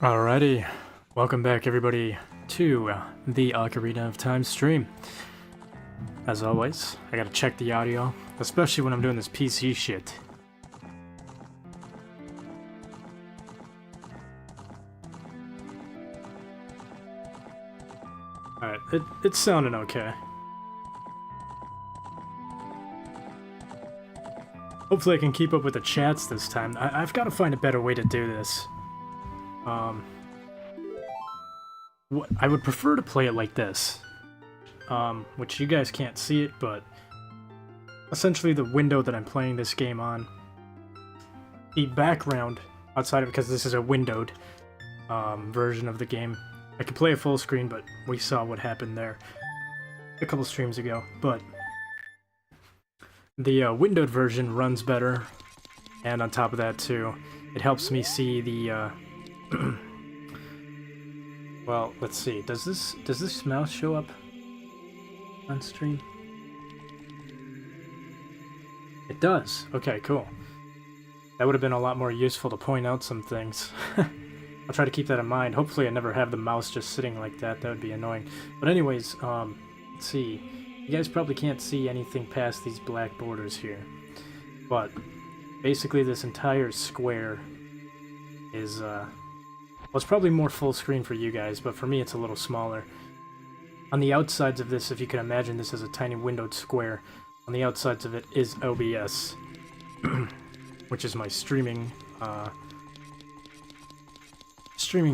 Alrighty, welcome back everybody to the Ocarina of Time stream. As always, I gotta check the audio, especially when I'm doing this PC shit. Alright, it's sounding okay. Hopefully I can keep up with the chats this time. I've got to find a better way to do this. I would prefer to play it like this, which you guys can't see it, but essentially the window that I'm playing this game on, the background outside of it, because this is a windowed version of the game. I could play it full screen, but we saw what happened there a couple streams ago, but the windowed version runs better, and on top of that too, it helps me see the well, let's see. Does this mouse show up on stream? It does. Okay, cool. That would have been a lot more useful to point out some things. I'll try to keep that in mind. Hopefully I never have the mouse just sitting like that. That would be annoying. But anyways, let's see. You guys probably can't see anything past these black borders here. But basically this entire square is well, it's probably more full screen for you guys, but for me it's a little smaller. On the outsides of this, if you can imagine this as a tiny windowed square, on the outsides of it is OBS, which is my streaming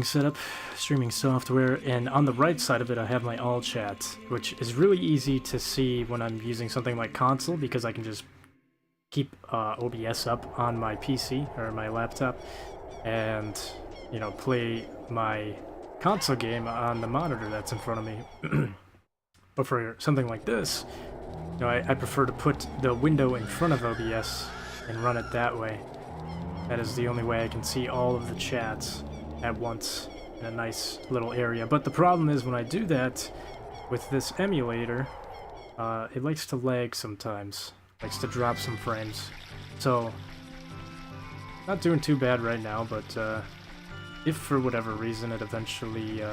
setup, streaming software, and on the right side of it I have my all chat, which is really easy to see when I'm using something like console, because I can just keep OBS up on my PC or my laptop and, you know, play my console game on the monitor that's in front of me. But for something like this, you know, I prefer to put the window in front of OBS and run it that way. That is the only way I can see all of the chats at once in a nice little area. But the problem is when I do that with this emulator, it likes to lag sometimes. It likes to drop some frames. So, not doing too bad right now, but if for whatever reason it eventually, you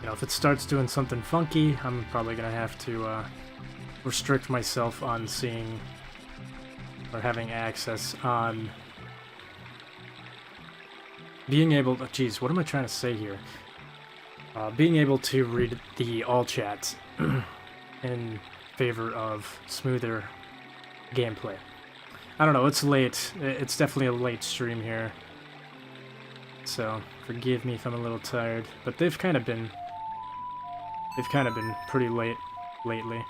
know, if it starts doing something funky, I'm probably gonna have to restrict myself on seeing or having access on being able to, geez, what am I trying to say here? Being able to read the all chats in favor of smoother gameplay. I don't know, it's late. It's definitely a late stream here. So, forgive me if I'm a little tired, but they've kind of been pretty late lately.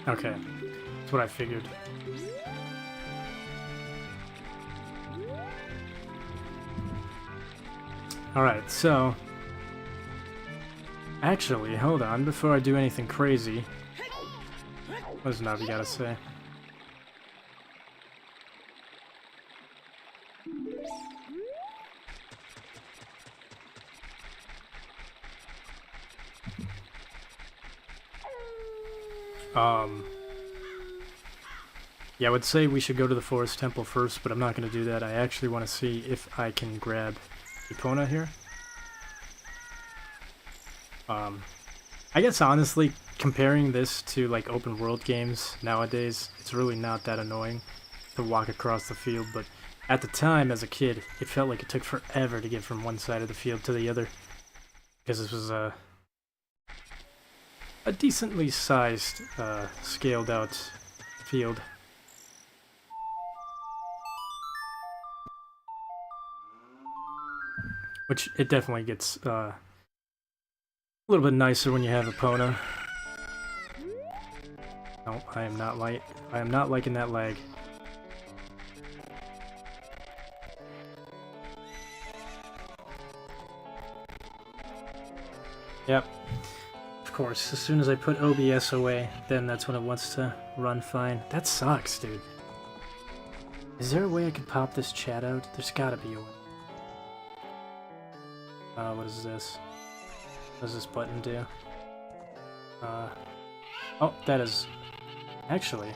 Okay, that's what I figured. Alright, so... Actually, hold on, before I do anything crazy... What does Navi gotta say? Yeah, I would say we should go to the Forest Temple first, but I'm not going to do that. I actually want to see if I can grab Epona here. I guess honestly, comparing this to like open world games nowadays, it's really not that annoying to walk across the field, but at the time as a kid, it felt like it took forever to get from one side of the field to the other, because this was a decently sized, scaled out field. Which it definitely gets a little bit nicer when you have Epona. No, I am not liking that lag. Yep. Of course, as soon as I put OBS away, then that's when it wants to run fine. That sucks, dude. Is there a way I could pop this chat out? There's gotta be a way. What is this? What does this button do? Oh, that is... Actually...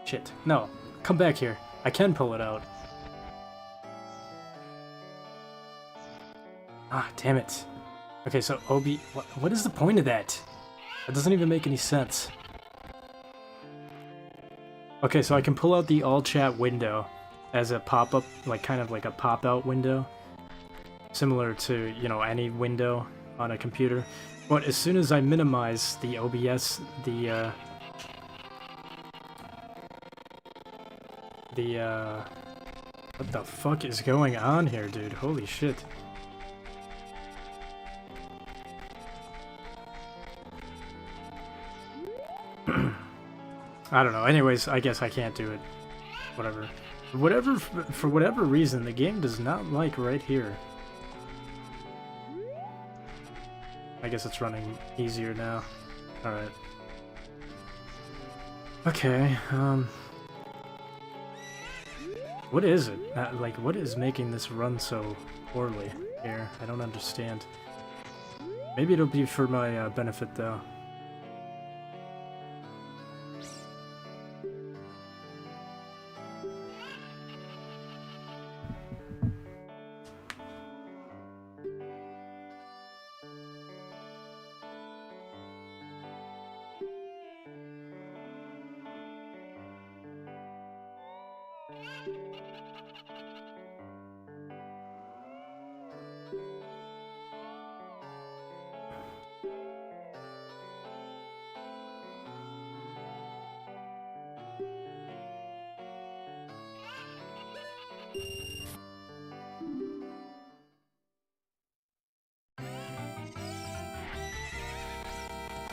Shit. No. Come back here. I can pull it out. Ah, damn it. Okay, so Obi... What is the point of that? That doesn't even make any sense. Okay, so I can pull out the all chat window as a pop-up, like kind of like a pop-out window. Similar to, you know, any window on a computer. But as soon as I minimize the OBS, what the fuck is going on here, dude? Holy shit. I don't know. Anyways, I guess I can't do it. Whatever. For whatever reason, the game does not like right here. I guess it's running easier now. Alright. Okay, what is it? Like, what is making this run so poorly here? I don't understand. Maybe it'll be for my benefit, though.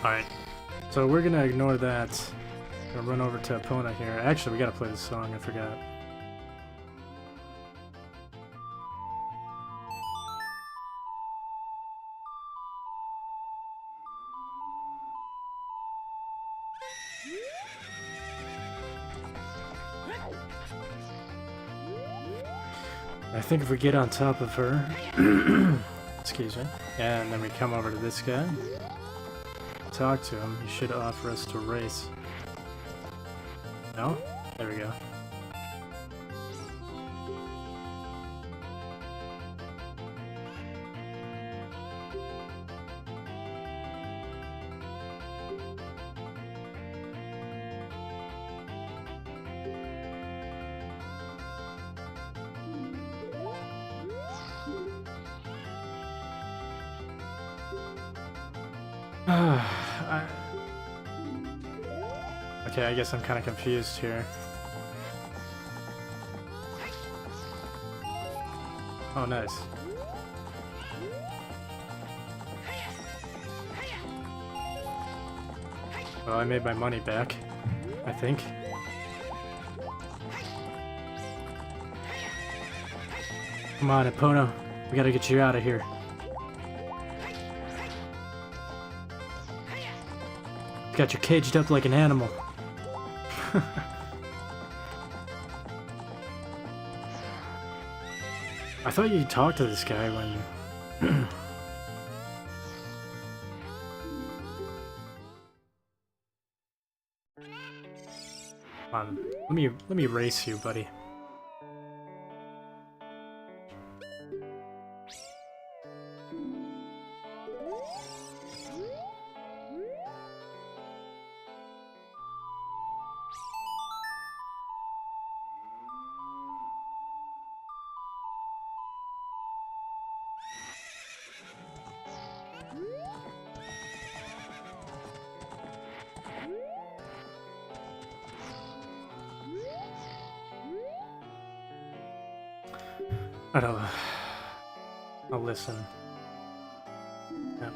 Alright, so we're gonna ignore that. Gonna run over to Epona here. Actually, we gotta play this song, I forgot. I think if we get on top of her, excuse me, and then we come over to this guy, talk to him, he should offer us to race. No? There we go. Okay, I guess I'm kind of confused here. Oh, nice. Well, I made my money back, I think. Come on, Epona. We gotta get you out of here. Got you caged up like an animal. I thought you talked to this guy when... Come on, let me race you, buddy. I don't know. I'll listen. Yep.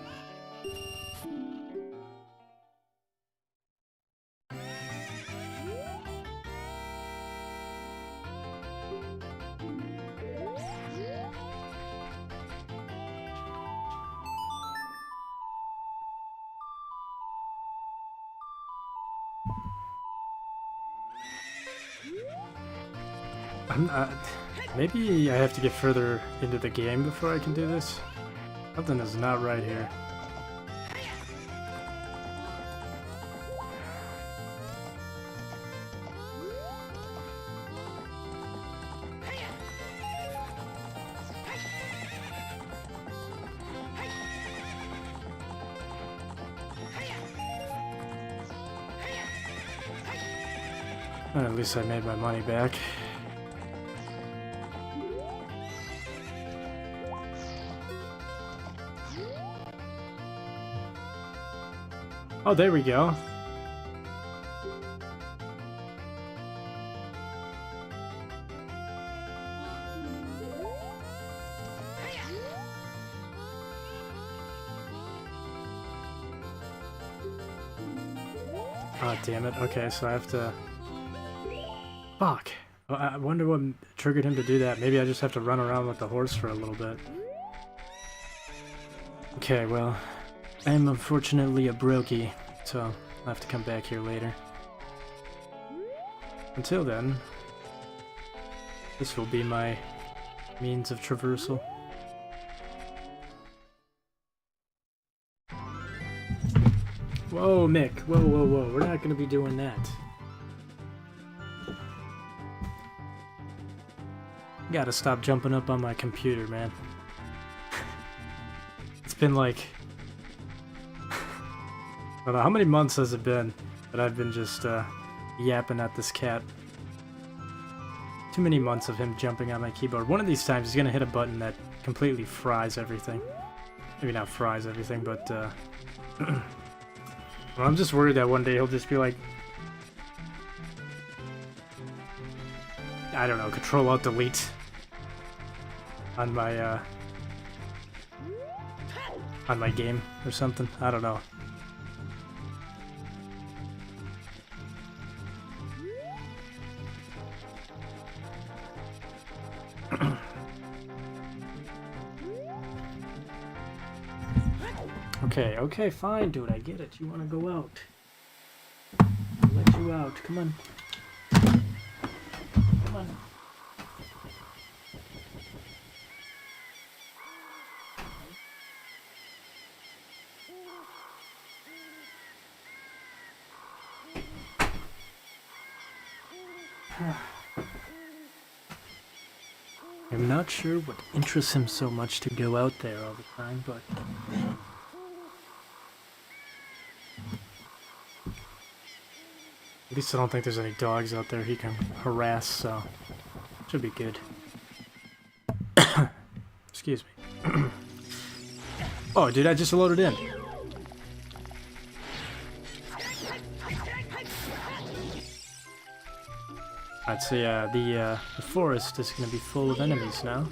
I'm not... Maybe I have to get further into the game before I can do this. Something is not right here. Well, at least I made my money back. Oh, there we go. Oh, damn it. Okay, so I have to... Fuck. Well, I wonder what triggered him to do that. Maybe I just have to run around with the horse for a little bit. Okay, well... I am unfortunately a brokey, so I'll have to come back here later. Until then, this will be my means of traversal. Whoa, Mick. Whoa, whoa, whoa. We're not going to be doing that. Gotta stop jumping up on my computer, man. It's been like... I don't know, how many months has it been that I've been just yapping at this cat? Too many months of him jumping on my keyboard. One of these times he's gonna hit a button that completely fries everything. Maybe not fries everything, but well, I'm just worried that one day he'll just be like, I don't know, Control-Alt-Delete on my game or something. I don't know. Okay, fine, dude, I get it. You want to go out. I'll let you out. Come on. Come on. I'm not sure what interests him so much to go out there all the time, but... At least I don't think there's any dogs out there he can harass, so... Should be good. Excuse me. Oh, dude, I just loaded in. Alright, so yeah, the forest is going to be full of enemies now.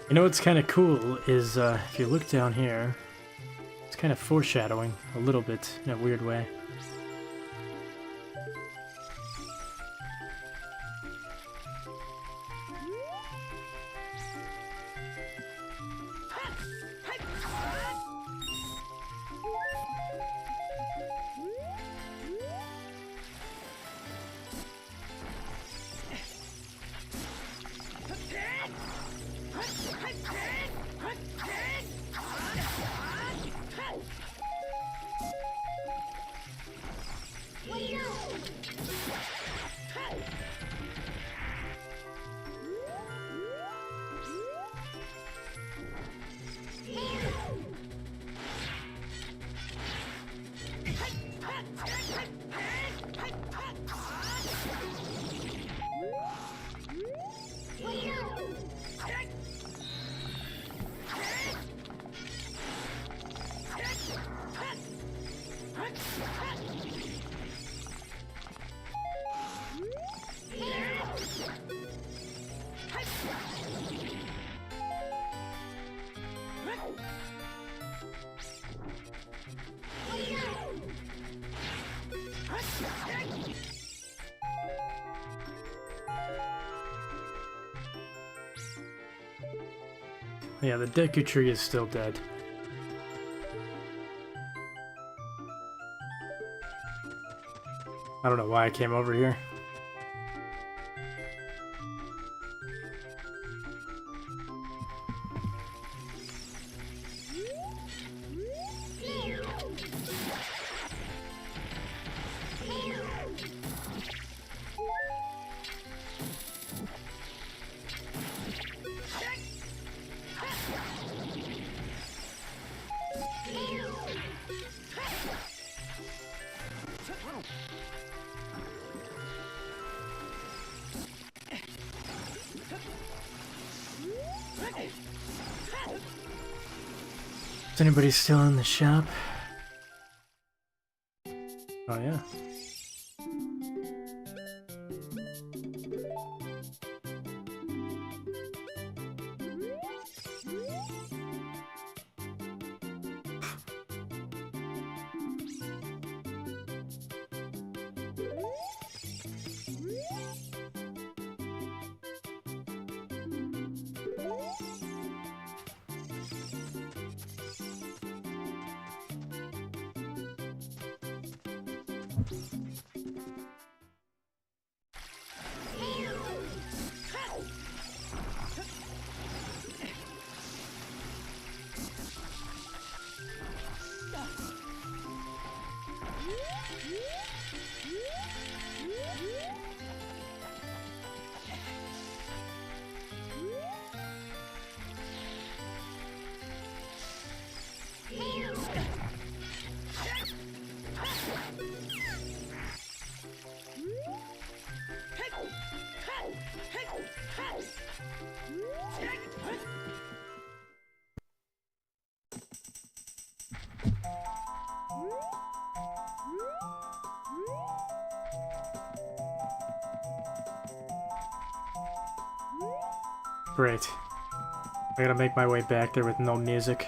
You know what's kind of cool is, if you look down here, it's kind of foreshadowing a little bit in a weird way. Yeah, the Deku Tree is still dead. I don't know why I came over here. Is anybody still in the shop? Oh yeah. Great. I gotta make my way back there with no music.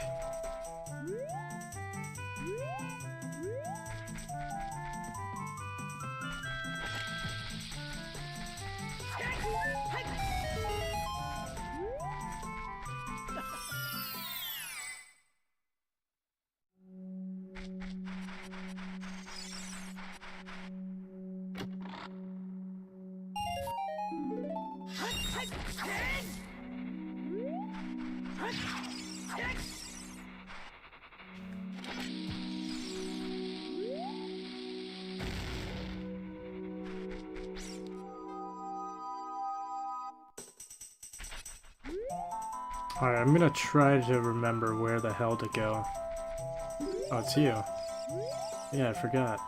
Alright, I'm gonna try to remember where the hell to go. Oh, it's you. Yeah, I forgot.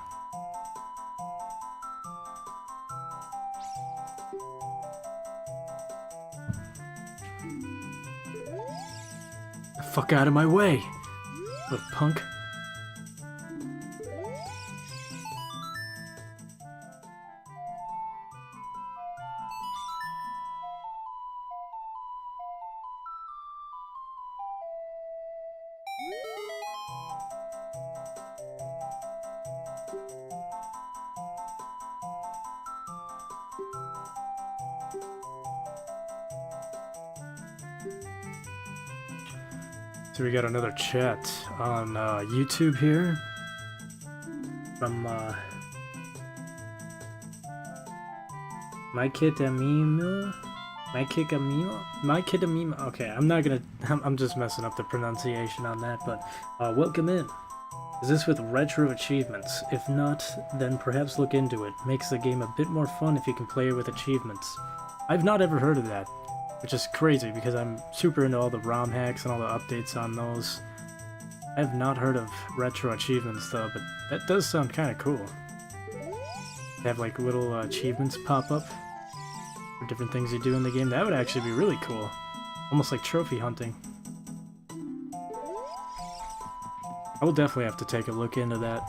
The fuck out of my way, little punk. So we got another chat on YouTube here from My Kid Amimo. Okay, I'm just messing up the pronunciation on that, but welcome in. Is this with retro achievements? If not, then perhaps look into it. Makes the game a bit more fun if you can play it with achievements. I've not ever heard of that, which is crazy because I'm super into all the ROM hacks and all the updates on those. I have not heard of retro achievements though, but that does sound kind of cool. They have like little achievements pop up for different things you do in the game. That would actually be really cool. Almost like trophy hunting. I will definitely have to take a look into that.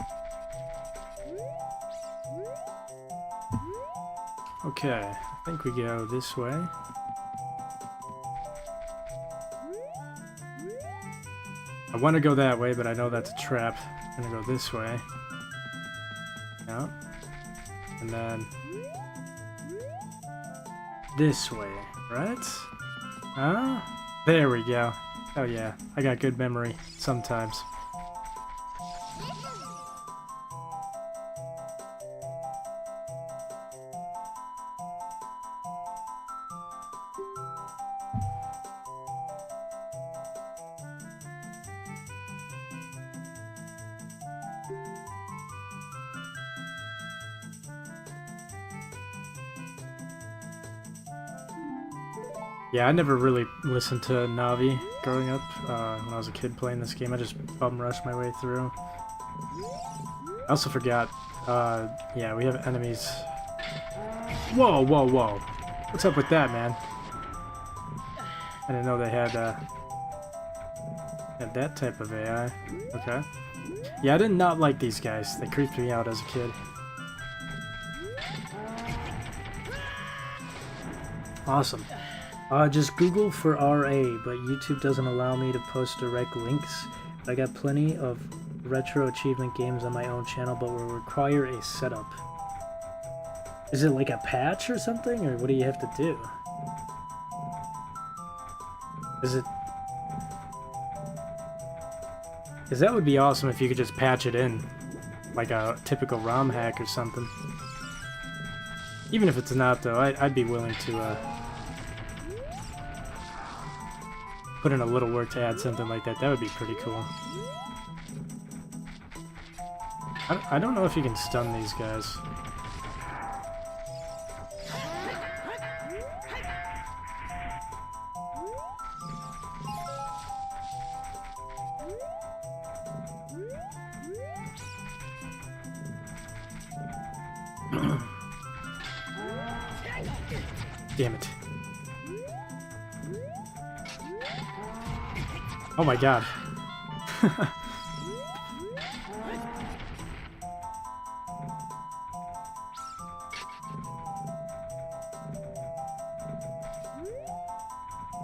Okay, I think we go this way. I want to go that way, but I know that's a trap. I'm gonna go this way. Yeah. And then this way, right? Huh? There we go. Oh yeah, I got good memory sometimes. Yeah, I never really listened to Navi growing up. When I was a kid playing this game, I just bum rushed my way through. I also forgot, yeah, we have enemies. Whoa, whoa, whoa. What's up with that, man? I didn't know they had that type of AI. Okay. Yeah, I did not like these guys. They creeped me out as a kid. Awesome. Just Google for RA, but YouTube doesn't allow me to post direct links. I got plenty of retro achievement games on my own channel, but will require a setup. Is it like a patch or something, or what do you have to do? Is it... Because that would be awesome if you could just patch it in, like a typical ROM hack or something. Even if it's not, though, I'd be willing to put in a little work to add something like that. That would be pretty cool. I don't know if you can stun these guys. Damn it. Oh my god.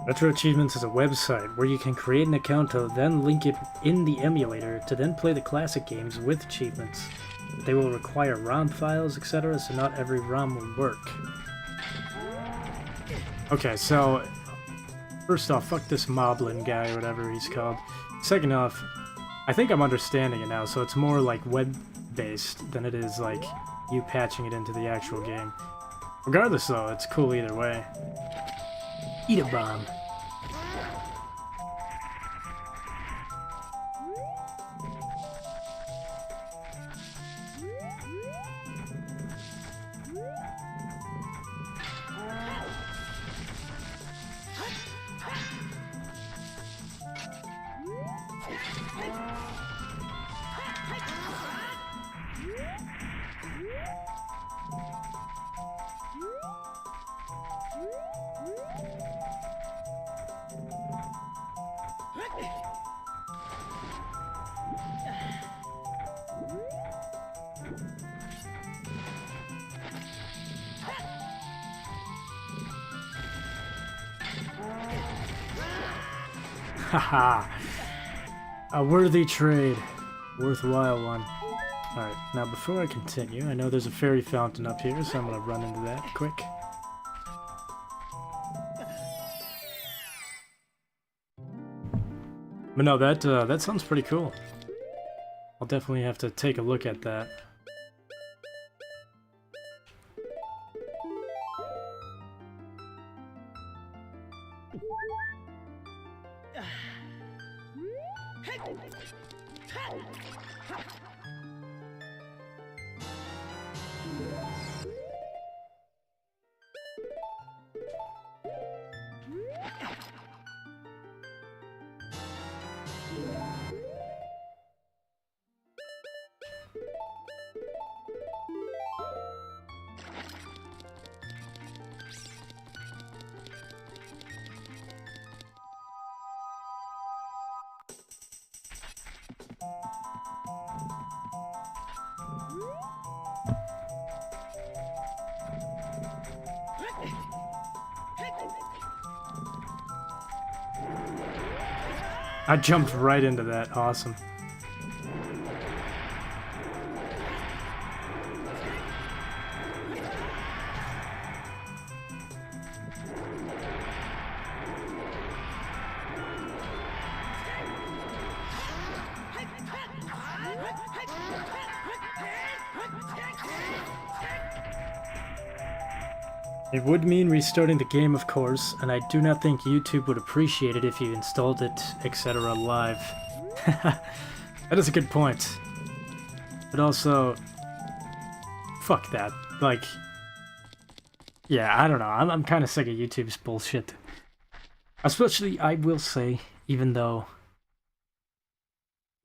Retro Achievements is a website where you can create an account to then link it in the emulator to then play the classic games with achievements. They will require ROM files, etc., so not every ROM will work. Okay, so first off, fuck this Moblin guy, or whatever he's called. Second off, I think I'm understanding it now, so it's more like web-based than it is like you patching it into the actual game. Regardless though, it's cool either way. Eat a bomb. Haha! A worthy trade. Worthwhile one. Alright, now before I continue, I know there's a fairy fountain up here, so I'm gonna run into that quick. But no, that sounds pretty cool. I'll definitely have to take a look at that. I jumped right into that. Awesome. It would mean restarting the game, of course, and I do not think YouTube would appreciate it if you installed it, etc. live. That is a good point. But also, fuck that. Like, yeah, I don't know. I'm kind of sick of YouTube's bullshit. Especially, I will say, even though,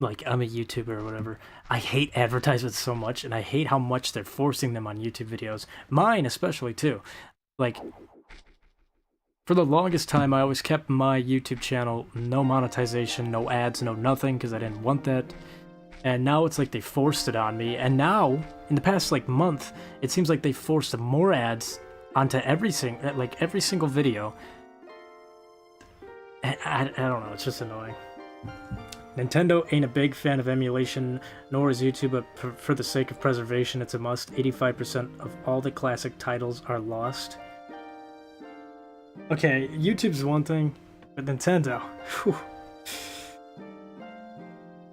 like, I'm a YouTuber or whatever, I hate advertisements so much, and I hate how much they're forcing them on YouTube videos. Mine especially, too. Like, for the longest time, I always kept my YouTube channel no monetization, no ads, no nothing, because I didn't want that. And now it's like they forced it on me. And now, in the past, like, month, it seems like they forced more ads onto every single video. And I don't know, it's just annoying. Nintendo ain't a big fan of emulation, nor is YouTube, but for the sake of preservation, it's a must. 85% of all the classic titles are lost. Okay, YouTube's one thing, but Nintendo, whew.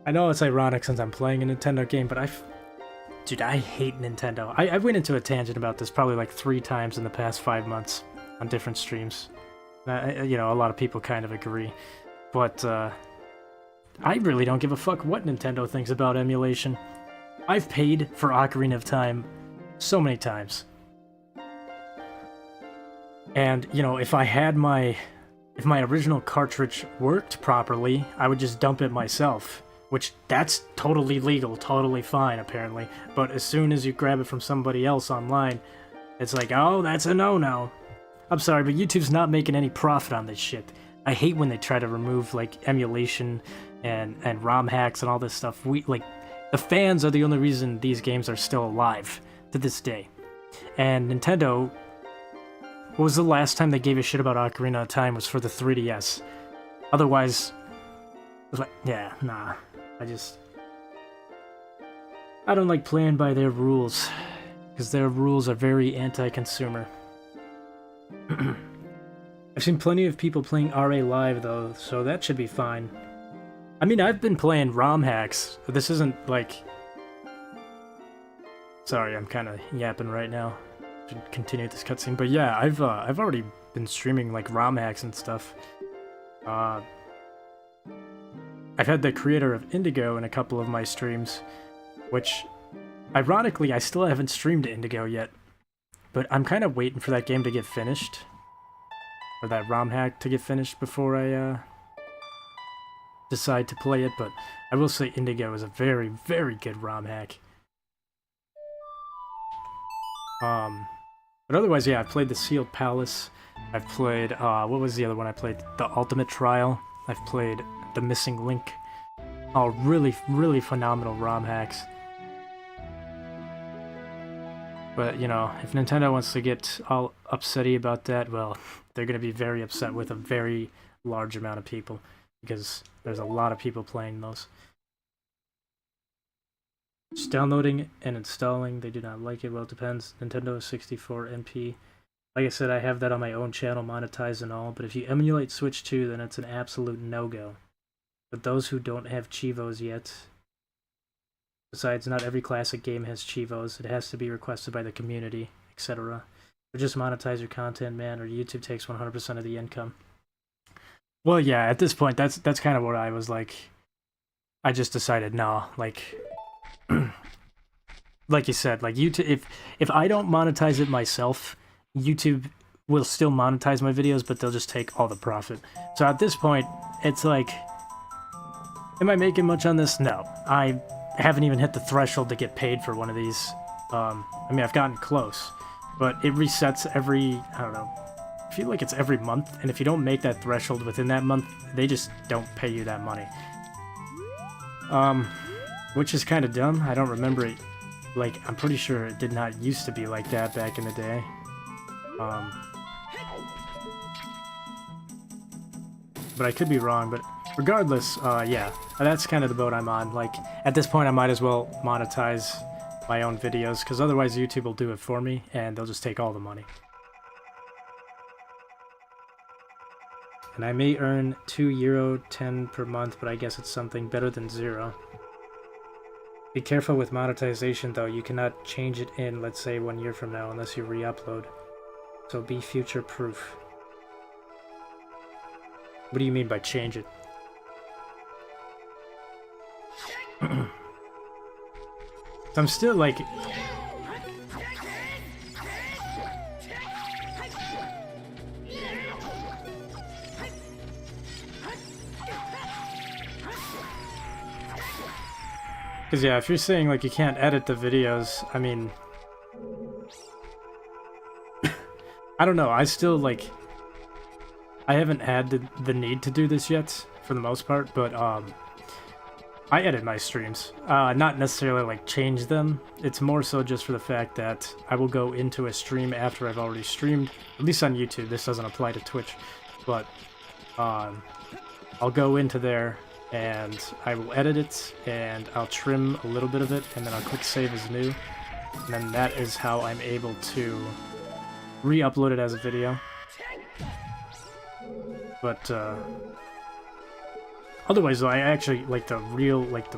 I know it's ironic since I'm playing a Nintendo game, but dude, I hate Nintendo. I went into a tangent about this probably like 3 times in the past 5 months on different streams. You know, a lot of people kind of agree, but I really don't give a fuck what Nintendo thinks about emulation. I've paid for Ocarina of Time so many times. And, you know, if my original cartridge worked properly, I would just dump it myself. Which, that's totally legal, totally fine, apparently. But as soon as you grab it from somebody else online, it's like, oh, that's a no-no. I'm sorry, but YouTube's not making any profit on this shit. I hate when they try to remove, like, emulation and ROM hacks and all this stuff. The fans are the only reason these games are still alive to this day. And Nintendo, what was the last time they gave a shit about Ocarina of Time was for the 3DS. Otherwise, it was like, yeah, nah. I don't like playing by their rules, because their rules are very anti-consumer. I've seen plenty of people playing RA Live, though, so that should be fine. I mean, I've been playing ROM hacks. This isn't, like... Sorry, I'm kind of yapping right now. Should continue this cutscene. But yeah, I've already been streaming, like, ROM hacks and stuff. I've had the creator of Indigo in a couple of my streams, which, ironically, I still haven't streamed Indigo yet. But I'm kind of waiting for that game to get finished. Or that ROM hack to get finished before I, decide to play it, but I will say Indigo is a very, very good ROM hack. But otherwise, yeah, I've played the Sealed Palace. I've played, what was the other one I played? The Ultimate Trial. I've played The Missing Link. Oh, really, really phenomenal ROM hacks. But, you know, if Nintendo wants to get all upsetty about that, well, they're going to be very upset with a very large amount of people, because there's a lot of people playing those. Just downloading and installing, they do not like it. Well, it depends. Nintendo 64 NP. Like I said, I have that on my own channel, monetized and all, but if you emulate Switch 2, then it's an absolute no-go. But those who don't have Chivos yet... Besides, not every classic game has Chivos. It has to be requested by the community, etc. Or just monetize your content, man, or YouTube takes 100% of the income. Well, yeah, at this point, that's kind of what I was like. I just decided, no, like... like you said, like YouTube, if I don't monetize it myself, YouTube will still monetize my videos, but they'll just take all the profit. So at this point, it's like... Am I making much on this? No. I haven't even hit the threshold to get paid for one of these. I mean, I've gotten close, but it resets every, I don't know, I feel like it's every month, and if you don't make that threshold within that month, they just don't pay you that money. Which is kind of dumb. I don't remember it, like, I'm pretty sure it did not used to be like that back in the day. But I could be wrong, but Regardless, yeah, that's kind of the boat I'm on. Like, at this point I might as well monetize my own videos, because otherwise YouTube will do it for me, and they'll just take all the money. And I may earn €2.10 per month, but I guess it's something better than zero. Be careful with monetization though, you cannot change it in, let's say, 1 year from now unless you re-upload. So be future proof. What do you mean by change it? I'm still like... Because yeah, if you're saying like you can't edit the videos, I mean... I don't know, I still like... I haven't had the need to do this yet, for the most part, but I edit my streams. Not necessarily like change them, it's more so just for the fact that I will go into a stream after I've already streamed, at least on YouTube, this doesn't apply to Twitch, but I'll go into there and I will edit it, and I'll trim a little bit of it, and then I'll click save as new, and then that is how I'm able to re-upload it as a video. But otherwise though, I actually like the real, like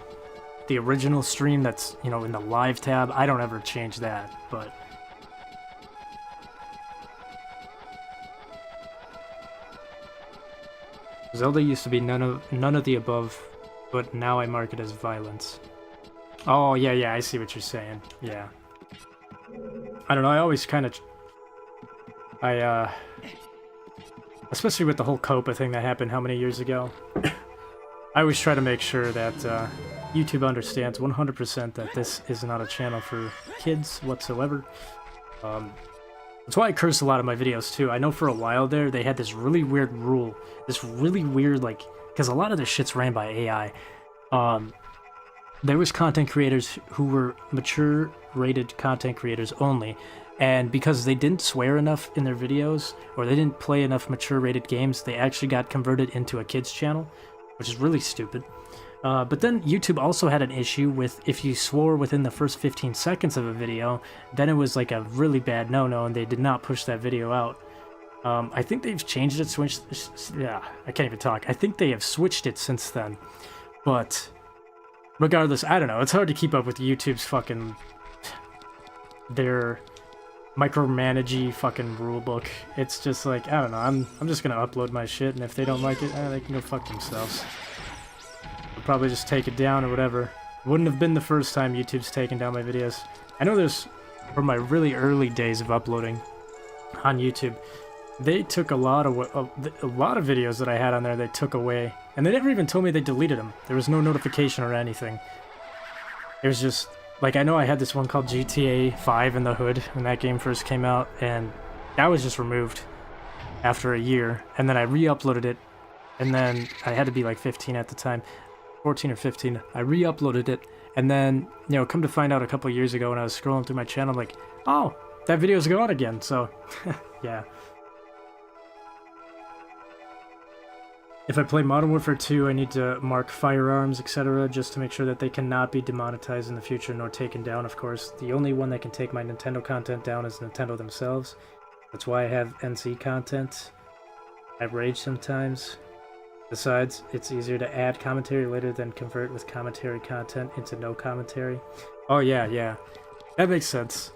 the original stream that's, you know, in the live tab, I don't ever change that, but Zelda used to be none of the above, but now I mark it as violence. Oh, yeah, I see what you're saying. Yeah. I don't know, I always kind of... especially with the whole Copa thing that happened how many years ago, I always try to make sure that YouTube understands 100% that this is not a channel for kids whatsoever. That's why I curse a lot of my videos too. I know for a while there, they had this really weird rule. This really weird, like, because a lot of this shit's ran by AI. There was content creators who were mature rated content creators only, and because they didn't swear enough in their videos, or they didn't play enough mature rated games, they actually got converted into a kids channel, which is really stupid. But then YouTube also had an issue with if you swore within the first 15 seconds of a video, then it was like a really bad no-no, and they did not push that video out. I think they've changed it, yeah, I can't even talk. I think they have switched it since then. But regardless, I don't know, it's hard to keep up with YouTube's fucking... their micromanagey fucking rulebook. It's just like, I don't know, I'm just gonna upload my shit, and if they don't like it, they can go fuck themselves. I'll probably just take it down or whatever. Wouldn't have been the first time YouTube's taken down my videos. I know there's, from my really early days of uploading on YouTube, they took a lot of videos that I had on there they took away, and they never even told me they deleted them. There was no notification or anything. It was just, like, I know I had this one called GTA 5 in the hood when that game first came out, and that was just removed after a year, and then I re-uploaded it, and then I had to be like 15 at the time, 14 or 15. I re-uploaded it, and then, you know, come to find out a couple years ago when I was scrolling through my channel, I'm like, oh, that video's gone again, so, yeah. If I play Modern Warfare 2, I need to mark firearms, etc., just to make sure that they cannot be demonetized in the future nor taken down, of course. The only one that can take my Nintendo content down is Nintendo themselves. That's why I have NC content. I rage sometimes. Besides, it's easier to add commentary later than convert with commentary content into no commentary. Oh yeah. That makes sense.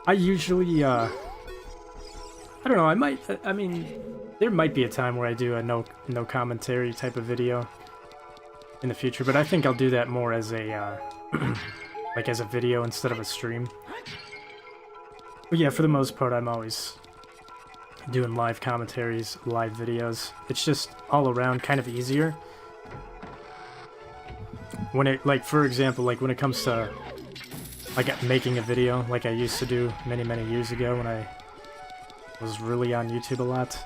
I usually, I don't know, I mean, there might be a time where I do a no commentary type of video in the future, but I think I'll do that more as a, like as a video instead of a stream. But yeah, for the most part, I'm always doing live commentaries, live videos. It's just all around kind of easier. When it, like, for example, like when it comes to, like, making a video, like I used to do many years ago when I was really on YouTube a lot.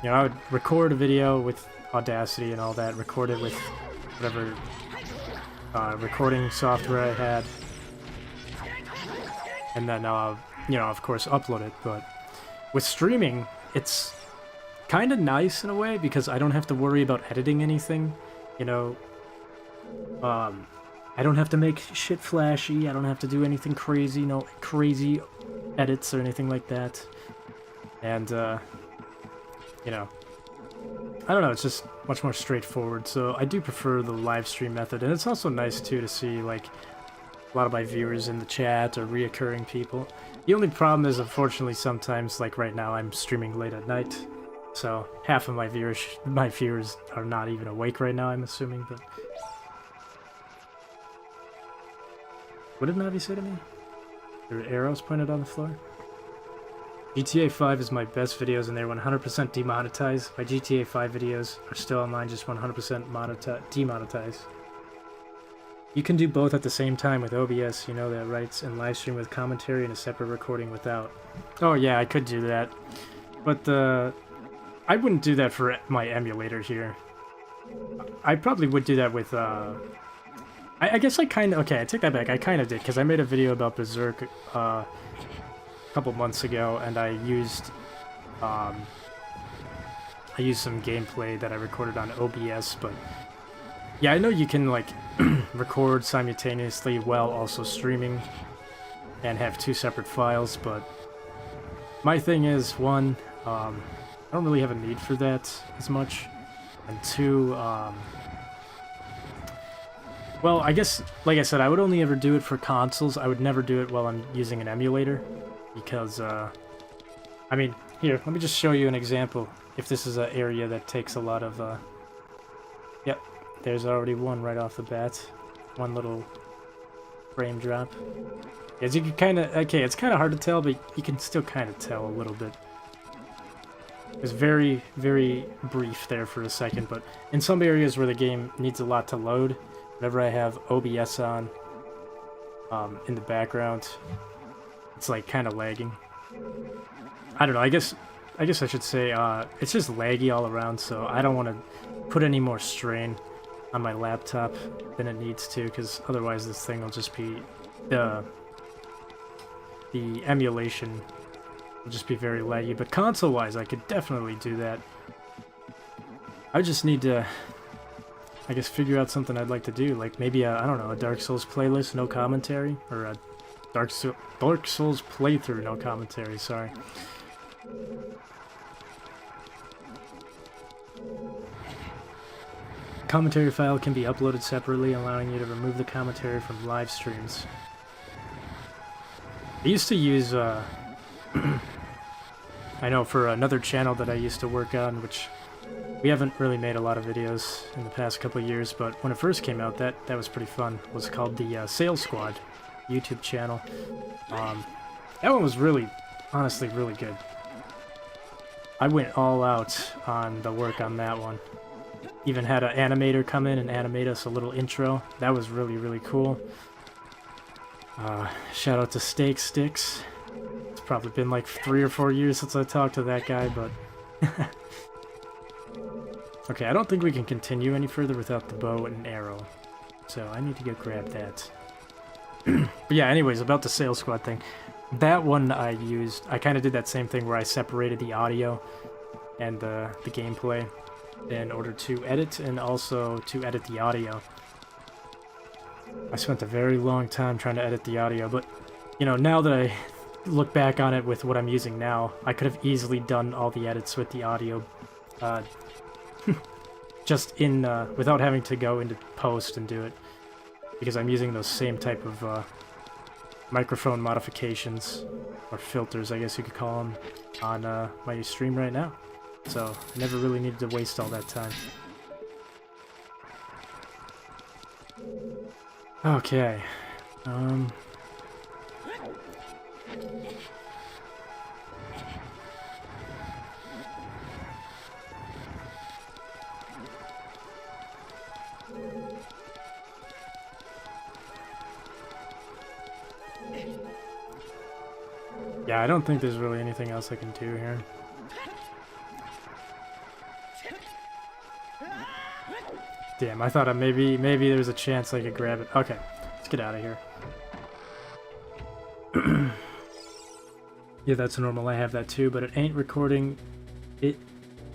You know, I would record a video with Audacity and all that, record it with whatever recording software I had, and then, you know, of course, upload it. But with streaming, it's kind of nice in a way because I don't have to worry about editing anything, you know. I don't have to make shit flashy. I don't have to do anything crazy, no crazy edits or anything like that. And, you know, I don't know, it's just much more straightforward. So I do prefer the live stream method. And it's also nice, too, to see, like, a lot of my viewers in the chat or reoccurring people. The only problem is, unfortunately, sometimes, like right now, I'm streaming late at night. So half of my viewers are not even awake right now, I'm assuming, but... What did Navi say to me? There were arrows pointed on the floor? GTA 5 is my best videos and they're 100% demonetized. My GTA 5 videos are still online, just 100% demonetized. You can do both at the same time with OBS, you know that, right? And live stream with commentary and a separate recording without. Oh yeah, I could do that. But I wouldn't do that for my emulator here. I probably would do that with I guess I kind of... Okay, I take that back. I kind of did, because I made a video about Berserk a couple months ago, and I used some gameplay that I recorded on OBS, but... Yeah, I know you can, like, record simultaneously while also streaming, and have two separate files, but... My thing is, one, I don't really have a need for that as much, and two, well, I guess, like I said, I would only ever do it for consoles. I would never do it while I'm using an emulator, because, I mean, here, let me just show you an example. If this is an area that takes a lot of, yep, there's already one right off the bat. One little frame drop. As you can kind of, okay, it's kind of hard to tell, but you can still kind of tell a little bit. It was very, very brief there for a second, but in some areas where the game needs a lot to load, whenever I have OBS on in the background, it's like kind of lagging. I don't know, I guess I should say it's just laggy all around, so I don't want to put any more strain on my laptop than it needs to, because otherwise this thing will just be... the emulation will just be very laggy. But console-wise, I could definitely do that. I just need to... I guess figure out something I'd like to do, like maybe a, I don't know, a Dark Souls playlist, no commentary, or a Dark Souls playthrough, no commentary, sorry. Commentary file can be uploaded separately, allowing you to remove the commentary from live streams. I used to use, I know for another channel that I used to work on, which we haven't really made a lot of videos in the past couple of years, but when it first came out, that was pretty fun. It was called the Sales Squad YouTube channel. That one was really, honestly, really good. I went all out on the work on that one. Even had an animator come in and animate us a little intro. That was really, really cool. Shout out to xAustishx. It's probably been like 3 or 4 years since I talked to that guy, but... Okay, I don't think we can continue any further without the bow and an arrow. So I need to go grab that. But yeah, anyways, about the Sales Squad thing. That one I kind of did that same thing where I separated the audio and the gameplay in order to edit, and also to edit the audio. I spent a very long time trying to edit the audio, but, you know, now that I look back on it with what I'm using now, I could have easily done all the edits with the audio, just in, without having to go into post and do it, because I'm using those same type of, microphone modifications, or filters, I guess you could call them, on, my stream right now. So, I never really needed to waste all that time. Okay. Yeah, I don't think there's really anything else I can do here. Damn, I thought maybe there's a chance I could grab it. Okay, let's get out of here. Yeah, that's normal. I have that too, but it ain't recording. It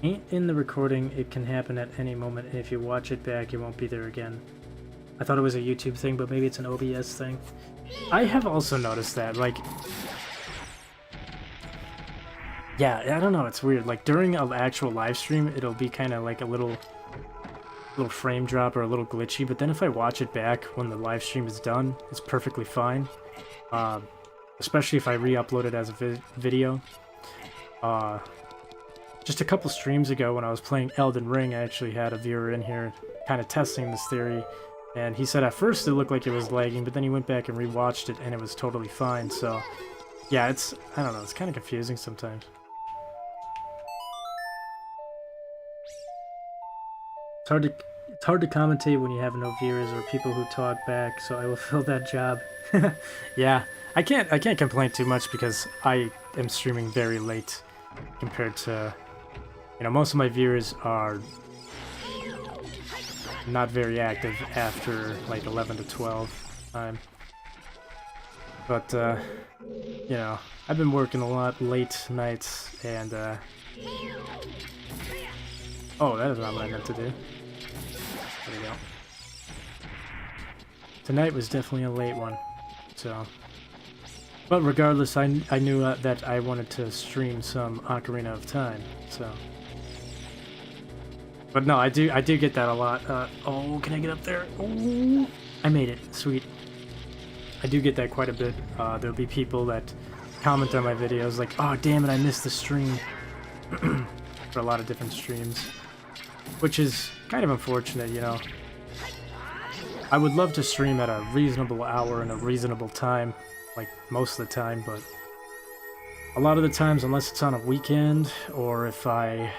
Ain't in the recording, it can happen at any moment, and if you watch it back, it won't be there again. I thought it was a YouTube thing, but maybe it's an OBS thing. I have also noticed that, like... Yeah, I don't know, it's weird. Like, during an actual live stream, it'll be kind of like a little frame drop or a little glitchy, but then if I watch it back when the live stream is done, it's perfectly fine. Especially if I re-upload it as a video. Just a couple streams ago when I was playing Elden Ring, I actually had a viewer in here kind of testing this theory, and he said at first it looked like it was lagging, but then he went back and re-watched it and it was totally fine, so... Yeah, it's... I don't know, it's kind of confusing sometimes. It's hard to commentate when you have no viewers or people who talk back, so I will fill that job. Yeah, I can't complain too much because I am streaming very late compared to, you know, most of my viewers are not very active after like 11 to 12 time. But you know, I've been working a lot late nights and oh, that is not what I meant to do. There we go. Tonight was definitely a late one, so... But regardless, I knew that I wanted to stream some Ocarina of Time, so... But no, I do get that a lot. Oh, can I get up there? Oh, I made it. Sweet. I do get that quite a bit. There'll be people that comment on my videos like, oh, damn it, I missed the stream. For a lot of different streams. Which is kind of unfortunate, you know. I would love to stream at a reasonable hour and a reasonable time, like most of the time, but a lot of the times, unless it's on a weekend, or if I,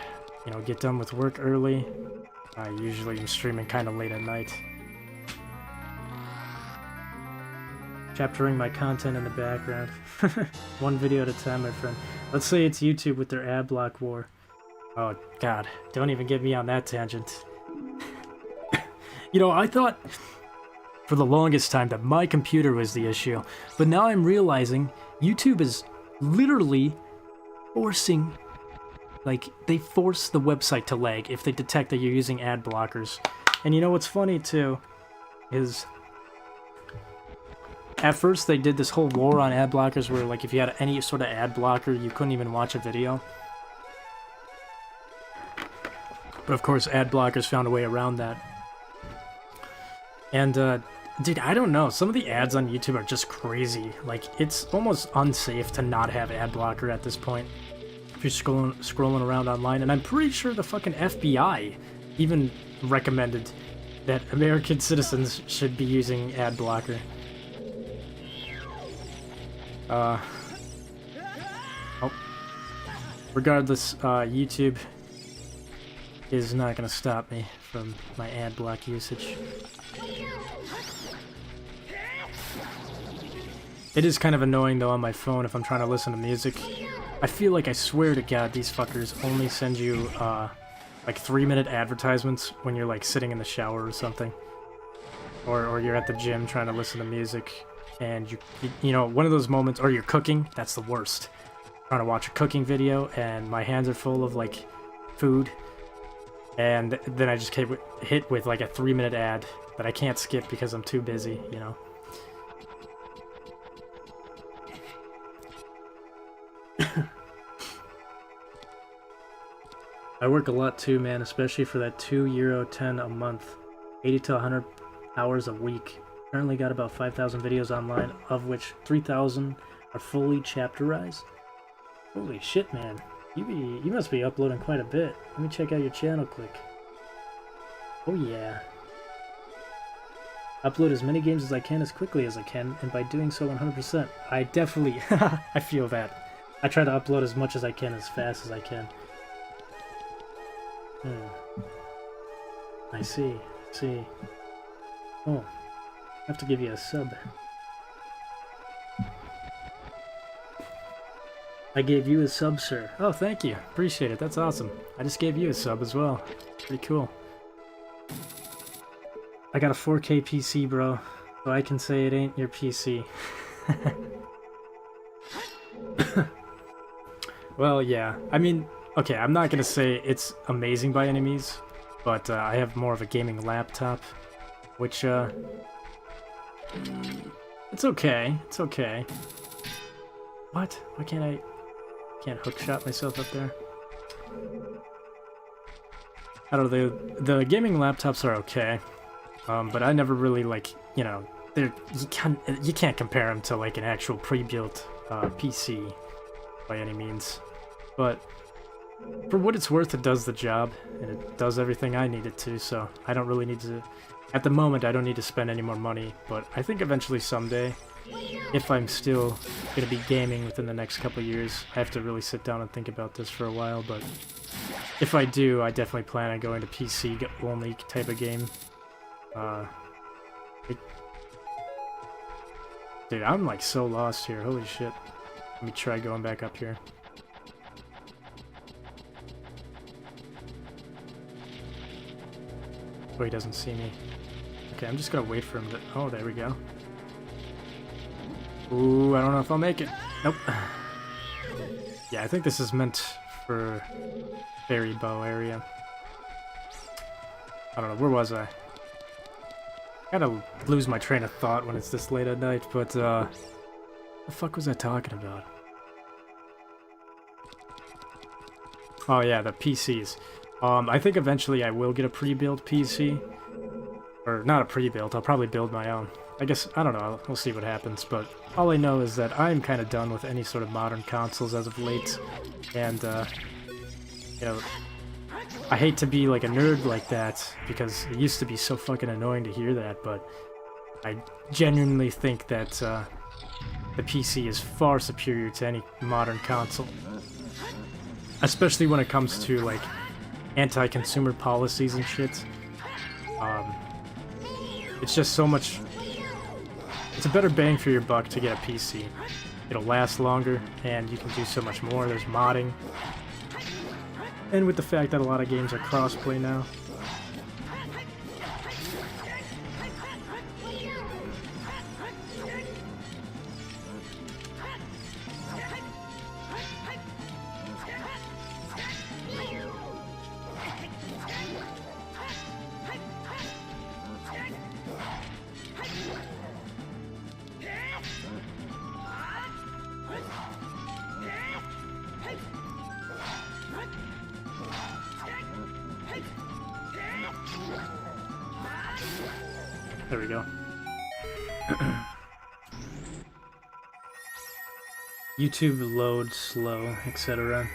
you know, get done with work early, I usually am streaming kind of late at night. Chaptering my content in the background. One video at a time, my friend. Let's say it's YouTube with their ad block war. Oh, God. Don't even get me on that tangent. You know, I thought for the longest time that my computer was the issue, but now I'm realizing YouTube is literally forcing... Like, they force the website to lag if they detect that you're using ad blockers. And you know what's funny, too, is... At first, they did this whole war on ad blockers where, like, if you had any sort of ad blocker, you couldn't even watch a video. But of course, ad blockers found a way around that. And, dude, I don't know. Some of the ads on YouTube are just crazy. Like, it's almost unsafe to not have ad blocker at this point. If you're scrolling around online. And I'm pretty sure the fucking FBI even recommended that American citizens should be using ad blocker. Oh. Regardless, YouTube is not going to stop me from my ad block usage. It is kind of annoying though on my phone if I'm trying to listen to music. I feel like, I swear to God, these fuckers only send you like 3-minute advertisements when you're like sitting in the shower or something. Or you're at the gym trying to listen to music and you know, one of those moments, or you're cooking, that's the worst. Trying to watch a cooking video and my hands are full of like food. And then I just get hit with like a 3-minute ad that I can't skip because I'm too busy, you know. I work a lot too, man, especially for that €2.10 a month. 80 to 100 hours a week. Currently got about 5,000 videos online, of which 3,000 are fully chapterized. Holy shit, man. You must be uploading quite a bit. Let me check out your channel quick. Oh yeah. Upload as many games as I can as quickly as I can, and by doing so 100%. I definitely... I feel that. I try to upload as much as I can as fast as I can. I see. Oh. I have to give you a sub. I gave you a sub, sir. Oh, thank you. Appreciate it. That's awesome. I just gave you a sub as well. Pretty cool. I got a 4K PC, bro. So I can say it ain't your PC. Well, yeah. I mean, Okay, I'm not gonna say it's amazing by any means, but I have more of a gaming laptop, which it's okay. It's okay. What? Why can't I? Can't hookshot myself up there. I don't know. The gaming laptops are okay, but I never really like, you know, you can't compare them to like an actual pre-built PC by any means. But for what it's worth, it does the job and it does everything I need it to. So I don't really need to. At the moment, I don't need to spend any more money. But I think eventually, someday, if I'm still gonna be gaming within the next couple of years, I have to really sit down and think about this for a while. But if I do, I definitely plan on going to PC only type of game. Dude, I'm like so lost here. Holy shit. Let me try going back up here. Oh, he doesn't see me. Okay, I'm just gonna wait for him to... Oh, there we go. Ooh, I don't know if I'll make it. Nope. Yeah, I think this is meant for Fairy Bow area. I don't know, where was I? I gotta lose my train of thought when it's this late at night, but the fuck was I talking about? Oh yeah, the PCs. I think eventually I will get a pre-built PC. Or not a pre-built, I'll probably build my own. I guess, I don't know, we'll see what happens, but all I know is that I'm kind of done with any sort of modern consoles as of late, and, you know, I hate to be like a nerd like that, because it used to be so fucking annoying to hear that, but I genuinely think that, the PC is far superior to any modern console. Especially when it comes to, like, anti-consumer policies and shit. It's just so much... It's a better bang for your buck to get a PC. It'll last longer, and you can do so much more. There's modding. And with the fact that a lot of games are crossplay now. There we go. YouTube load slow, etc.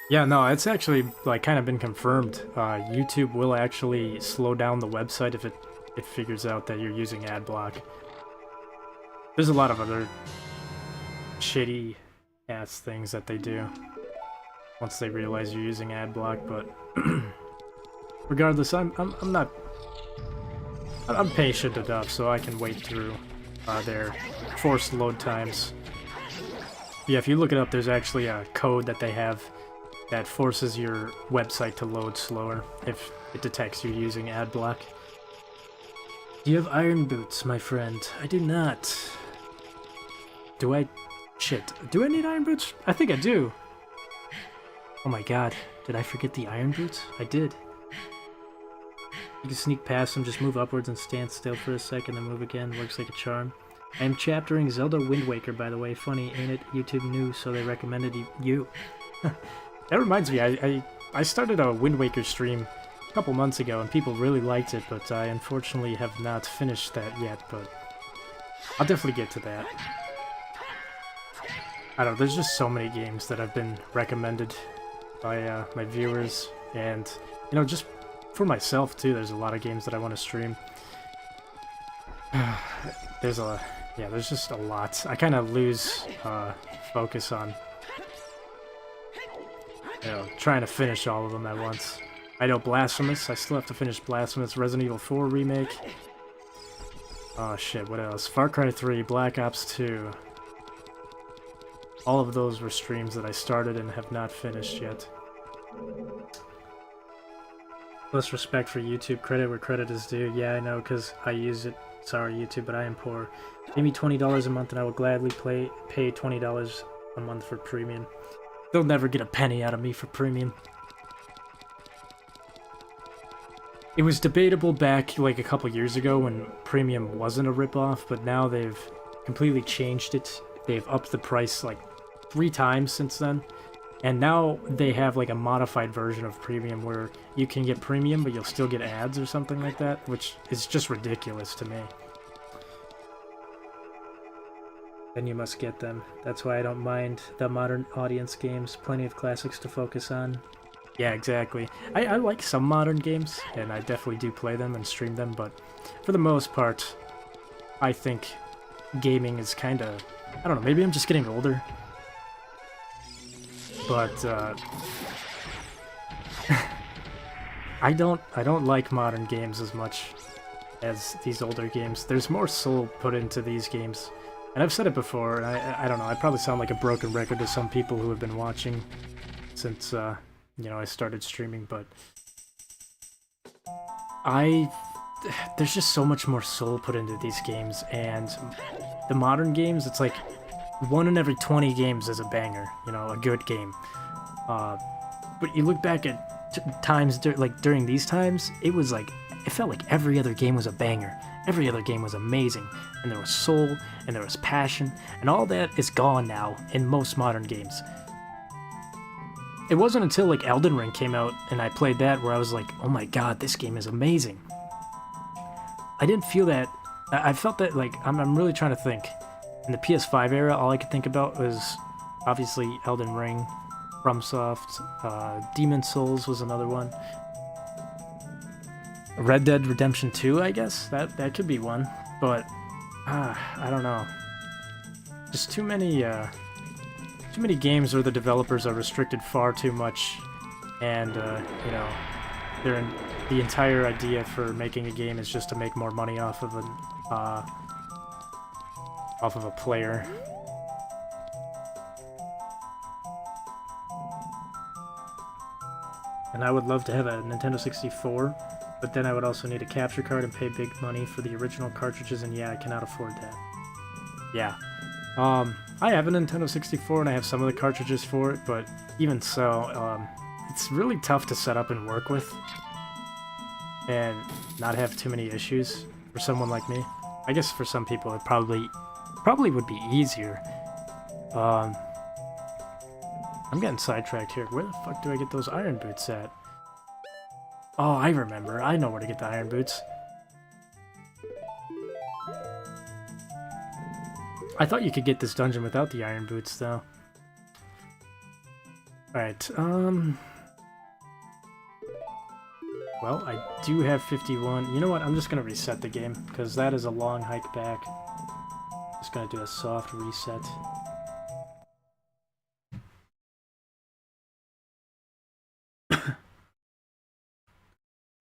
Yeah, no, it's actually like kind of been confirmed. YouTube will actually slow down the website if it figures out that you're using ad block. There's a lot of other shitty ass things that they do once they realize you're using ad block, but regardless, I'm patient enough so I can wait through their forced load times. Yeah, if you look it up, there's actually a code that they have that forces your website to load slower if it detects you're using ad block. Do you have iron boots, my friend? I do not. Do I... Shit. Do I need iron boots? I think I do. Oh my god. Did I forget the iron boots? I did. You can sneak past them, just move upwards and stand still for a second, then move again. Works like a charm. I am chaptering Zelda Wind Waker, by the way. Funny, ain't it? YouTube knew, so they recommended you. That reminds me, I started a Wind Waker stream a couple months ago, and people really liked it, but I unfortunately have not finished that yet, but I'll definitely get to that. I don't know, there's just so many games that have been recommended by my viewers, and, you know, just for myself, too, there's a lot of games that I want to stream. There's just a lot. I kind of lose focus on, you know, trying to finish all of them at once. I know Blasphemous, I still have to finish Blasphemous, Resident Evil 4 Remake. Oh shit, what else? Far Cry 3, Black Ops 2. All of those were streams that I started and have not finished yet. Less respect for YouTube, credit where credit is due. Yeah, I know, because I use it. Sorry, YouTube, but I am poor. Pay me $20 a month and I will gladly pay $20 a month for premium. They'll never get a penny out of me for premium. It was debatable back like a couple years ago when premium wasn't a ripoff, but now they've completely changed it. They've upped the price like 3 times since then. And now they have like a modified version of premium where you can get premium, but you'll still get ads or something like that, which is just ridiculous to me. Then you must get them. That's why I don't mind the modern audience games. Plenty of classics to focus on. Yeah, exactly. I like some modern games, and I definitely do play them and stream them, but for the most part, I think gaming is kind of... I don't know, maybe I'm just getting older. But, I don't like modern games as much as these older games. There's more soul put into these games. And I've said it before, and I don't know, I probably sound like a broken record to some people who have been watching since, you know, I started streaming, but there's just so much more soul put into these games, and the modern games, it's like 1 in every 20 games is a banger, you know, a good game. But you look back at times, during these times, it was like, it felt like every other game was a banger. Every other game was amazing, and there was soul, and there was passion, and all that is gone now in most modern games. It wasn't until like Elden Ring came out and I played that where I was like, oh my god, this game is amazing. I didn't feel that. I felt that, like, I'm really trying to think. In the PS5 era, all I could think about was obviously Elden Ring, FromSoft, Demon Souls was another one. Red Dead Redemption 2, I guess? That could be one. But, I don't know. Just too many games where the developers are restricted far too much, and, you know, the entire idea for making a game is just to make more money off of a player. And I would love to have a Nintendo 64, but then I would also need a capture card and pay big money for the original cartridges, and yeah, I cannot afford that. Yeah. I have a Nintendo 64 and I have some of the cartridges for it, but even so, it's really tough to set up and work with and not have too many issues for someone like me. I guess for some people it probably would be easier. I'm getting sidetracked here. Where the fuck do I get those iron boots at? Oh, I remember. I know where to get the iron boots. I thought you could get this dungeon without the iron boots, though. Alright, well, I do have 51. You know what? I'm just gonna reset the game, because that is a long hike back. Just gonna do a soft reset.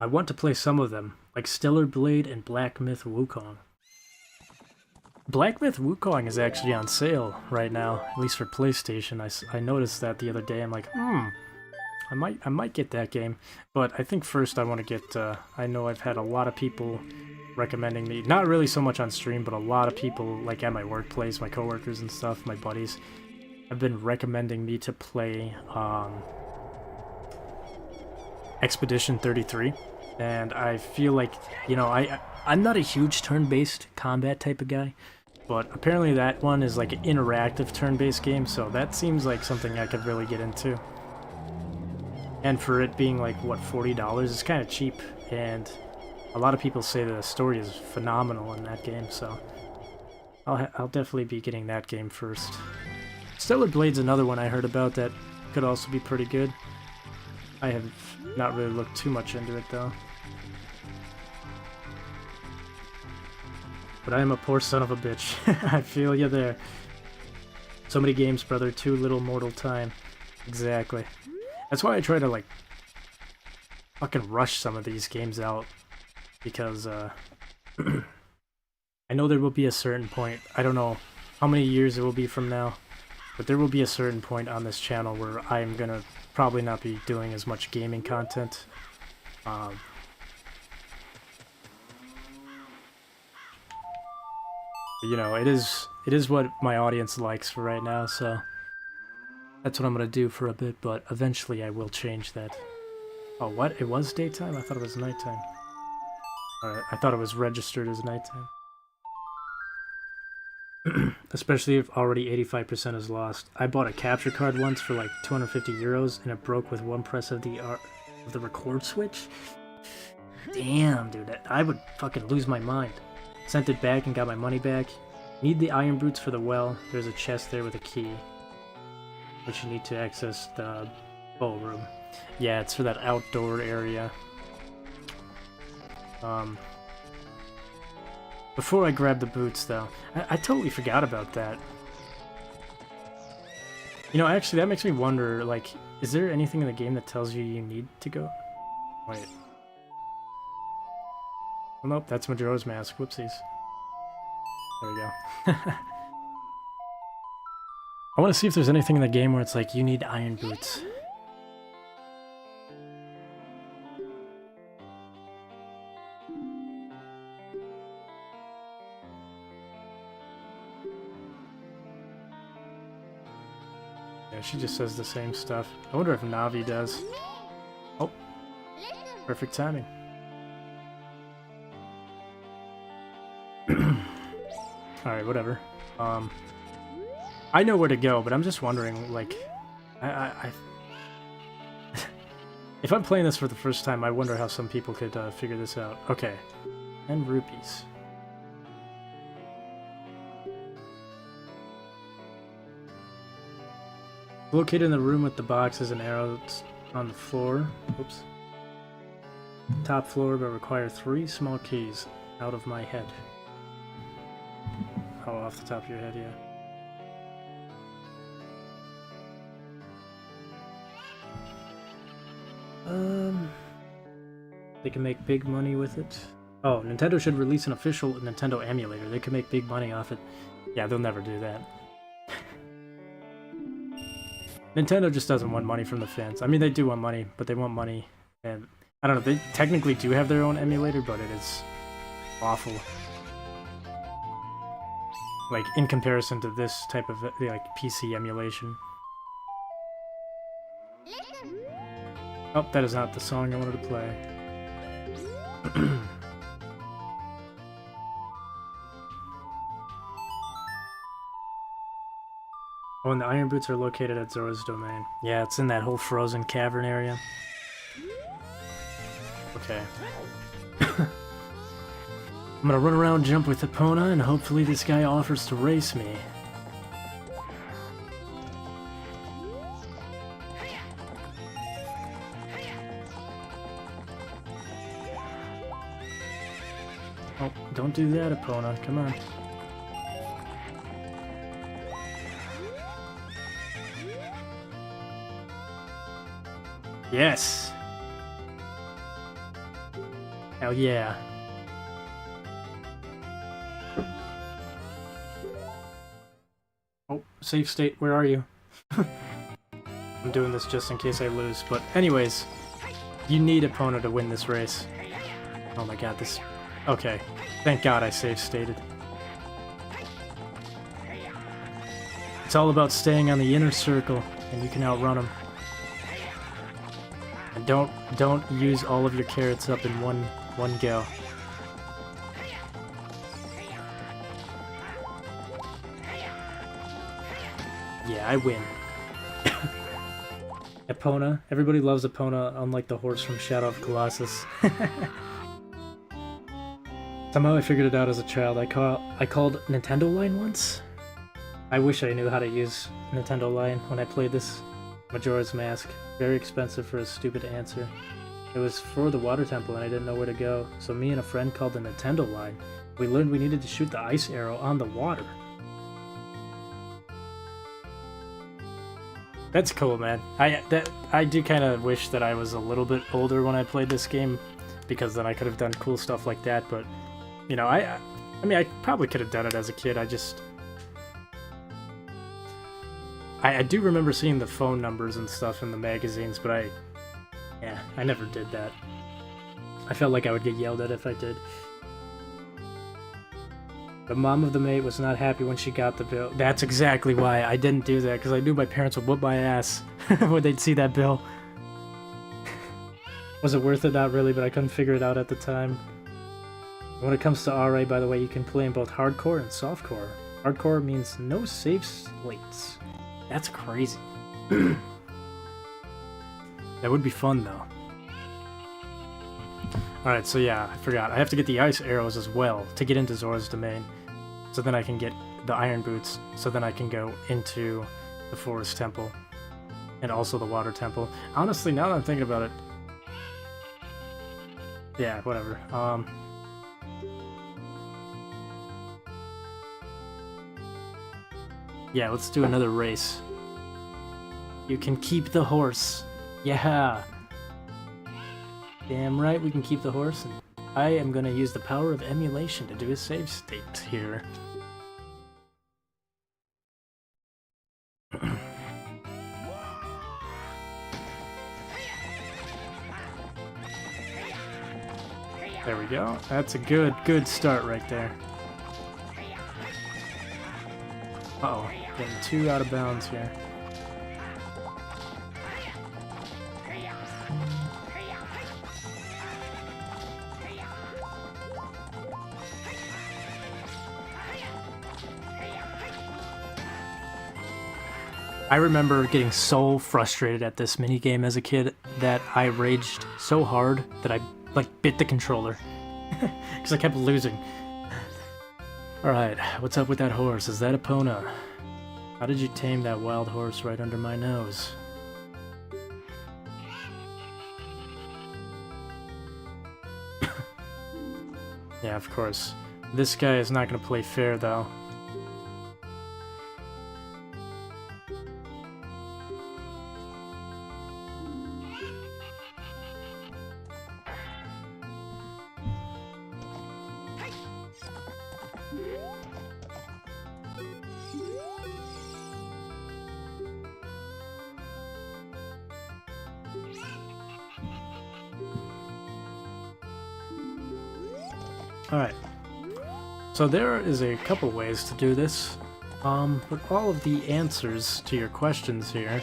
I want to play some of them, like Stellar Blade and Black Myth Wukong. Black Myth Wukong is actually on sale right now, at least for PlayStation. I noticed that the other day. I'm like, I might get that game. But I think first I want to get, I know I've had a lot of people recommending me, not really so much on stream, but a lot of people, like at my workplace, my coworkers and stuff, my buddies, have been recommending me to play, Expedition 33. And I feel like, you know, I'm not a huge turn-based combat type of guy, but apparently that one is like an interactive turn-based game, so that seems like something I could really get into. And for it being like, what, $40, it's kind of cheap, and a lot of people say the story is phenomenal in that game, so I'll definitely be getting that game first. Stellar Blade's another one I heard about that could also be pretty good. I have not really looked too much into it, though. But I am a poor son of a bitch. I feel you there. So many games, brother. Too little mortal time. Exactly. That's why I try to, like, fucking rush some of these games out. Because, I know there will be a certain point. I don't know how many years it will be from now. But there will be a certain point on this channel where I'm gonna probably not be doing as much gaming content. You know, it is what my audience likes for right now, so That's what I'm gonna do for a bit, but eventually I will change that. Oh, what? It was daytime? I thought it was nighttime. Alright, I thought it was registered as nighttime. Especially if already 85% is lost. I bought a capture card once for like 250 euros and it broke with one press of the record switch. Damn, dude, I would fucking lose my mind. Sent it back and got my money back. Need the iron boots for the well. There's a chest there with a key, which you need to access the ballroom. Yeah, it's for that outdoor area. Before I grab the boots, though, I totally forgot about that. You know, actually, that makes me wonder, like, is there anything in the game that tells you you need to go? Wait. Oh, nope, that's Majora's Mask. Whoopsies. There we go. I want to see if there's anything in the game where it's like, you need iron boots. Yeah, she just says the same stuff. I wonder if Navi does. Oh, perfect timing. Alright, whatever. I know where to go, but I'm just wondering, like, if I'm playing this for the first time, I wonder how some people could figure this out. Okay, and rupees. Located in the room with the boxes and arrows on the floor. Oops. Top floor, but require 3 small keys out of my head. Oh, off the top of your head, yeah. They can make big money with it. Oh, Nintendo should release an official Nintendo emulator. They can make big money off it. Yeah, they'll never do that. Nintendo just doesn't want money from the fans. I mean, they do want money, but they want money. And I don't know, they technically do have their own emulator, but it is awful. Like, in comparison to this type of, like, PC emulation. Oh, that is not the song I wanted to play. Oh, and the iron boots are located at Zora's domain. Yeah, it's in that whole frozen cavern area. Okay. I'm gonna run around, jump with Epona, and hopefully this guy offers to race me. Oh, don't do that, Epona. Come on. Yes! Hell yeah. Oh, safe state, where are you? I'm doing this just in case I lose, but anyways, you need Epona to win this race. Oh my god, this... Okay, thank god I safe stated. It's all about staying on the inner circle, and you can outrun them. And don't use all of your carrots up in one go. Yeah, I win. Epona. Everybody loves Epona, unlike the horse from Shadow of Colossus. Somehow I figured it out as a child. I called Nintendo Line once. I wish I knew how to use Nintendo Line when I played this Majora's Mask. Very expensive for a stupid answer. It was for the water temple and I didn't know where to go, so me and a friend called the Nintendo Line. We learned we needed to shoot the ice arrow on the water. That's cool, man. I do kind of wish that I was a little bit older when I played this game, because then I could have done cool stuff like that, but, you know, I mean, I probably could have done it as a kid. I do remember seeing the phone numbers and stuff in the magazines, but I never did that. I felt like I would get yelled at if I did. The mom of the mate was not happy when she got the bill. That's exactly why I didn't do that, because I knew my parents would whoop my ass when they'd see that bill. Was it worth it? Not really, but I couldn't figure it out at the time. When it comes to RA, by the way, you can play in both hardcore and softcore. Hardcore means no save slates. That's crazy. That would be fun, though. Alright, so yeah, I forgot. I have to get the ice arrows as well to get into Zora's Domain. So then I can get the iron boots, so then I can go into the Forest Temple. And also the Water Temple. Honestly, now that I'm thinking about it... Yeah, whatever. Yeah, let's do another race. You can keep the horse. Yeah! Damn right we can keep the horse, and I am gonna use the power of emulation to do a save state here. There we go. That's a good start right there. Uh-oh, getting 2 out of bounds here. I remember getting so frustrated at this minigame as a kid that I raged so hard that I, like, bit the controller. Because I kept losing. Alright, what's up with that horse? Is that Epona? How did you tame that wild horse right under my nose? Yeah, of course. This guy is not going to play fair, though. Alright, so there is a couple ways to do this, but all of the answers to your questions here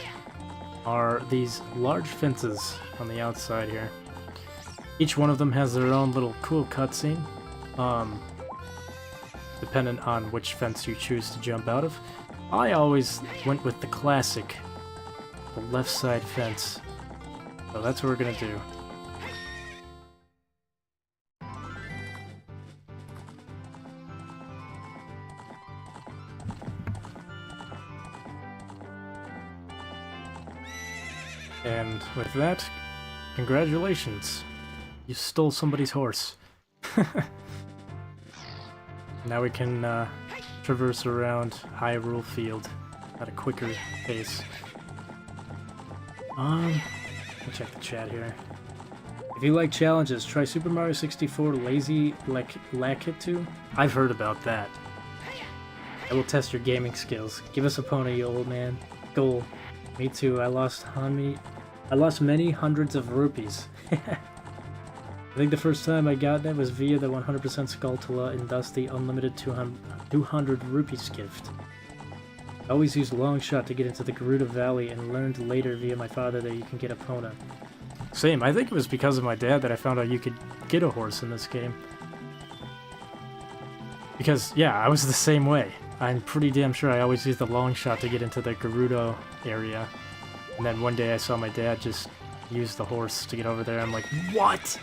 are these large fences on the outside here. Each one of them has their own little cool cutscene, dependent on which fence you choose to jump out of. I always went with the classic, the left side fence, so that's what we're gonna do. And with that, congratulations. You stole somebody's horse. Now we can traverse around Hyrule Field at a quicker pace. Let me check the chat here. If you like challenges, try Super Mario 64 Lazy Lakitu. I've heard about that. I will test your gaming skills. Give us a pony, you old man. Goal. Me too. I lost many hundreds of rupees. I think the first time I got that was via the 100% Skulltula and thus the unlimited 200 rupees gift. I always used long shot to get into the Gerudo Valley and learned later via my father that you can get Epona. Same. I think it was because of my dad that I found out you could get a horse in this game. Because, yeah, I was the same way. I'm pretty damn sure I always used the long shot to get into the Gerudo area. And then one day I saw my dad just use the horse to get over there. I'm like, what?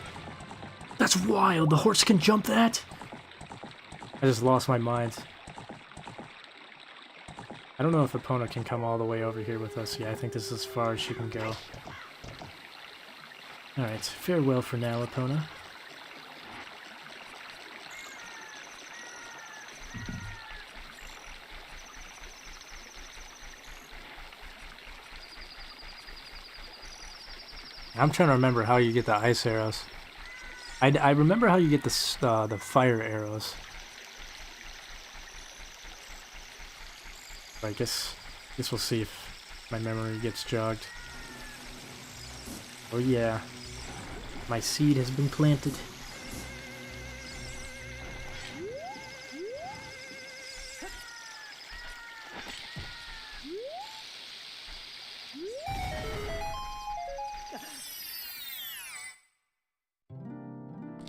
That's wild! The horse can jump that? I just lost my mind. I don't know if Epona can come all the way over here with us. Yeah, I think this is as far as she can go. Alright, farewell for now, Epona. I'm trying to remember how you get the ice arrows. I remember how you get the fire arrows. But I guess we'll see if my memory gets jogged. Oh yeah, my seed has been planted.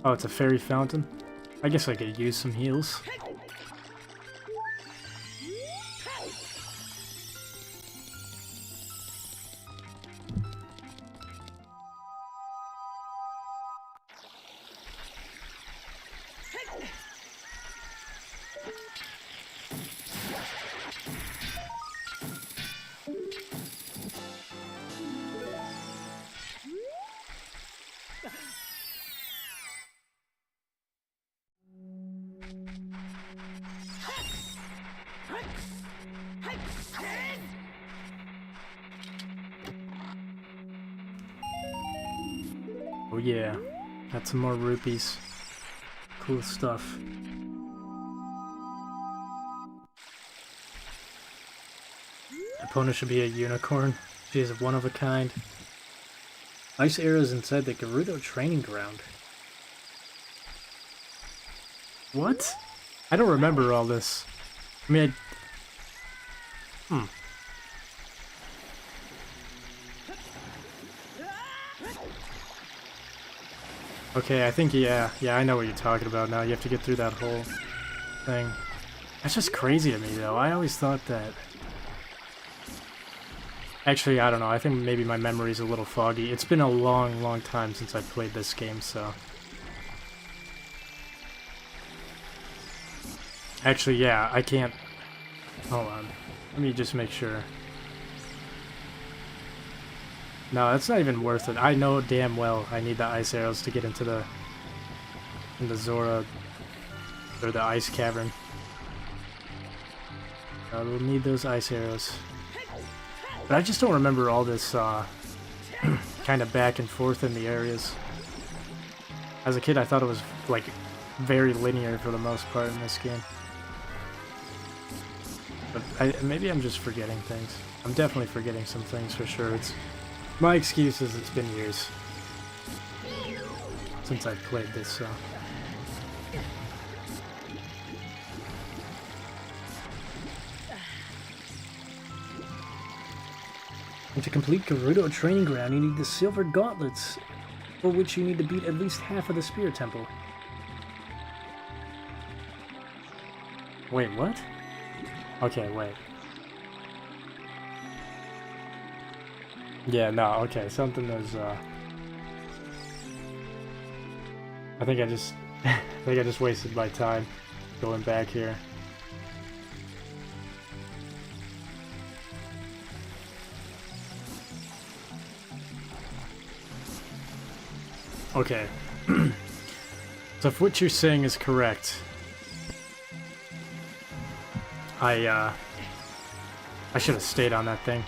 Oh, it's a fairy fountain? I guess I could use some heals. Oh yeah, got some more rupees. Cool stuff. Opponent should be a unicorn. She is one of a kind. Ice arrows inside the Gerudo training ground. What? I don't remember all this. I mean, Okay, I think, yeah, I know what you're talking about now. You have to get through that whole thing. That's just crazy to me, though. I always thought that... Actually, I don't know. I think maybe my memory's a little foggy. It's been a long, long time since I played this game, so... Actually, yeah, I can't... Hold on. Let me just make sure. No, that's not even worth it. I know damn well I need the ice arrows to get into the Zora, or the ice cavern. I will need those ice arrows. But I just don't remember all this kind of back and forth in the areas. As a kid, I thought it was like very linear for the most part in this game. But maybe I'm just forgetting things. I'm definitely forgetting some things for sure. My excuse is it's been years since I've played this, so... And to complete Gerudo Training Ground, you need the Silver Gauntlets, for which you need to beat at least half of the Spear Temple. Wait, what? Okay, wait. Yeah, no, okay, something is, I think I just wasted my time going back here. Okay. So if what you're saying is correct, I should have stayed on that thing.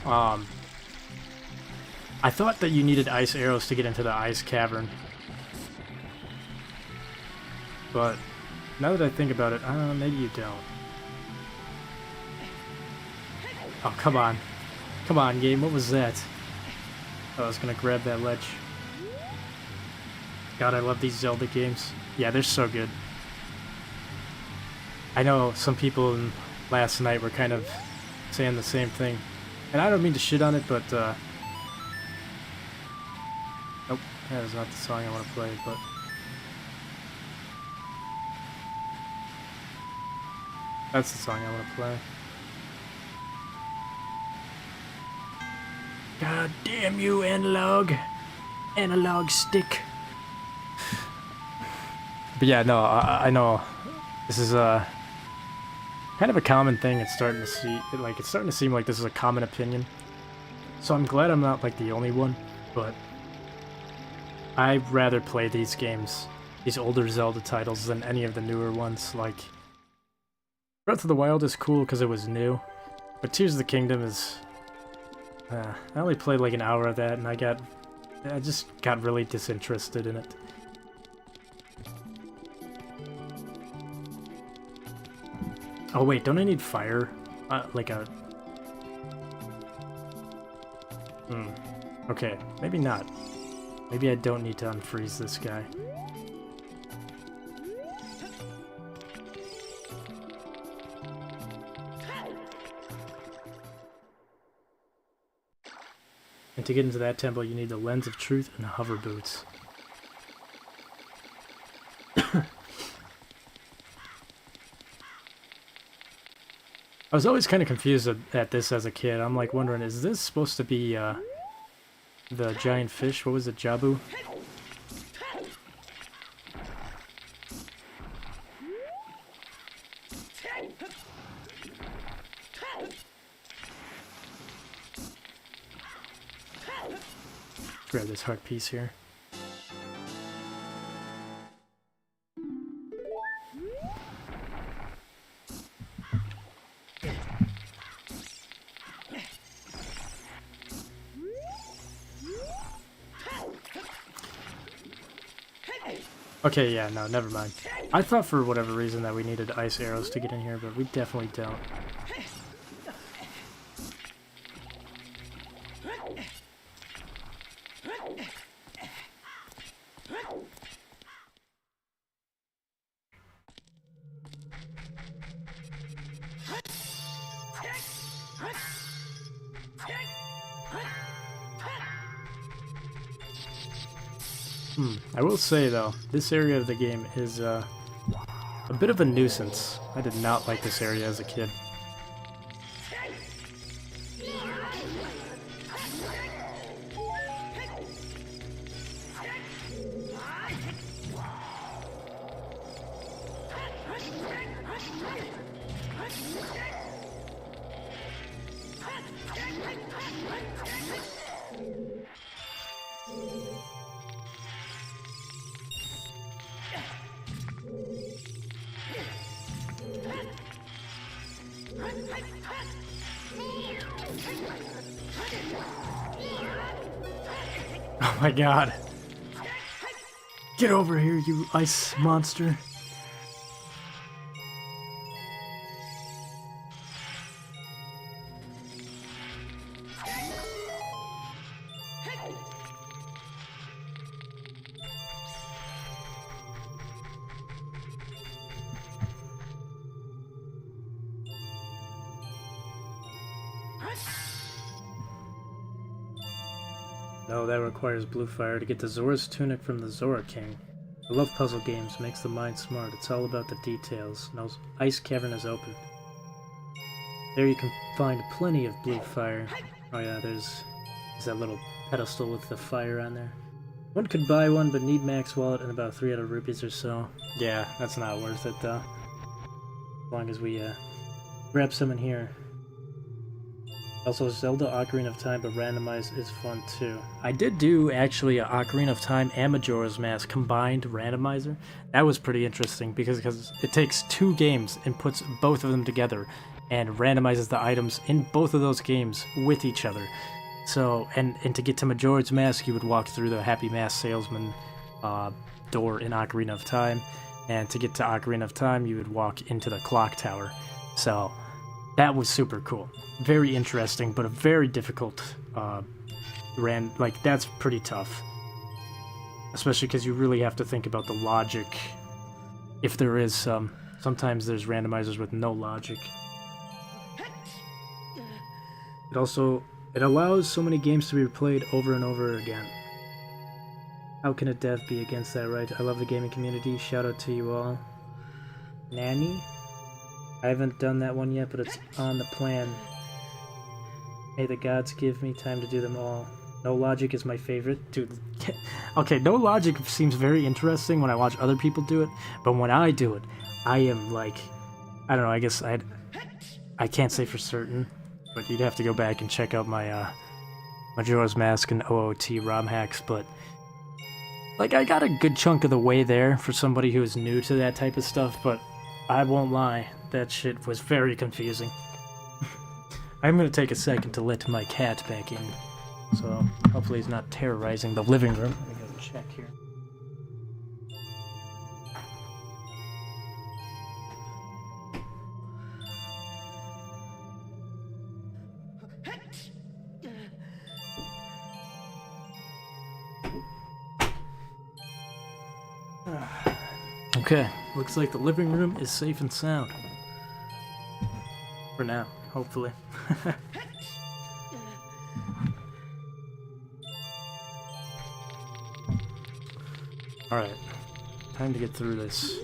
I thought that you needed ice arrows to get into the ice cavern. But now that I think about it, maybe you don't. Oh, come on. Come on, game, what was that? Oh, I was gonna grab that ledge. God, I love these Zelda games. Yeah, they're so good. I know some people last night were kind of saying the same thing. And I don't mean to shit on it, but, nope, that is not the song I want to play, but... That's the song I want to play. God damn you, analog! Analog stick! But yeah, no, I know this is, kind of a common thing. It's starting to seem like this is a common opinion. So I'm glad I'm not like the only one, but I'd rather play these games, these older Zelda titles, than any of the newer ones. Like Breath of the Wild is cool because it was new, but Tears of the Kingdom is... I only played like an hour of that, and I just got really disinterested in it. Oh wait, don't I need fire? Like a... Okay, maybe not. Maybe I don't need to unfreeze this guy. And to get into that temple, you need the Lens of Truth and hover boots. I was always kind of confused at this as a kid. I'm like wondering, is this supposed to be the giant fish? What was it, Jabu? Grab this heart piece here. Okay, yeah, no, never mind. I thought for whatever reason that we needed ice arrows to get in here, but we definitely don't. I will say though, this area of the game is a bit of a nuisance. I did not like this area as a kid. Oh my god. Get over here, you ice monster. No, that requires blue fire to get the Zora's tunic from the Zora King. I love puzzle games, makes the mind smart. It's all about the details. No ice cavern is open. There you can find plenty of blue fire. Oh yeah, there's that little pedestal with the fire on there. One could buy one, but need max wallet and about 300 rupees or so. Yeah, that's not worth it though. As long as we grab some in here. Also, Zelda Ocarina of Time, but randomized is fun too. I did do actually a Ocarina of Time and Majora's Mask combined randomizer. That was pretty interesting because it takes two games and puts both of them together and randomizes the items in both of those games with each other. So, and to get to Majora's Mask, you would walk through the Happy Mask Salesman door in Ocarina of Time, and to get to Ocarina of Time, you would walk into the Clock Tower. So, that was super cool. Very interesting, but a very difficult that's pretty tough. Especially because you really have to think about the logic. If there is some. Sometimes there's randomizers with no logic. It allows so many games to be replayed over and over again. How can a dev be against that, right? I love the gaming community. Shout out to you all. Nanny? I haven't done that one yet, but it's on the plan. May the gods give me time to do them all. No Logic is my favorite. Dude, okay, No Logic seems very interesting when I watch other people do it, but when I do it, I am like, I don't know, I guess I can't say for certain, but you'd have to go back and check out my Majora's Mask and OOT ROM hacks, but like I got a good chunk of the way there for somebody who is new to that type of stuff, but I won't lie, that shit was very confusing. I'm gonna take a second to let my cat back in, so hopefully he's not terrorizing the living room. Let me go check here. Okay, looks like the living room is safe and sound. For now, hopefully. Alright. Time to get through this.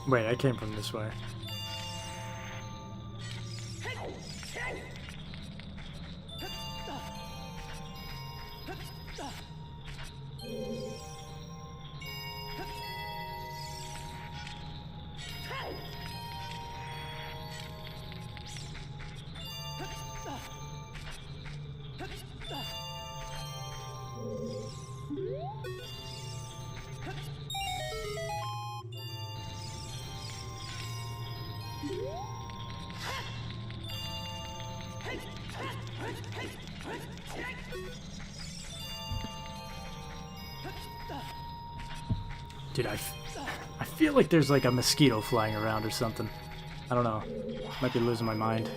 Wait, I came from this way. Dude, I feel like there's like a mosquito flying around or something. I don't know. Might be losing my mind.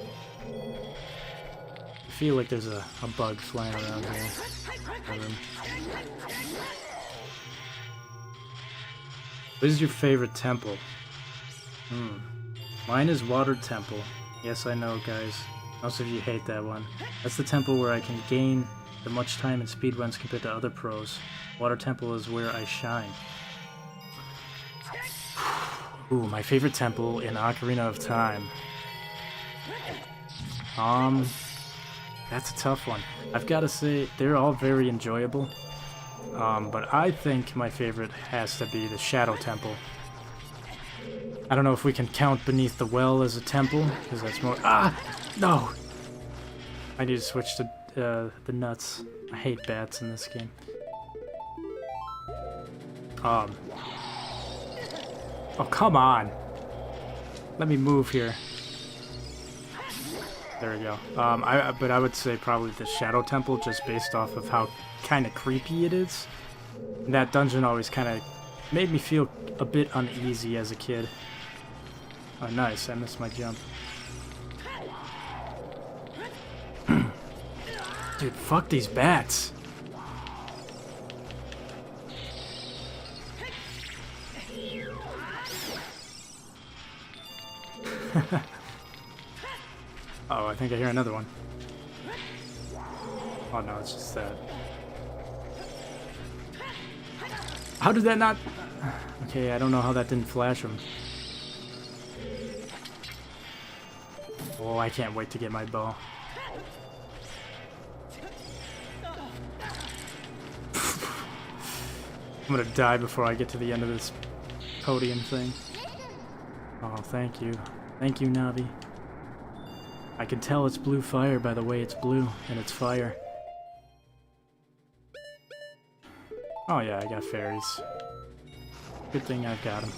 I feel like there's a bug flying around here. What is your favorite temple? Mine is Water Temple. Yes, I know, guys. Most of you hate that one. That's the temple where I can gain the much time in speedruns compared to other pros. Water Temple is where I shine. Ooh, my favorite temple in Ocarina of Time. That's a tough one. I've got to say, they're all very enjoyable. But I think my favorite has to be the Shadow Temple. I don't know if we can count Beneath the Well as a temple, because that's more— Ah! No! I need to switch to the nuts. I hate bats in this game. Oh, come on! Let me move here. There we go. But I would say probably the Shadow Temple, just based off of how kind of creepy it is. And that dungeon always kind of made me feel a bit uneasy as a kid. Oh, nice. I missed my jump. Dude, fuck these bats. Oh, I think I hear another one. Oh no, it's just that. How did that not— Okay, I don't know how that didn't flash him. Oh, I can't wait to get my bow. I'm gonna die before I get to the end of this podium thing. Oh, thank you. Thank you, Navi. I can tell it's blue fire by the way it's blue, and it's fire. Oh yeah, I got fairies. Good thing I've got them.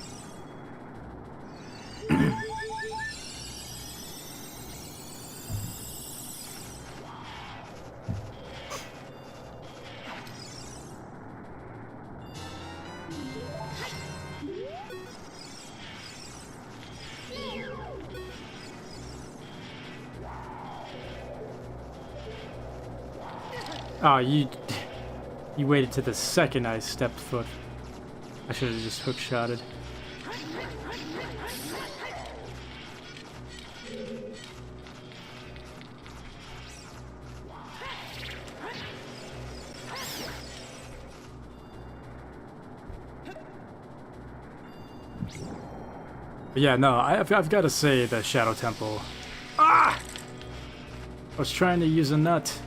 Oh, you waited to the second I stepped foot. I should have just hook-shotted. But yeah, no, I've got to say the Shadow Temple. Ah! I was trying to use a nut.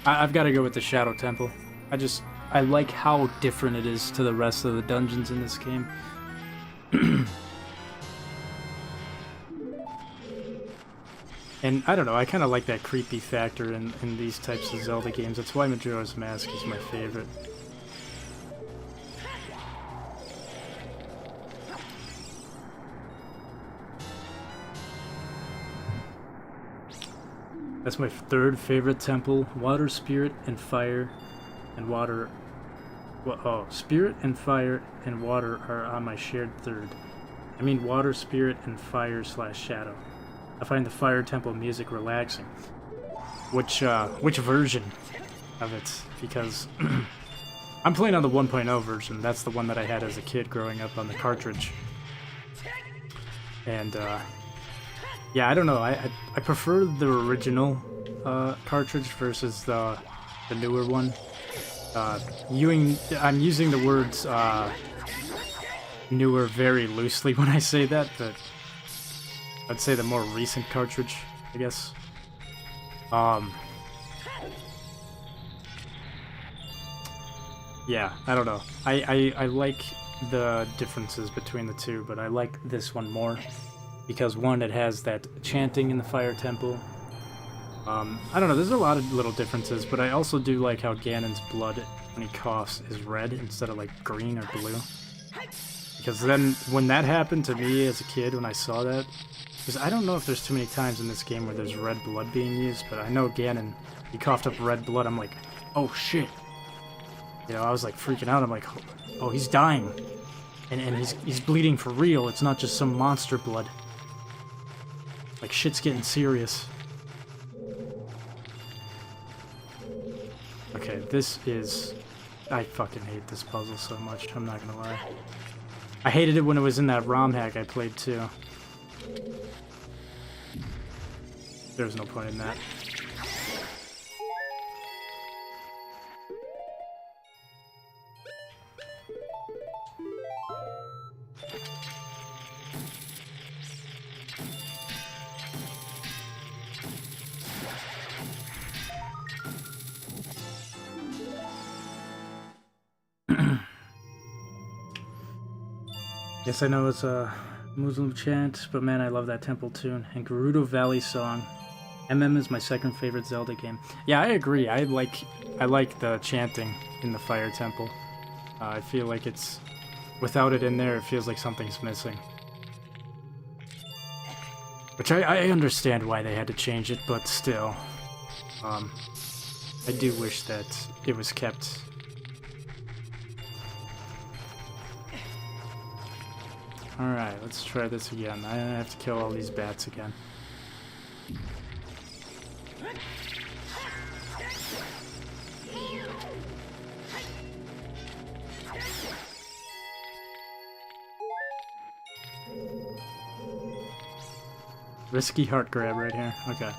I've got to go with the Shadow Temple. I like how different it is to the rest of the dungeons in this game. And I don't know, I kind of like that creepy factor in these types of Zelda games. That's why Majora's Mask is my favorite. That's my third favorite temple. Water, spirit, and fire, and water. Well, oh, spirit and fire and water are on my shared third. I mean water, spirit, and fire / shadow. I find the fire temple music relaxing. Which version of it? Because I'm playing on the 1.0 version. That's the one that I had as a kid growing up on the cartridge. And yeah, I don't know. I prefer the original cartridge versus the newer one. I'm using the words newer very loosely when I say that, but I'd say the more recent cartridge, I guess. Yeah, I don't know. I like the differences between the two, but I like this one more because one, it has that chanting in the fire temple. I don't know, there's a lot of little differences, but I also do like how Ganon's blood, when he coughs, is red instead of like green or blue. Because then, when that happened to me as a kid, when I saw that, because I don't know if there's too many times in this game where there's red blood being used, but I know Ganon, he coughed up red blood, I'm like, oh shit. You know, I was like freaking out, I'm like, oh, he's dying. And he's bleeding for real, it's not just some monster blood. Like, shit's getting serious. Okay, this is... I fucking hate this puzzle so much, I'm not gonna lie. I hated it when it was in that ROM hack I played too. There's no point in that. Yes, I know it's a Muslim chant, but man, I love that temple tune. And Gerudo Valley song. MM is my second favorite Zelda game. Yeah, I agree. I like the chanting in the Fire Temple. I feel like it's... Without it in there, it feels like something's missing. Which I understand why they had to change it, but still. I do wish that it was kept... Alright, let's try this again. I have to kill all these bats again. Risky heart grab right here. Okay.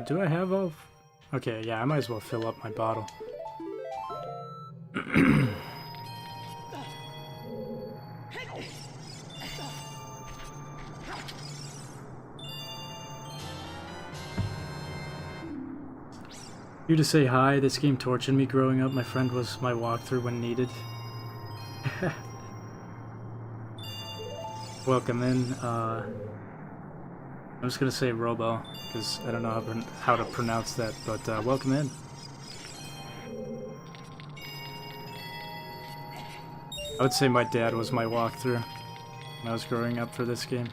Do I have all... Okay, yeah, I might as well fill up my bottle. You to say hi, this game tortured me growing up. My friend was my walkthrough when needed. Welcome in, I'm just gonna say Robo, because I don't know how to pronounce that, but welcome in. I would say my dad was my walkthrough when I was growing up for this game.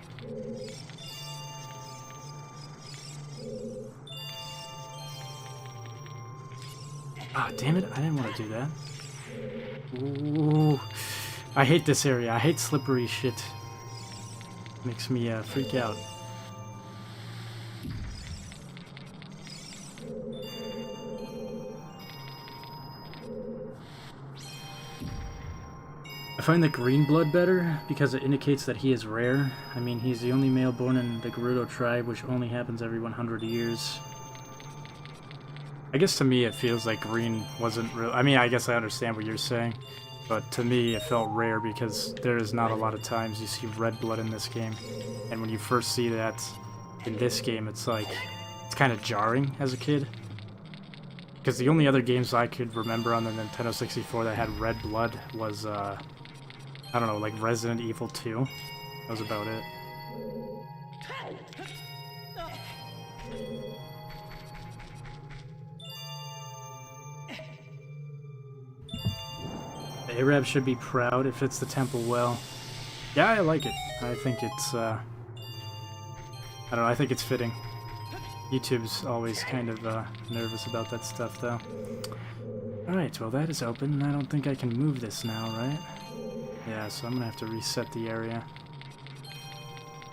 Ah, damn it, I didn't want to do that. Ooh, I hate this area, I hate slippery shit. Makes me freak out. I find the green blood better because it indicates that he is rare. I mean, he's the only male born in the Gerudo tribe, which only happens every 100 years. I guess to me it feels like green wasn't real. I mean, I guess I understand what you're saying, but to me it felt rare because there is not a lot of times you see red blood in this game. And when you first see that in this game, it's like, it's kind of jarring as a kid. Because the only other games I could remember on the Nintendo 64 that had red blood was, I don't know, like Resident Evil 2. That was about it. The Arab should be proud. It fits the temple well. Yeah, I like it. I think it's, I don't know, I think it's fitting. YouTube's always kind of nervous about that stuff, though. Alright, well that is open. I don't think I can move this now, right? Yeah, so I'm gonna have to reset the area.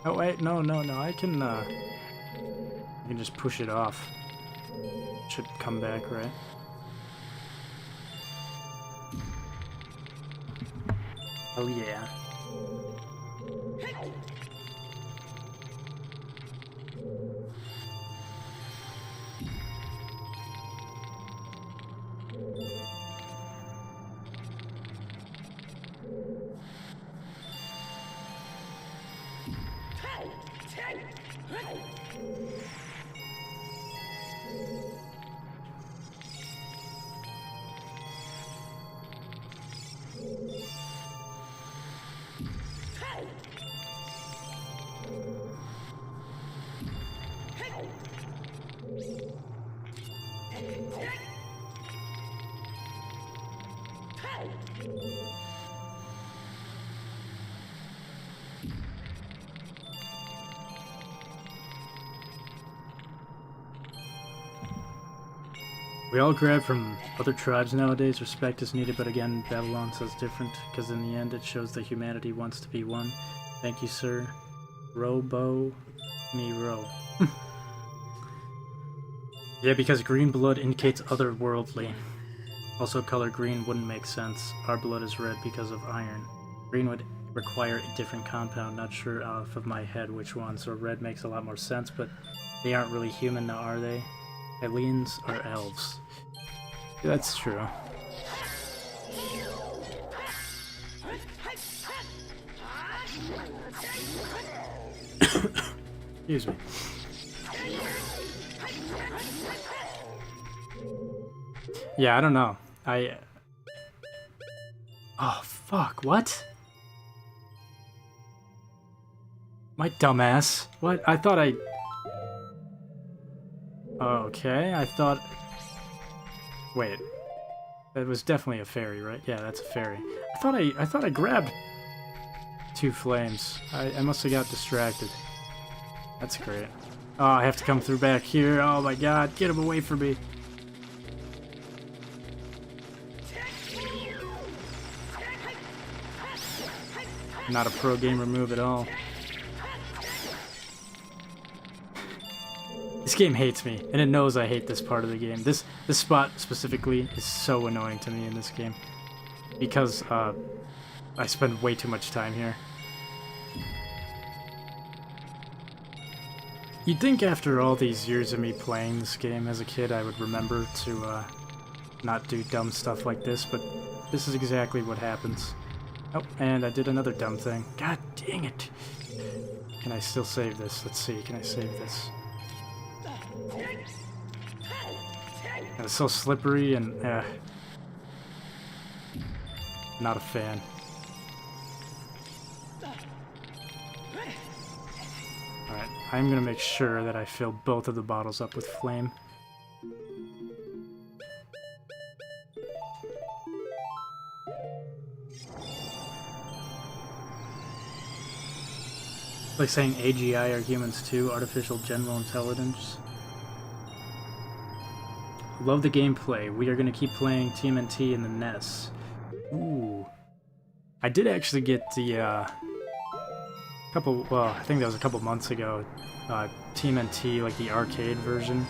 Oh wait, no, I can just push it off. It should come back, right? Oh yeah. We all grab from other tribes nowadays. Respect is needed, but again, Babylon says different, because in the end it shows that humanity wants to be one. Thank you, sir. Robo me ro. Yeah, because green blood indicates otherworldly. Also, color green wouldn't make sense. Our blood is red because of iron. Green would require a different compound. Not sure off of my head which one, so red makes a lot more sense, but they aren't really human now, are they? Aliens are elves. Yeah, that's true. Excuse me. Yeah, I don't know. Oh, fuck, what? My dumbass. What? I thought I... Okay, I thought... Wait. That was definitely a fairy, right? Yeah, that's a fairy. I thought I grabbed 2 flames. I must have got distracted. That's great. Oh, I have to come through back here. Oh my god, get him away from me. Not a pro gamer move at all. This game hates me, and it knows I hate this part of the game. This spot specifically is so annoying to me in this game. Because, I spend way too much time here. You'd think after all these years of me playing this game as a kid, I would remember to, not do dumb stuff like this, but this is exactly what happens. Oh, and I did another dumb thing. God dang it! Can I still save this? Let's see, can I save this? And it's so slippery and, not a fan. Alright, I'm gonna make sure that I fill both of the bottles up with flame. It's like saying AGI are humans too, artificial general intelligence. Love the gameplay. We are going to keep playing TMNT in the NES. Ooh. I did actually get the, I think that was a couple months ago, TMNT, like the arcade version.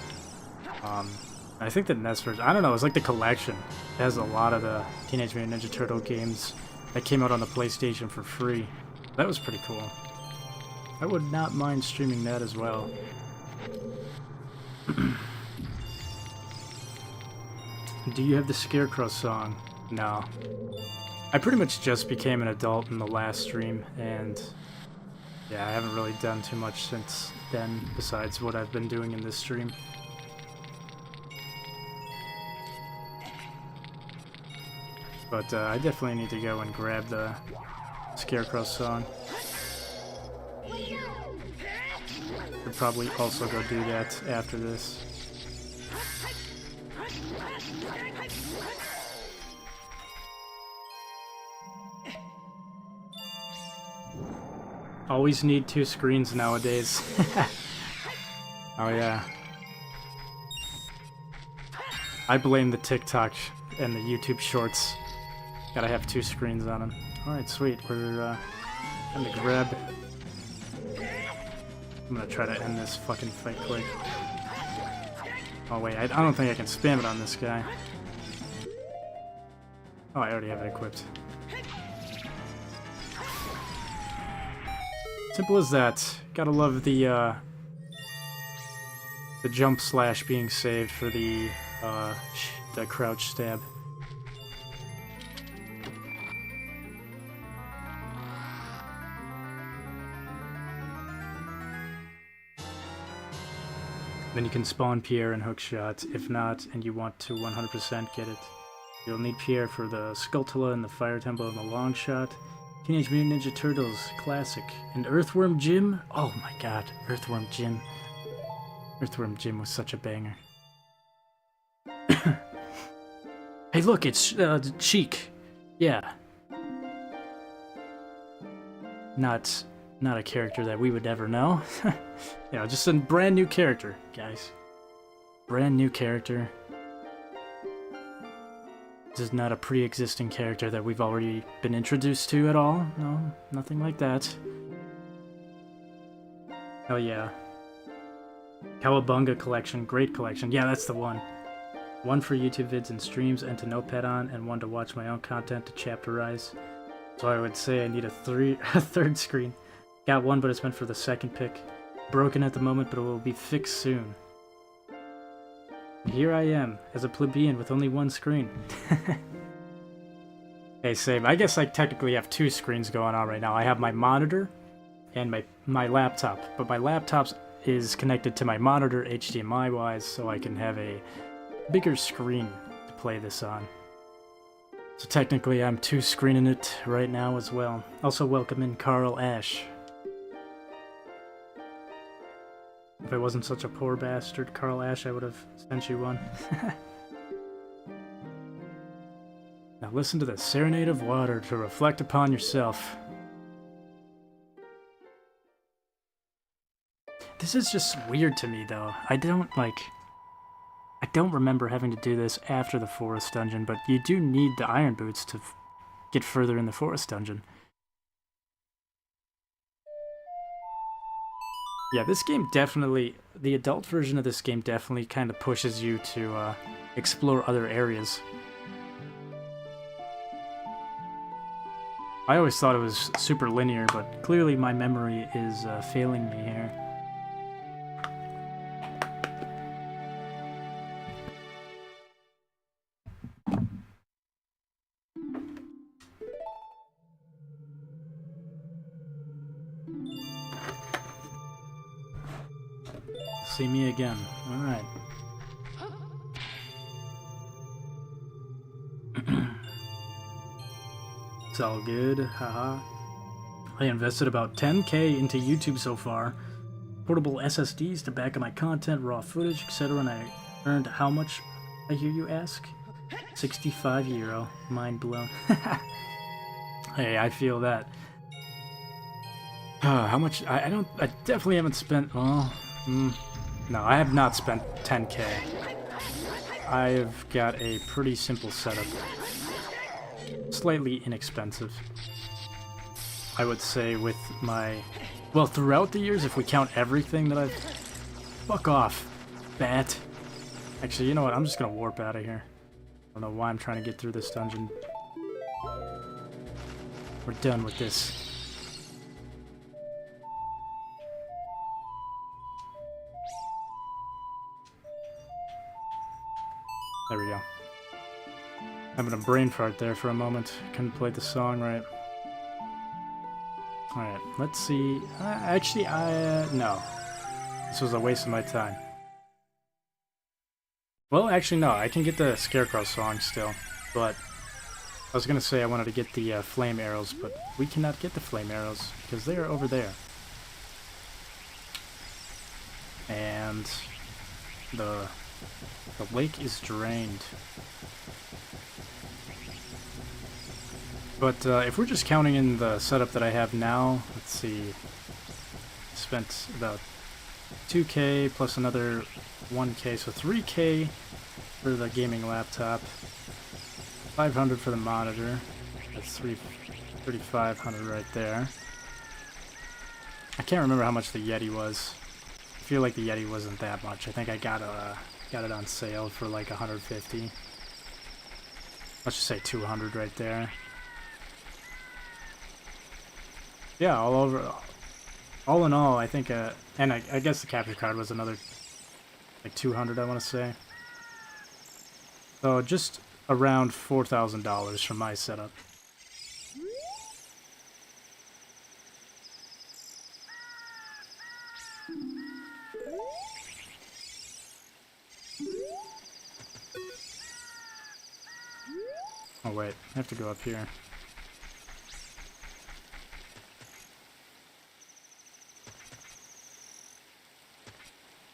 I think the NES version, I don't know, it's like the collection. It has a lot of the Teenage Mutant Ninja Turtle games That came out on the PlayStation for free. That was pretty cool. I would not mind streaming that as well. Do you have the Scarecrow song? No. I pretty much just became an adult in the last stream, and yeah, I haven't really done too much since then, besides what I've been doing in this stream. But I definitely need to go and grab the Scarecrow song. Could probably also go do that after this. Always need 2 screens nowadays. Oh yeah. I blame the TikTok and the YouTube Shorts. Gotta have 2 screens on them. Alright, sweet. We're gonna grab... I'm gonna try to end this fucking fight quick. Oh wait, I don't think I can spam it on this guy. Oh, I already have it equipped. Simple as that. Gotta love the jump slash being saved for the crouch stab. Then you can spawn Pierre and hookshot. If not, and you want to 100% get it, you'll need Pierre for the Skulltula and the Fire Temple and the long shot. Teenage Mutant Ninja Turtles Classic. And Earthworm Jim? Oh my god, Earthworm Jim. Earthworm Jim was such a banger. Hey look, it's Cheek. Yeah. Not a character that we would ever know. You know, just a brand new character, guys. Brand new character. This is not a pre-existing character that we've already been introduced to at all. No, nothing like that. Hell yeah. Cowabunga collection, great collection. Yeah, that's the one. One for YouTube vids and streams and to notepad on, and one to watch my own content to chapterize. So I would say I need a third screen. Got one, but it's meant for the second pick. Broken at the moment, but it will be fixed soon. Here I am, as a plebeian with only 1 screen. Hey, same. I guess I technically have 2 screens going on right now. I have my monitor and my laptop, but my laptop is connected to my monitor HDMI-wise, so I can have a bigger screen to play this on. So technically I'm 2 screening it right now as well. Also welcome in Carl Ash. If I wasn't such a poor bastard, Carl Ash, I would have sent you one. Now listen to the Serenade of Water to reflect upon yourself. This is just weird to me, though. I don't remember having to do this after the forest dungeon, but you do need the iron boots to get further in the forest dungeon. Yeah, this game definitely, the adult version of this game definitely kind of pushes you to explore other areas. I always thought it was super linear, but clearly my memory is failing me here. See me again. Alright. It's all good, haha. I invested about 10k into YouTube so far. Portable SSDs to back up my content, raw footage, etc. And I earned how much, I hear you ask? 65 euro. Mind blown. Hey, I feel that. How much? I definitely haven't spent, well, no, I have not spent 10k. I've got a pretty simple setup. Slightly inexpensive. I would say with my... Well, throughout the years, if we count everything that I've... Fuck off, bat. Actually, you know what? I'm just gonna warp out of here. I don't know why I'm trying to get through this dungeon. We're done with this. There we go. Having a brain fart there for a moment. Couldn't play the song right. Alright, let's see. Actually, no. This was a waste of my time. Well, actually, no. I can get the Scarecrow song still. But I was going to say I wanted to get the flame arrows, but we cannot get the flame arrows because they are over there. And the lake is drained. But if we're just counting in the setup that I have now, let's see, spent about 2K plus another 1K, so 3K for the gaming laptop, 500 for the monitor, that's 3,500 right there. I can't remember how much the Yeti was. I feel like the Yeti wasn't that much. I think I got it on sale for like 150. Let's just say 200 right there. Yeah, all in all, I think, and I guess the capture card was another, like 200, I want to say. So just around $4,000 for my setup. Oh wait, I have to go up here.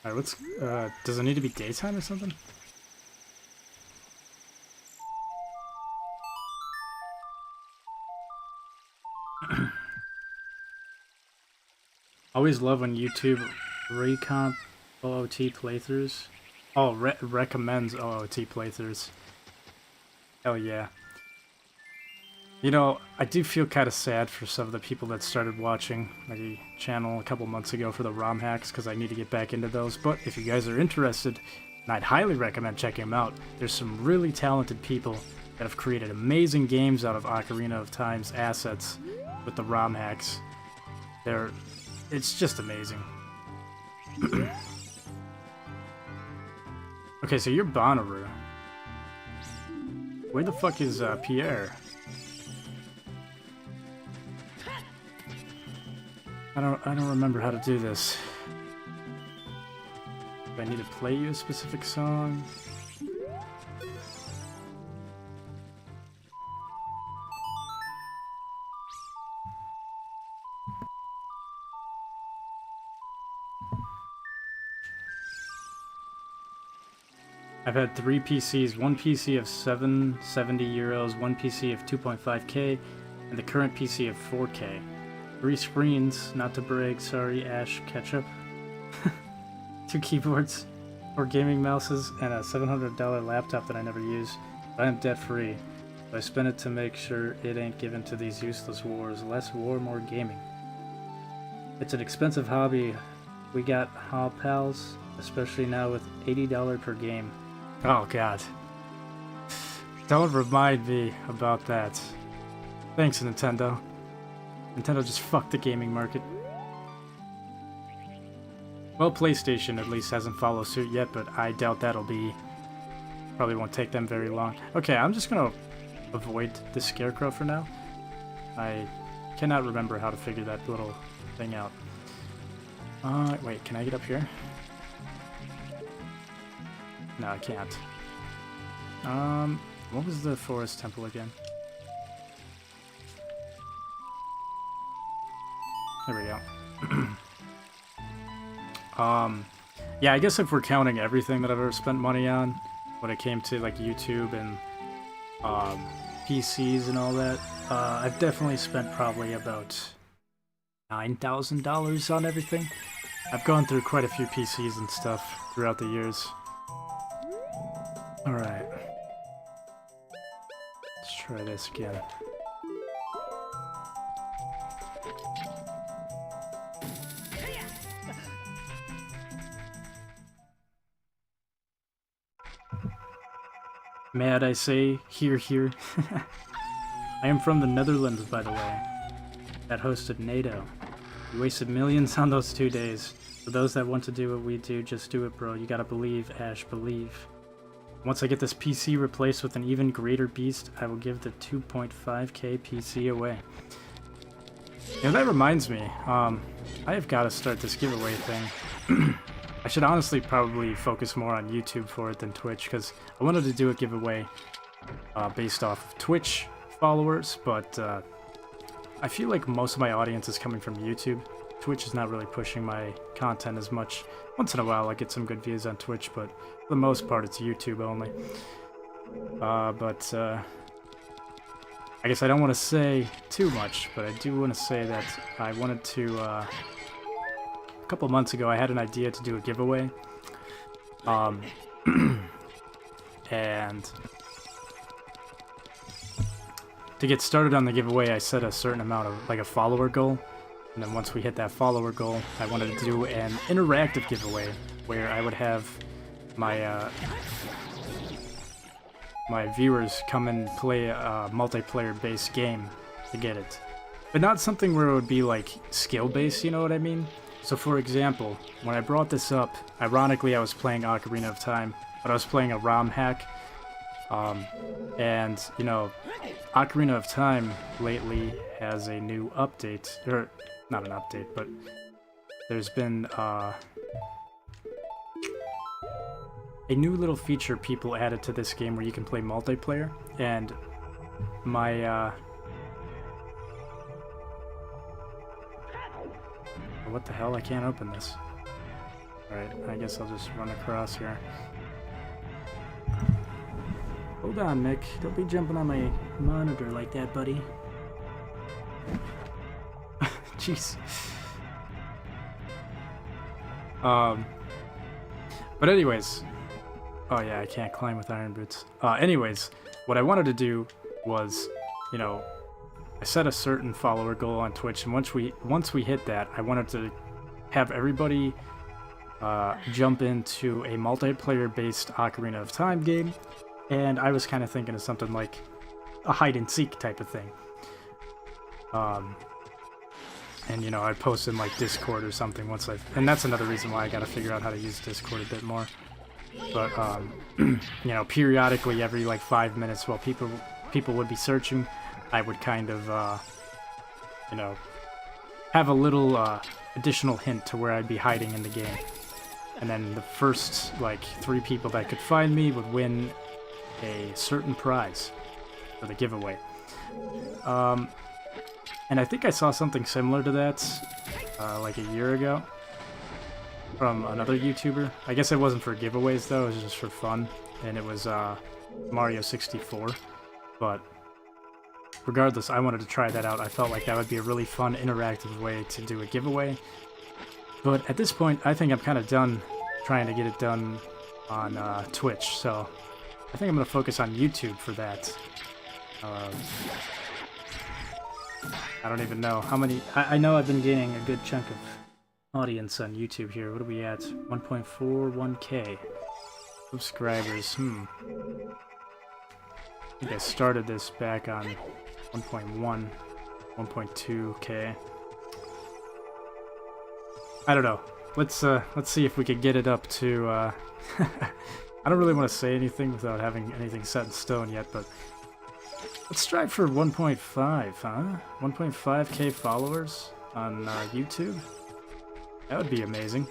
Alright, what's, does it need to be daytime or something? Always love when YouTube recomp OOT playthroughs. Oh, recommends OOT playthroughs. Hell yeah. You know, I do feel kind of sad for some of the people that started watching my channel a couple months ago for the ROM hacks, because I need to get back into those. But if you guys are interested, and I'd highly recommend checking them out, there's some really talented people that have created amazing games out of Ocarina of Time's assets with the ROM hacks. It's just amazing. Okay, so you're Bonnaroo. Where the fuck is Pierre? I don't remember how to do this. Do I need to play you a specific song? I've had 3 PCs, one PC of 770 euros, one PC of 2.5K, and the current PC of 4K. 3 screens, not to brag, sorry, Ash Ketchup. 2 keyboards, 4 gaming mouses, and a $700 laptop that I never use. I am debt free, but I spend it to make sure it ain't given to these useless wars. Less war, more gaming. It's an expensive hobby. We got hob pals, especially now with $80 per game. Oh god. Don't remind me about that. Thanks, Nintendo. Nintendo just fucked the gaming market. Well, PlayStation at least hasn't followed suit yet, but I doubt that'll be... Probably won't take them very long. Okay, I'm just gonna avoid the Scarecrow for now. I cannot remember how to figure that little thing out. Wait, can I get up here? No, I can't. What was the forest temple again? There we go. Yeah, I guess if we're counting everything that I've ever spent money on, when it came to like YouTube and PCs and all that, I've definitely spent probably about $9,000 on everything. I've gone through quite a few PCs and stuff throughout the years. Alright. Let's try this again. Mad, I say. Here. I I am from the Netherlands, by the way, that hosted NATO. We wasted millions on those 2 days. For those that want to do what we do, just do it, bro. You gotta believe, Ash, believe. Once I get this PC replaced with an even greater beast, I will give the 2.5k PC away. And that reminds me, I have got to start this giveaway thing. I should honestly probably focus more on YouTube for it than Twitch, because I wanted to do a giveaway based off of Twitch followers, but I feel like most of my audience is coming from YouTube. Twitch is not really pushing my content as much. Once in a while I get some good views on Twitch, but for the most part it's YouTube only. I guess I don't want to say too much, but I do want to say that I wanted to, a couple months ago I had an idea to do a giveaway. And to get started on the giveaway I set a certain amount of, like a follower goal. And then once we hit that follower goal, I wanted to do an interactive giveaway where I would have my my viewers come and play a multiplayer-based game to get it. But not something where it would be like skill-based, you know what I mean? So for example, when I brought this up, ironically I was playing Ocarina of Time, but I was playing a ROM hack. And, you know, Ocarina of Time lately has a new update, or not an update, but there's been a new little feature people added to this game where you can play multiplayer, and my what the hell, I can't open this. Alright, I guess I'll just run across here. Hold on, Nick. Don't be jumping on my monitor like that, buddy. Jeez. But anyways. Oh yeah, I can't climb with iron boots. Anyways, what I wanted to do was, you know, I set a certain follower goal on Twitch, and once we hit that, I wanted to have everybody jump into a multiplayer-based Ocarina of Time game. And I was kind of thinking of something like a hide-and-seek type of thing. And, you know, I'd post in, like, Discord or something once and that's another reason why I gotta figure out how to use Discord a bit more. But, you know, periodically, every, like, 5 minutes while people would be searching, I would kind of, you know, have a little, additional hint to where I'd be hiding in the game. And then the first, like, 3 people that could find me would win a certain prize for the giveaway. And I think I saw something similar to that like a year ago from another YouTuber. I guess it wasn't for giveaways though, it was just for fun, and it was Mario 64. But regardless, I wanted to try that out. I felt like that would be a really fun, interactive way to do a giveaway. But at this point, I think I'm kind of done trying to get it done on Twitch, so I think I'm going to focus on YouTube for that. I don't even know how many... I know I've been gaining a good chunk of audience on YouTube here. What are we at? 1.41k subscribers. I think I started this back on 1.1, 1.2k. I don't know. Let's see if we could get it up to... I don't really want to say anything without having anything set in stone yet, but let's strive for 1.5, huh? 1.5k followers on YouTube? That would be amazing.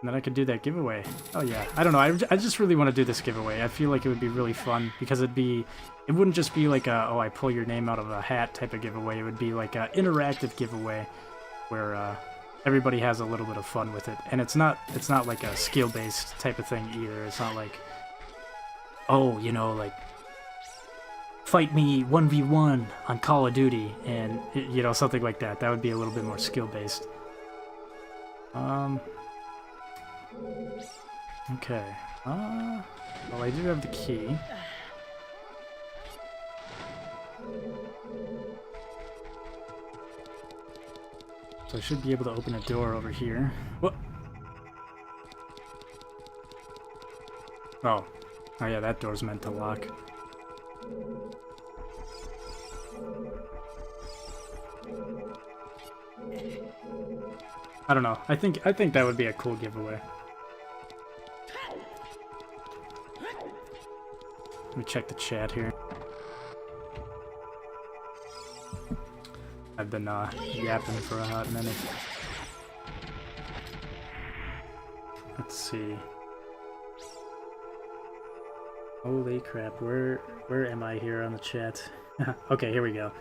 And then I could do that giveaway. Oh yeah, I don't know, I just really want to do this giveaway. I feel like it would be really fun, because it wouldn't just be like a, oh, I pull your name out of a hat type of giveaway. It would be like an interactive giveaway where everybody has a little bit of fun with it, and it's not like a skill-based type of thing either. It's not like, oh, you know, like, fight me 1v1 on Call of Duty, and, you know, something like that. That would be a little bit more skill-based. Okay. Well, I do have the key. So I should be able to open a door over here. What? Oh. Oh yeah, that door's meant to lock. I don't know. I think that would be a cool giveaway. Let me check the chat here. I've been yapping for a hot minute. Let's see. Holy crap, where am I here on the chat? Okay, here we go.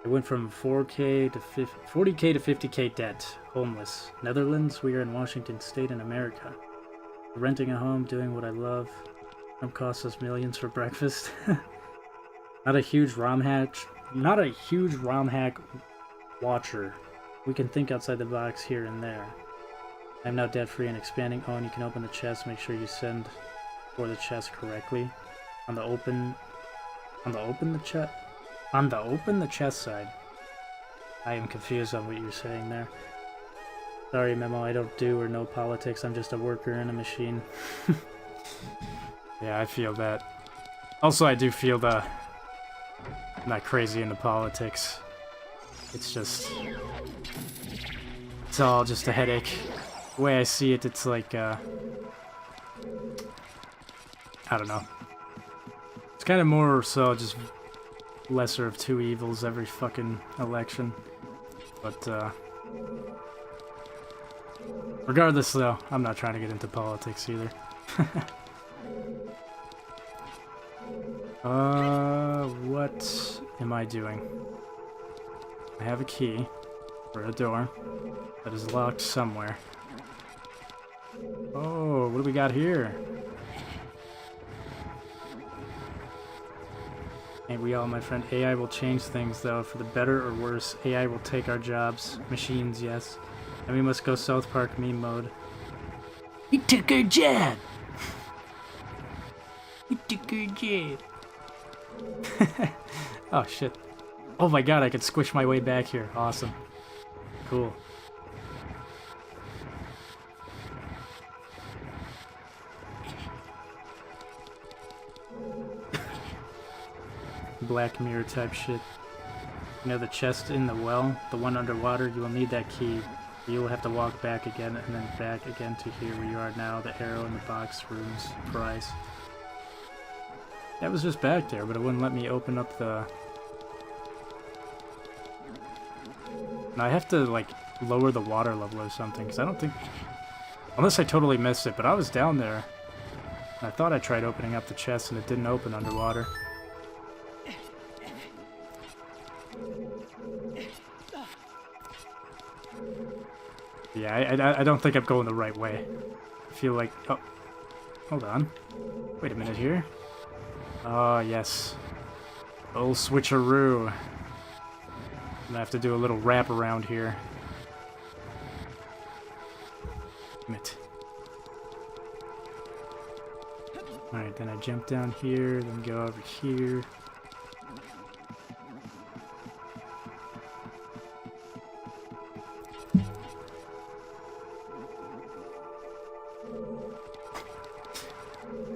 I went from 4K to 40K to 50K debt. Homeless. Netherlands, we are in Washington State in America. Renting a home, doing what I love. Home costs us millions for breakfast. Not a huge ROM hack watcher. We can think outside the box here and there. I'm now debt-free and expanding. Oh, and you can open the chest. Make sure you send for the chest correctly. On the open the chest side. I am confused on what you're saying there. Sorry, Memo. I don't do or know politics. I'm just a worker in a machine. Yeah, I feel that. Also, I do feel I'm not crazy into politics. It's just... It's all just a headache. The way I see it, it's like, I don't know. It's kind of more so just lesser of two evils every fucking election. But, regardless, though, I'm not trying to get into politics either. What am I doing? I have a key for a door that is locked somewhere. Oh, what do we got here? Ain't we all, my friend? AI will change things, though, for the better or worse. AI will take our jobs. Machines, yes. And we must go South Park meme mode. He took our job! He took our job. Oh, shit. Oh my god, I can squish my way back here. Awesome. Cool. Black Mirror type shit. You know the chest in the well? The one underwater? You will need that key. You will have to walk back again and then back again to here where you are now. The arrow in the box rooms prize. That was just back there, but it wouldn't let me open up the... And I have to, like, lower the water level or something, because I don't think... Unless I totally missed it, but I was down there. And I thought I tried opening up the chest and it didn't open underwater. Yeah, I don't think I'm going the right way. I feel like... Oh, hold on. Wait a minute here. Oh, yes. Old switcheroo. I'm gonna have to do a little wrap around here. Damn it. Alright, then I jump down here, then go over here.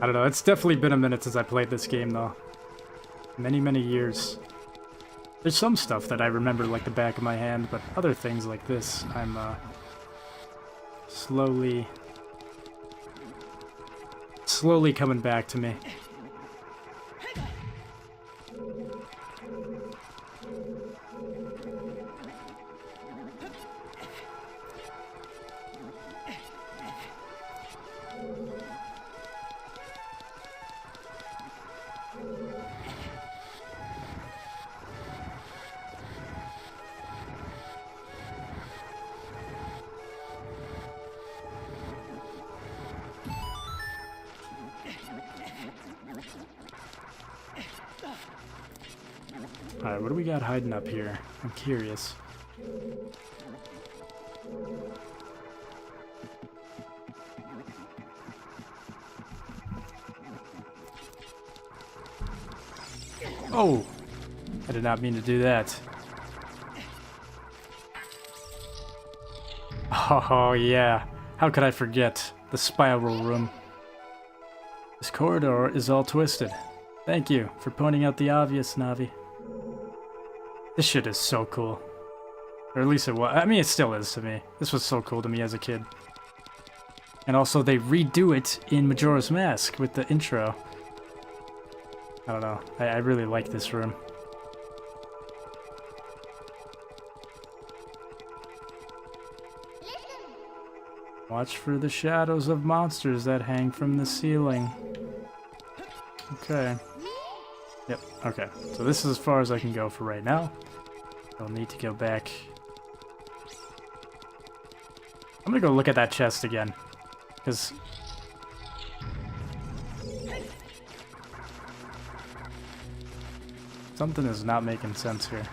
I don't know, it's definitely been a minute since I played this game, though. Many, many years. There's some stuff that I remember like the back of my hand, but other things like this, I'm, slowly coming back to me. Alright, what do we got hiding up here? I'm curious. Oh! I did not mean to do that. Oh, yeah. How could I forget? The spiral room. This corridor is all twisted. Thank you for pointing out the obvious, Navi. This shit is so cool. Or at least it was. I mean, it still is to me. This was so cool to me as a kid. And also, they redo it in Majora's Mask with the intro. I don't know. I really like this room. Watch for the shadows of monsters that hang from the ceiling. Okay. Yep, okay. So this is as far as I can go for right now. I'll need to go back. I'm gonna go look at that chest again. Because... something is not making sense here.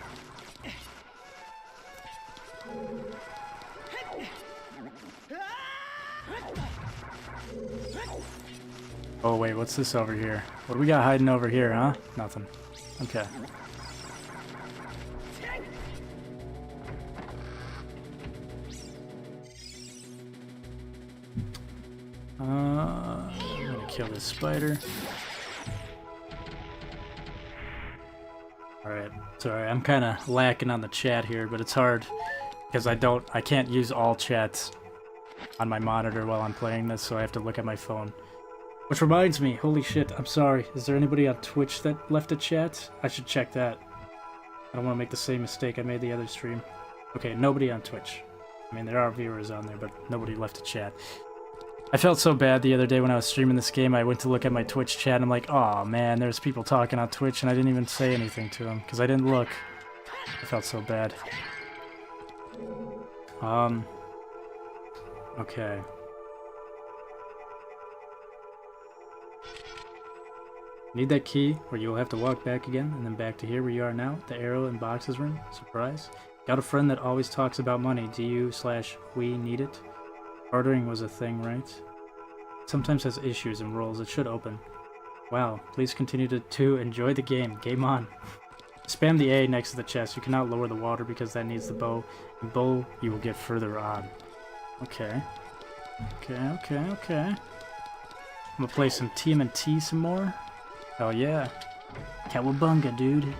Oh wait, what's this over here? What do we got hiding over here, huh? Nothing. Okay. I'm gonna kill this spider. Alright, sorry, I'm kinda lacking on the chat here, but it's hard because I can't use all chats on my monitor while I'm playing this, so I have to look at my phone. Which reminds me, holy shit, I'm sorry. Is there anybody on Twitch that left a chat? I should check that. I don't want to make the same mistake I made the other stream. Okay, nobody on Twitch. I mean, there are viewers on there, but nobody left a chat. I felt so bad the other day when I was streaming this game. I went to look at my Twitch chat and I'm like, oh man, there's people talking on Twitch and I didn't even say anything to them because I didn't look. I felt so bad. Okay. Need that key, or you'll have to walk back again, and then back to here where you are now, the arrow and boxes room. Surprise. Got a friend that always talks about money. Do you/we need it? Bartering was a thing, right? Sometimes has issues and rolls. It should open. Wow. Please continue to enjoy the game. Game on. Spam the A next to the chest. You cannot lower the water because that needs the bow. And bow you will get further on. Okay. Okay. I'm gonna play some TMNT some more. Hell yeah. Cowabunga, dude.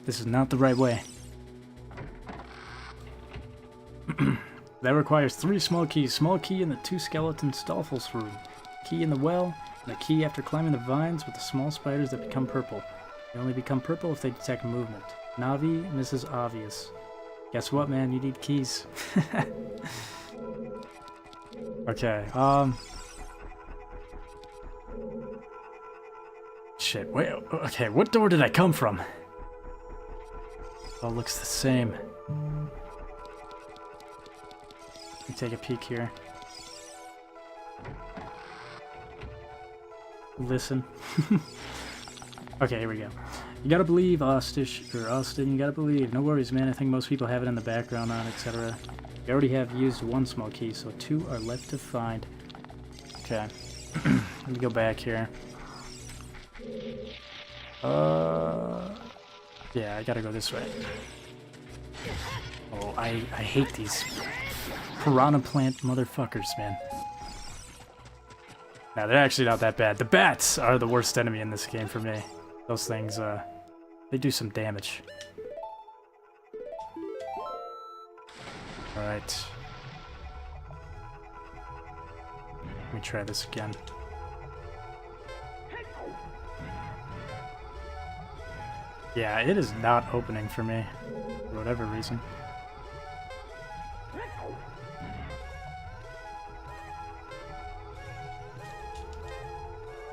This is not the right way. That requires 3 small keys. Small key in the 2 skeleton Stolfos room. Key in the well, and a key after climbing the vines with the small spiders that become purple. They only become purple if they detect movement. Navi, Mrs. Obvious. Guess what, man? You need keys. Okay, shit, wait, okay, what door did I come from? All looks the same. Let me take a peek here. Listen. Okay, here we go. You gotta believe, Austish, or Austin, you gotta believe. No worries, man, I think most people have it in the background on, etc. You already have used 1 small key, so 2 are left to find. Okay. Let me go back here. Yeah, I gotta go this way. Oh, I hate these piranha plant motherfuckers, man. Now, they're actually not that bad. The bats are the worst enemy in this game for me. Those things, they do some damage. Alright. Let me try this again. Yeah, it is not opening for me, for whatever reason.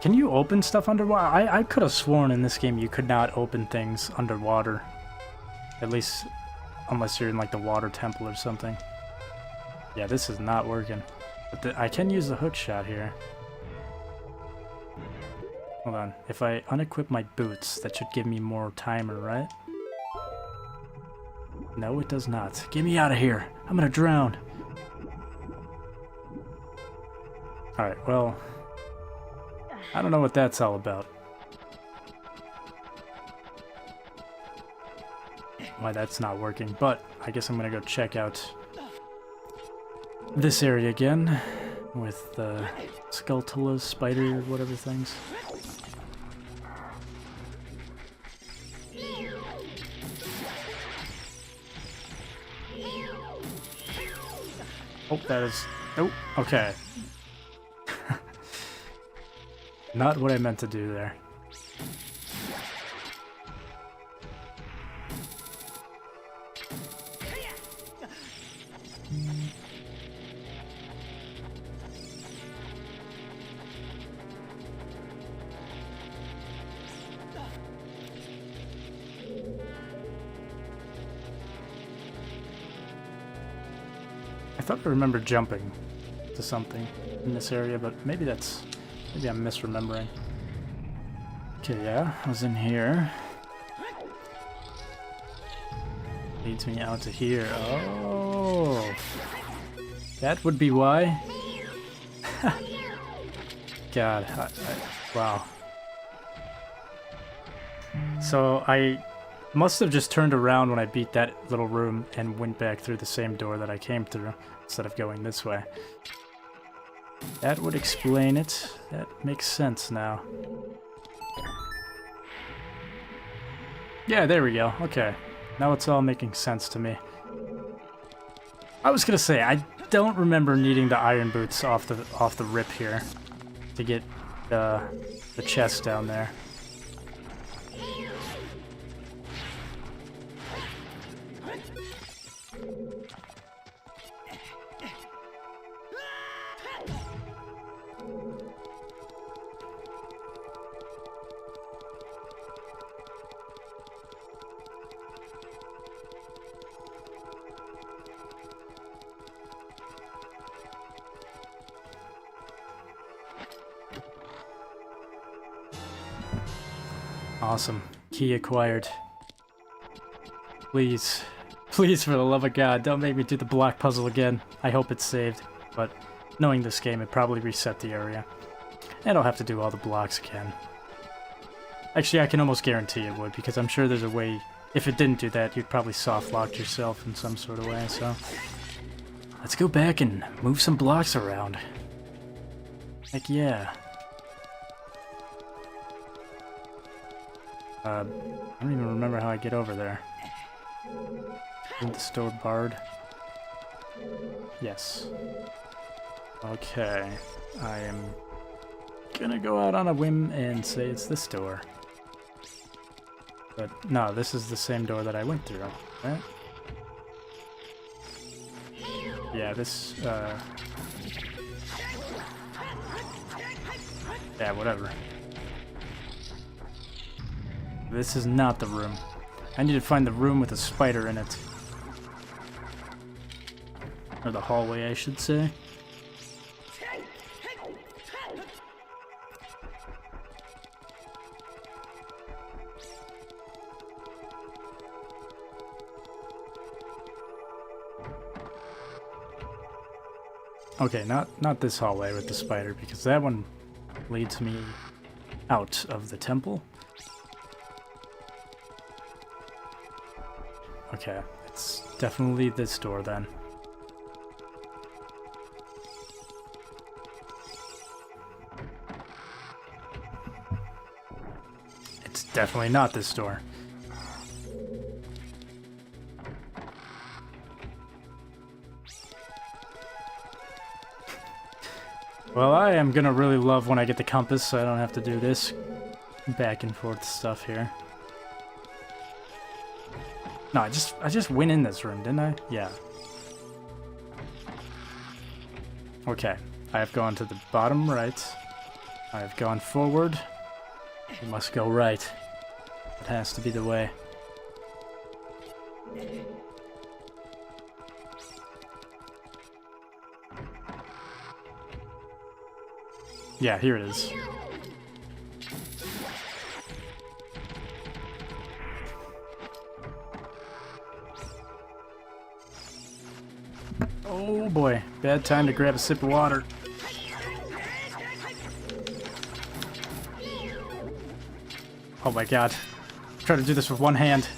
Can you open stuff underwater? I could have sworn in this game you could not open things underwater. At least, unless you're in like the water temple or something. Yeah, this is not working. But I can use the hook shot here. Hold on. If I unequip my boots, that should give me more timer, right? No, it does not. Get me out of here. I'm gonna drown. Alright, well... I don't know what that's all about. Why that's not working, but I guess I'm gonna go check out this area again with the Skulltula spider whatever things. Oh, that is... Oh, okay. Not what I meant to do there. I thought I remembered jumping to something in this area, but maybe I'm misremembering. Okay, yeah, I was in here. Leads me out to here. Oh, that would be why. God, wow. So I must have just turned around when I beat that little room and went back through the same door that I came through, instead of going this way. That would explain it. That makes sense now. Yeah, there we go. Okay. Now it's all making sense to me. I was gonna say, I don't remember needing the iron boots off the rip here to get the chest down there. Awesome. Key acquired. Please. Please, for the love of God, don't make me do the block puzzle again. I hope it's saved, but knowing this game, it probably reset the area. And I'll have to do all the blocks again. Actually, I can almost guarantee it would, because I'm sure there's a way... If it didn't do that, you'd probably soft-lock yourself in some sort of way, so... Let's go back and move some blocks around. Heck yeah. I don't even remember how I get over there. Isn't the store barred? Yes. Okay. I am gonna go out on a whim and say it's this door. But no, this is the same door that I went through, right? Yeah, this, yeah, whatever. This is not the room. I need to find the room with a spider in it. Or the hallway, I should say. Okay, not this hallway with the spider, because that one leads me out of the temple. Okay, it's definitely this door then. It's definitely not this door. Well, I am gonna really love when I get the compass so I don't have to do this back and forth stuff here. No, I just went in this room, didn't I? Yeah. Okay, I have gone to the bottom right. I have gone forward. We must go right. It has to be the way. Yeah, here it is. Oh boy, bad time to grab a sip of water. Oh my god. Try to do this with one hand.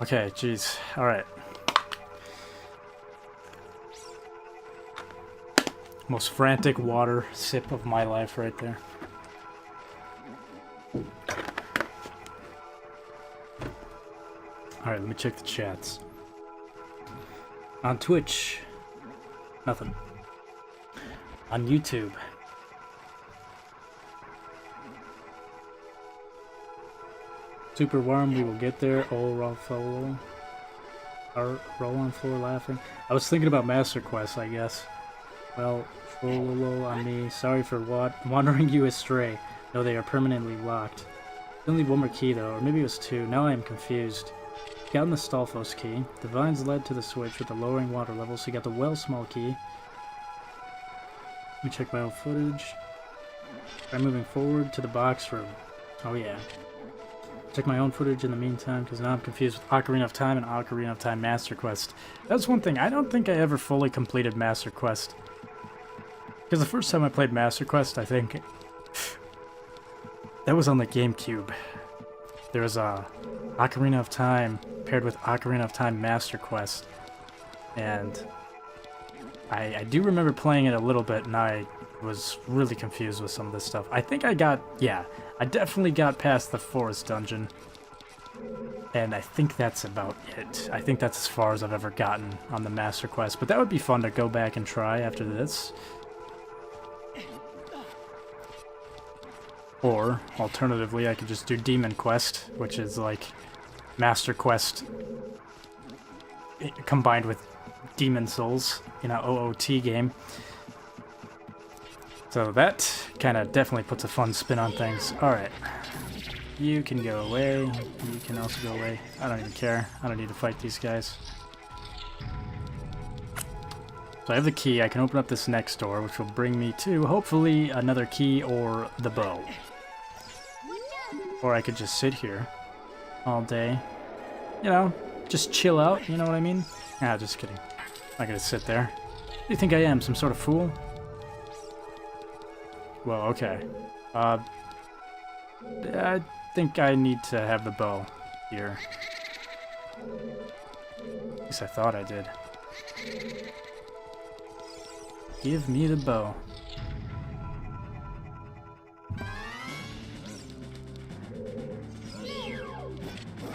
Okay, jeez. Alright. Most frantic water sip of my life right there. Alright, let me check the chats. On Twitch, nothing. On YouTube, super warm, we will get there. Oh, Ruffalo. Roll on floor laughing. I was thinking about Master Quest, I guess. Well, full on me. Sorry for wandering you astray. No, they are permanently locked. Only one more key though, or maybe it was two. Now I am confused. Got in the Stalfos key. The vines led to the switch with the lowering water level, so you got the well small key. Let me check my old footage. Try moving forward to the box room. Oh yeah. Check my own footage in the meantime, because now I'm confused with Ocarina of Time and Ocarina of Time Master Quest. That's one thing, I don't think I ever fully completed Master Quest. Because the first time I played Master Quest, I think... that was on the GameCube. There was a Ocarina of Time paired with Ocarina of Time Master Quest. And I do remember playing it a little bit, and I was really confused with some of this stuff. I think I got... yeah, I definitely got past the forest dungeon. And I think that's about it. I think that's as far as I've ever gotten on the Master Quest. But that would be fun to go back and try after this. Or, alternatively, I could just do Demon Quest, which is like Master Quest combined with Demon Souls in an OOT game. So that kind of definitely puts a fun spin on things. Alright. You can go away. You can also go away. I don't even care. I don't need to fight these guys. So I have the key. I can open up this next door, which will bring me to, hopefully, another key or the bow. Or I could just sit here all day. You know, just chill out, you know what I mean? Ah, just kidding. I'm not gonna sit there. What do you think I am, some sort of fool? Well, okay. I think I need to have the bow here. At least I thought I did. Give me the bow.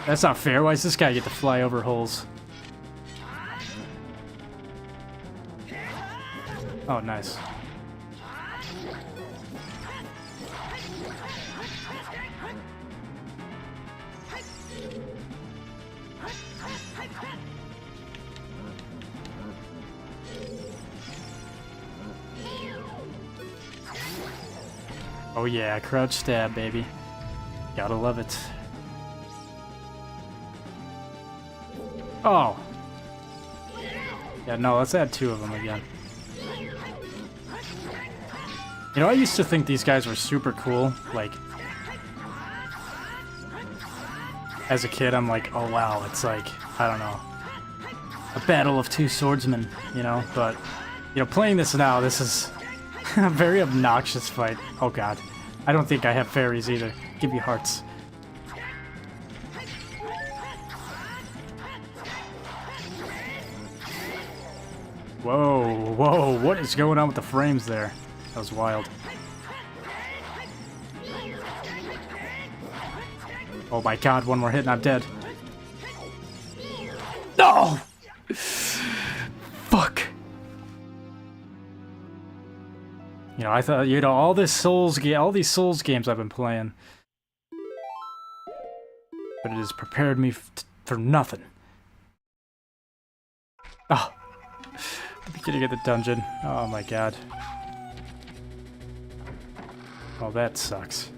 That's not fair. Why does this guy get to fly over holes? Oh, nice. Oh yeah, crouch stab, baby. Gotta love it. Oh! Yeah, no, let's add two of them again. You know, I used to think these guys were super cool. Like, as a kid, I'm like, oh wow, it's like, I don't know, a battle of two swordsmen, you know? But, you know, playing this now, this is a very obnoxious fight. Oh god. I don't think I have fairies either. Give me hearts. Whoa, whoa, what is going on with the frames there? That was wild. Oh my god, one more hit and I'm dead. No! Fuck. You know, I thought, you know, all these Souls games I've been playing, but it has prepared me for nothing. Oh, the beginning of the dungeon. Oh my god. Oh, that sucks.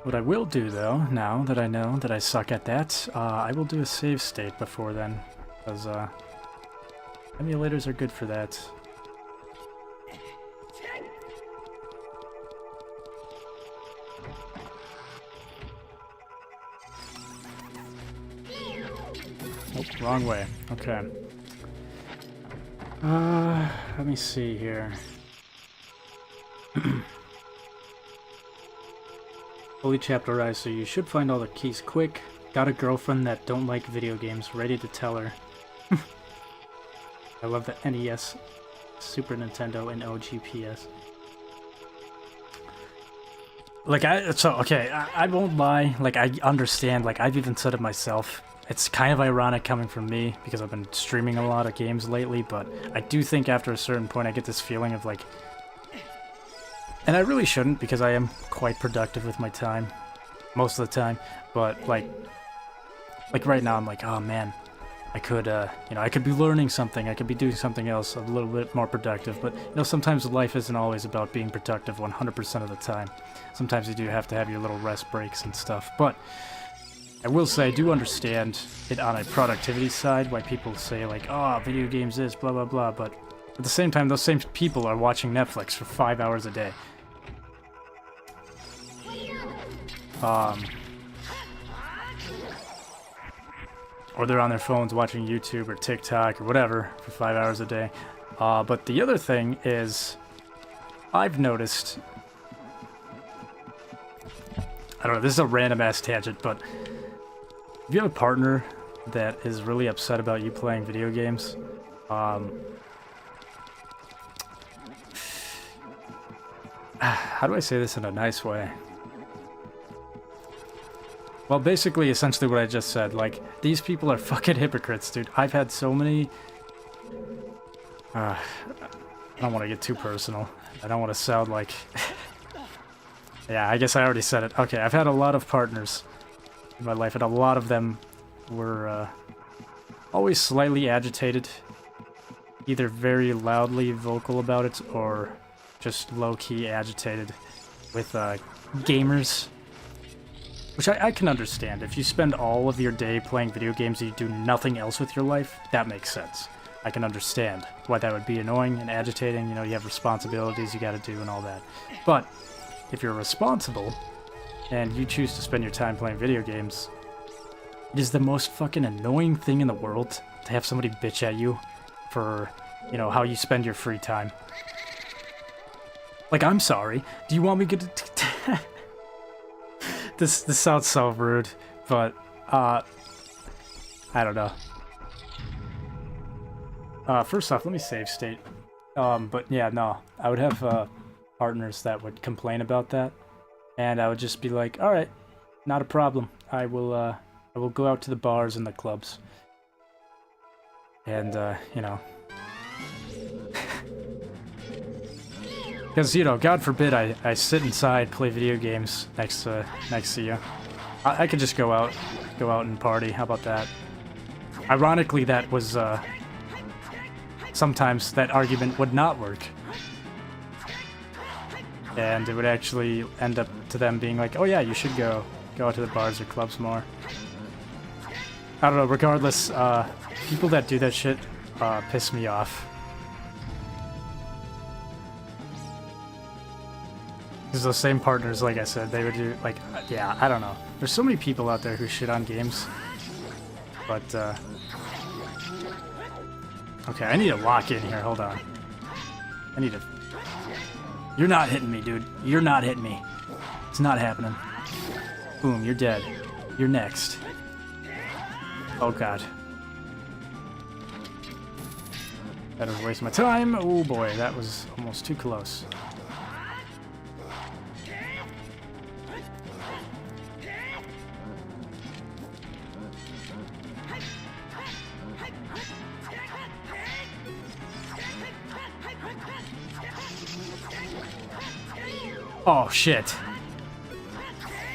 What I will do, though, now that I know that I suck at that, I will do a save state before then, because emulators are good for that. Oh, wrong way. Okay. Let me see here. Fully chapterized, so you should find all the keys quick. Got a girlfriend that don't like video games, ready to tell her. I love the NES, Super Nintendo, and OGPS. Like, I won't lie, like, I understand, like, I've even said it myself. It's kind of ironic coming from me, because I've been streaming a lot of games lately, but I do think after a certain point I get this feeling of, like... And I really shouldn't, because I am quite productive with my time, most of the time, but, like right now I'm like, oh man, I could, you know, I could be learning something, I could be doing something else a little bit more productive, but, you know, sometimes life isn't always about being productive 100% of the time. Sometimes you do have to have your little rest breaks and stuff, but I will say I do understand it on a productivity side, why people say, like, oh, video games is blah blah blah, but at the same time, those same people are watching Netflix for 5 hours a day. Or they're on their phones watching YouTube or TikTok or whatever for 5 hours a day. But the other thing is, I've noticed... I don't know, this is a random-ass tangent, but if you have a partner that is really upset about you playing video games, how do I say this in a nice way? Well, basically, essentially what I just said, like, these people are fucking hypocrites, dude. I've had so many... I don't want to get too personal. I don't want to sound like... Yeah, I guess I already said it. Okay, I've had a lot of partners in my life, and a lot of them were always slightly agitated. Either very loudly vocal about it, or just low-key agitated with gamers. Which I can understand. If you spend all of your day playing video games and you do nothing else with your life, that makes sense. I can understand why that would be annoying and agitating. You know, you have responsibilities you gotta do and all that. But if you're responsible and you choose to spend your time playing video games, it is the most fucking annoying thing in the world to have somebody bitch at you for, you know, how you spend your free time. Like, I'm sorry. Do you want me to... This sounds so rude, but, I don't know. First off, let me save state. But yeah, no, I would have, partners that would complain about that, and I would just be like, alright, not a problem. I will go out to the bars and the clubs. And, you know... Because, you know, God forbid I sit inside, play video games next to you. I could just go out and party. How about that? Ironically, that was, sometimes that argument would not work. And it would actually end up to them being like, oh yeah, you should go out to the bars or clubs more. I don't know, regardless, people that do that shit, piss me off. Because those same partners, like I said, they would do, like, yeah, I don't know. There's so many people out there who shit on games. But, okay, I need to lock in here, hold on. I need to... You're not hitting me, dude. You're not hitting me. It's not happening. Boom, you're dead. You're next. Oh, God. That was a waste of my time. Oh, boy, that was almost too close. Oh, shit.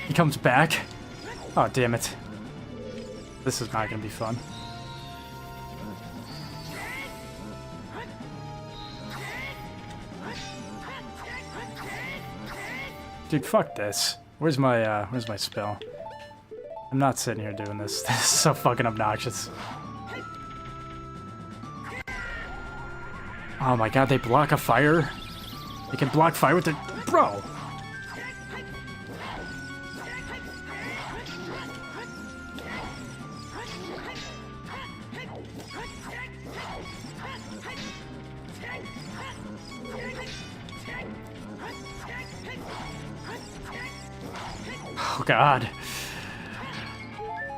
He comes back? Oh, damn it. This is not gonna be fun. Dude, fuck this. Where's my spell? I'm not sitting here doing this. This is so fucking obnoxious. Oh my god, they block a fire? They can block fire with their... Bro! Oh god.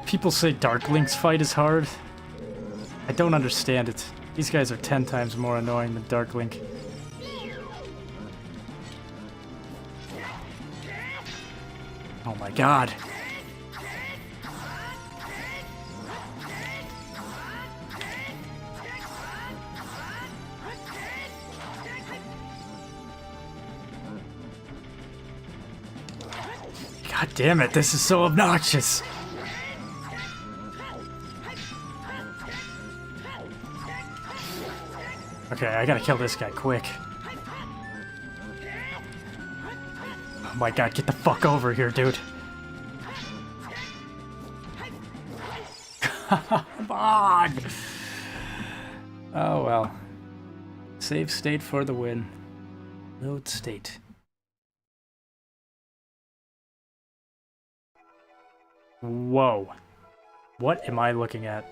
People say Dark Link's fight is hard. I don't understand it. These guys are 10 times more annoying than Dark Link. my god. God damn it, this is so obnoxious. Okay, I gotta kill this guy quick. Oh my god, get the fuck over here, dude. Come on! Oh well. Save state for the win. Load state. Whoa. What am I looking at?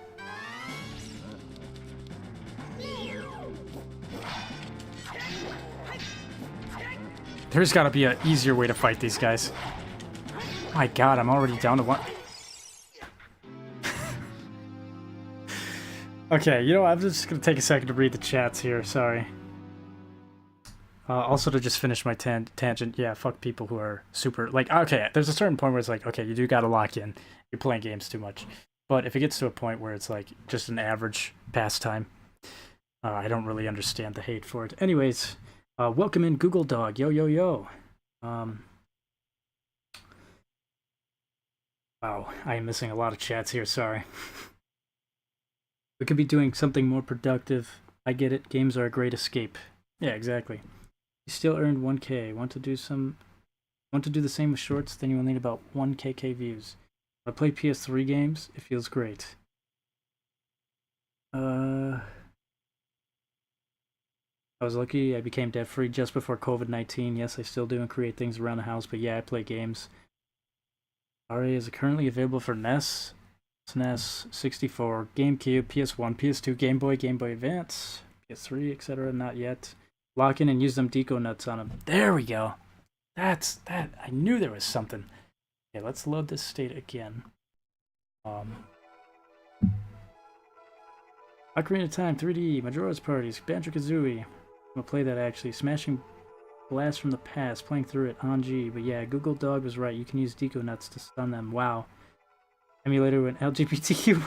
There's gotta be an easier way to fight these guys. My god, I'm already down to one. Okay, you know, I'm just gonna take a second to read the chats here, sorry. Also to just finish my tangent, yeah, fuck people who are super, like, okay, there's a certain point where it's like, okay, you do gotta lock in. You're playing games too much. But if it gets to a point where it's like just an average pastime, I don't really understand the hate for it. Anyways, welcome in Google Dog, yo yo yo. Wow, I am missing a lot of chats here, sorry. We could be doing something more productive. I get it, games are a great escape. Yeah, exactly. You still earned 1K. Want to do the same with shorts? Then you will need about 1KK views. When I play PS3 games, it feels great. I was lucky I became debt-free just before COVID-19. Yes, I still do and create things around the house, but yeah, I play games. RA is currently available for NES, SNES, 64, GameCube, PS1, PS2, Game Boy, Game Boy Advance, PS3, etc. Not yet. Lock in and use them deco nuts on them. There we go. That's that. I knew there was something. Okay, let's load this state again. Ocarina of Time, 3D, Majora's Parties, Banjo-Kazooie. I'm gonna play that actually. Smashing Blast from the Past, playing through it on G. But yeah, Google Dog was right. You can use deco nuts to stun them. Wow. Emulator with LGBTQ.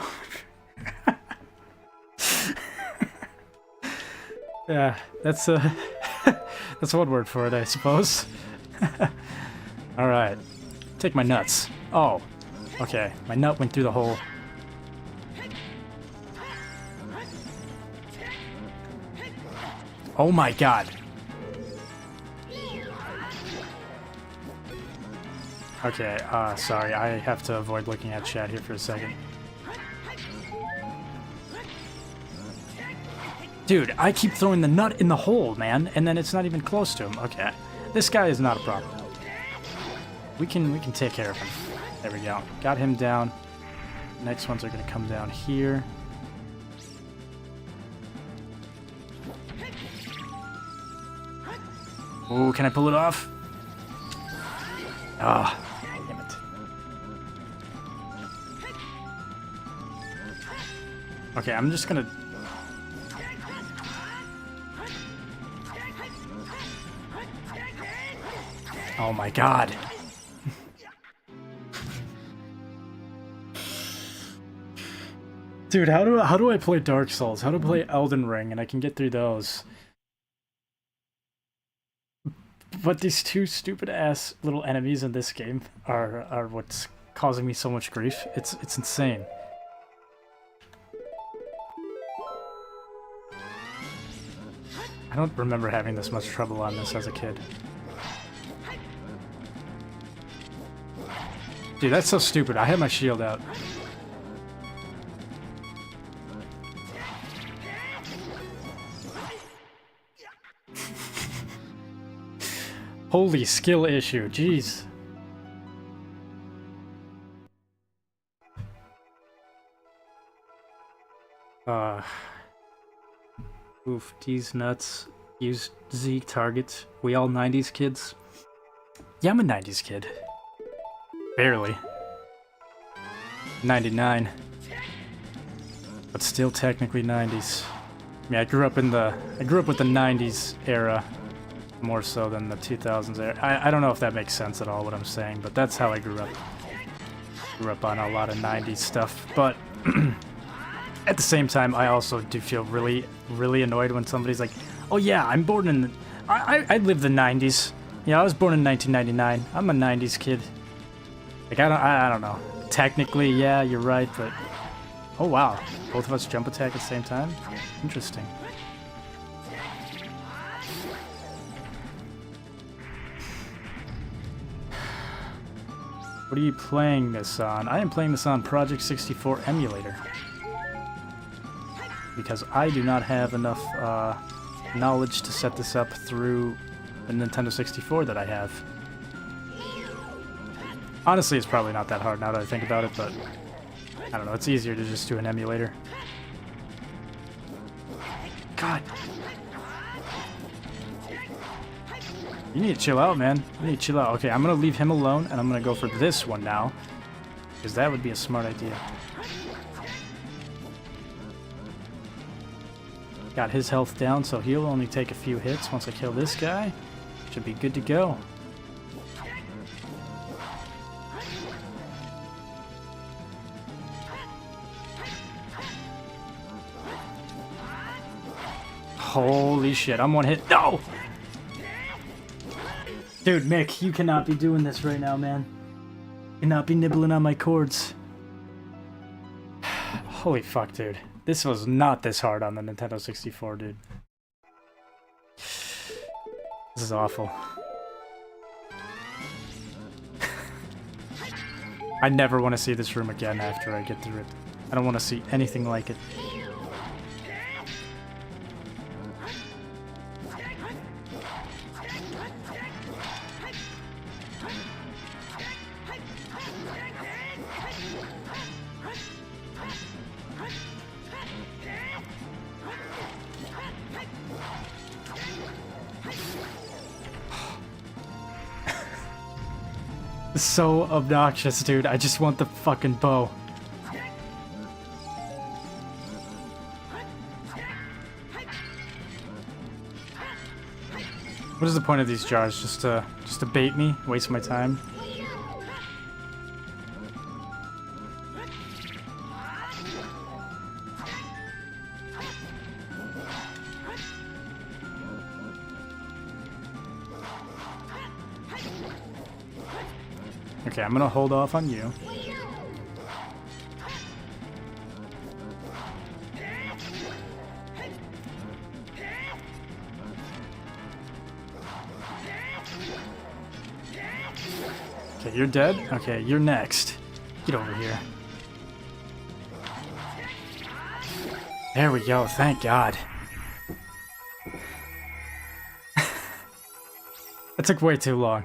Yeah, that's that's one word for it, I suppose. All right, take my nuts. Oh, okay, my nut went through the hole. Oh my god. Okay, sorry, I have to avoid looking at chat here for a second. Dude, I keep throwing the nut in the hole, man, and then it's not even close to him. Okay, this guy is not a problem. We can take care of him. There we go. Got him down. Next ones are gonna come down here. Oh, can I pull it off? Ah, oh, damn it. Okay, I'm just gonna... Oh my god. Dude, how do I play Dark Souls? How to play Elden Ring and I can get through those? But these two stupid ass little enemies in this game are what's causing me so much grief. It's insane. I don't remember having this much trouble on this as a kid. Dude, that's so stupid. I had my shield out. Holy skill issue, jeez. Oof, these nuts. Use Z targets. We all 90s kids? Yeah, I'm a 90s kid. Barely. 99. But still technically 90s. I mean, I grew up with the 90s era. more so than the 2000s era. I don't know if that makes sense at all, what I'm saying, but that's how I grew up. Grew up on a lot of 90s stuff, but at the same time, I also do feel really, really annoyed when somebody's like, oh yeah, I'm born in the... I lived the 90s. Yeah, I was born in 1999. I'm a 90s kid. Like, I don't know. Technically, yeah, you're right, but... Oh wow, both of us jump attack at the same time? Interesting. What are you playing this on? I am playing this on Project 64 emulator. Because I do not have enough knowledge to set this up through the Nintendo 64 that I have. Honestly, it's probably not that hard now that I think about it, but I don't know, it's easier to just do an emulator. God! You need to chill out, man. You need to chill out. Okay, I'm gonna leave him alone, and I'm gonna go for this one now. Because that would be a smart idea. Got his health down, so he'll only take a few hits once I kill this guy. Should be good to go. Holy shit, I'm one hit. No! Dude, Mick, you cannot be doing this right now, man. You cannot be nibbling on my cords. Holy fuck, dude. This was not this hard on the Nintendo 64, dude. This is awful. I never want to see this room again after I get through it. I don't want to see anything like it. So obnoxious, dude. I just want the fucking bow. What is the point of these jars? Just to bait me? Waste my time? Okay, I'm gonna hold off on you. Okay, you're dead? Okay, you're next. Get over here. There we go, thank God. That took way too long.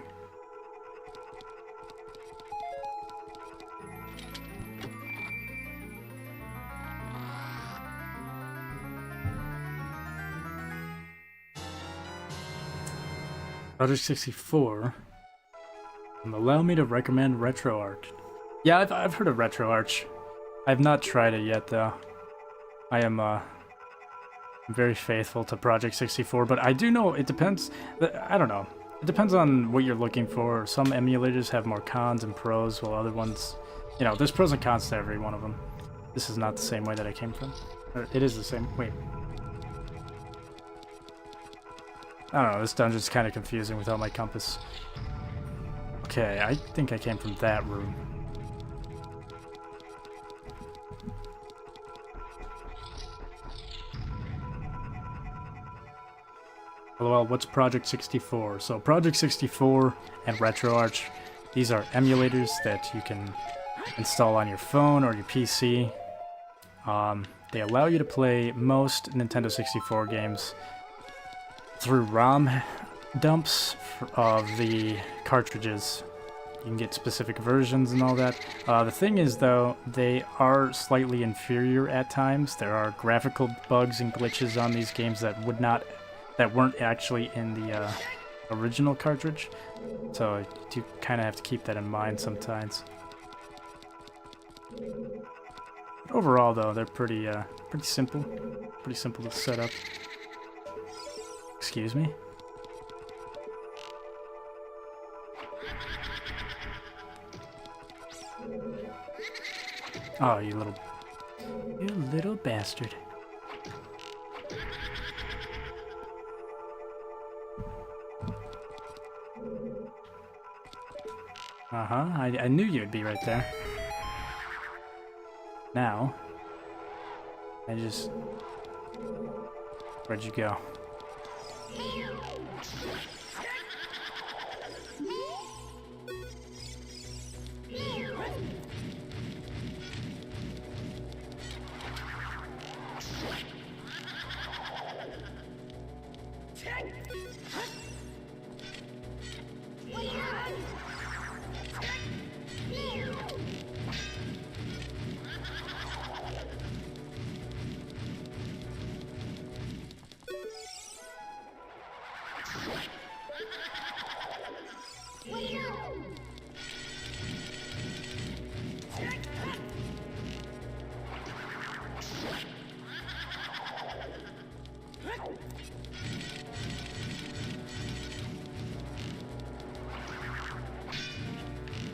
Project 64. Allow me to recommend RetroArch. Yeah, I've heard of RetroArch. I've not tried it yet, though. I am very faithful to Project 64, but I do know it depends. I don't know. It depends on what you're looking for. Some emulators have more cons and pros, while other ones, you know, there's pros and cons to every one of them. This is not the same way that I came from. Or it is the same. Wait. I don't know, this dungeon's kind of confusing without my compass. Okay, I think I came from that room. Well, what's Project 64? So Project 64 and RetroArch, these are emulators that you can install on your phone or your PC. They allow you to play most Nintendo 64 games through ROM dumps of the cartridges. You can get specific versions and all that. The thing is, though, they are slightly inferior at times. There are graphical bugs and glitches on these games that weren't actually in the original cartridge. So you kind of have to keep that in mind sometimes. Overall, though, they're pretty simple. Pretty simple to set up. Excuse me? Oh, you little bastard. Uh-huh, I knew you'd be right there. Now, where'd you go?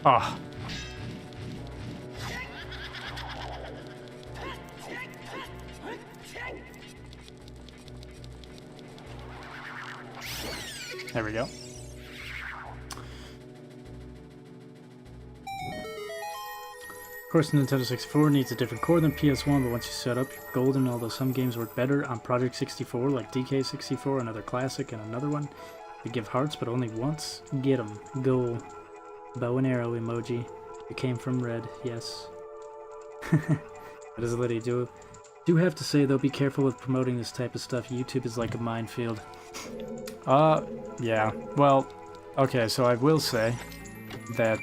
Oh. There we go. Of course, Nintendo 64 needs a different core than PS1, but once you set up, you're golden, although some games work better on Project 64, like DK64, another classic, and another one. They give hearts, but only once. Get 'em. Goal. Bow and arrow emoji. It came from red, yes. What does Liddy do? Do have to say, though, be careful with promoting this type of stuff. YouTube is like a minefield. Yeah. Well, okay, so I will say that,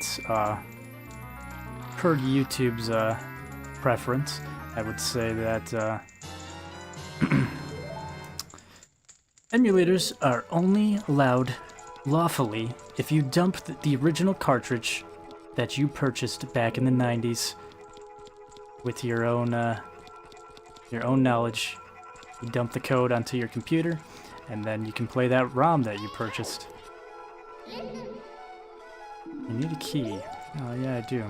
per YouTube's, preference, I would say that, emulators are only allowed lawfully if you dump the original cartridge that you purchased back in the 90s with your own knowledge. You dump the code onto your computer, and then you can play that ROM that you purchased. You need a key. Oh, yeah, I do.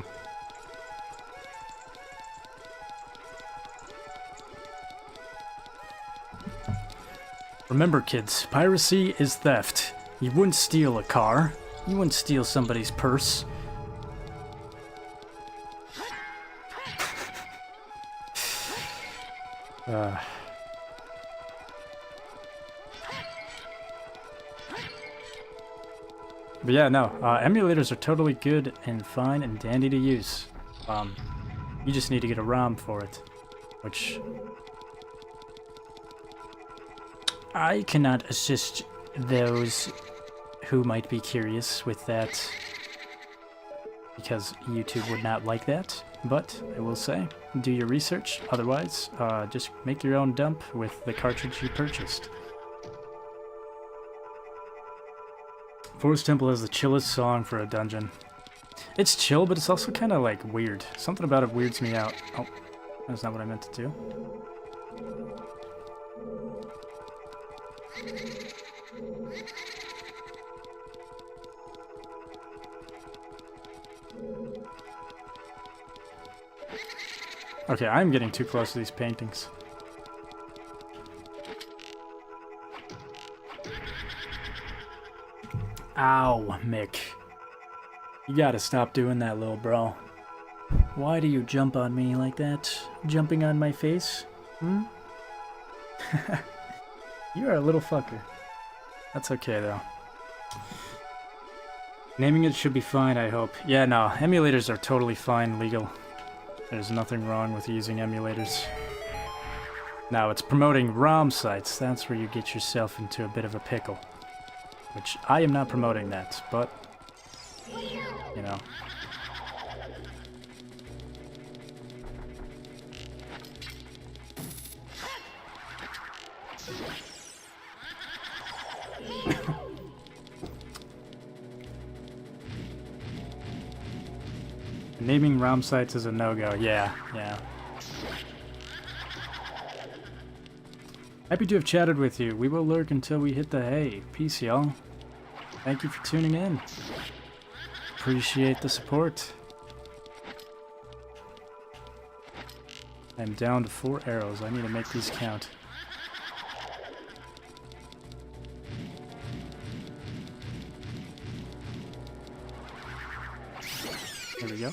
Remember, kids, piracy is theft. You wouldn't steal a car. You wouldn't steal somebody's purse. But yeah, no, emulators are totally good and fine and dandy to use. You just need to get a ROM for it, which I cannot assist those who might be curious with that, because YouTube would not like that. But I will say, do your research. Otherwise, just make your own dump with the cartridge you purchased. Forest Temple has the chillest song for a dungeon. It's chill, but it's also kind of like weird. Something about it weirds me out. Oh, that's not what I meant to do. Okay, I'm getting too close to these paintings. Ow, Mick. You gotta stop doing that, little bro. Why do you jump on me like that? Jumping on my face? Hmm? You are a little fucker. That's okay, though. Naming it should be fine, I hope. Yeah, no, emulators are totally fine, legal. There's nothing wrong with using emulators. Now, it's promoting ROM sites. That's where you get yourself into a bit of a pickle. Which, I am not promoting that, but, you know. Naming ROM sites is a no-go. Yeah. Happy to have chatted with you. We will lurk until we hit the hay. Peace, y'all. Thank you for tuning in. Appreciate the support. I'm down to 4 arrows. I need to make these count. There we go.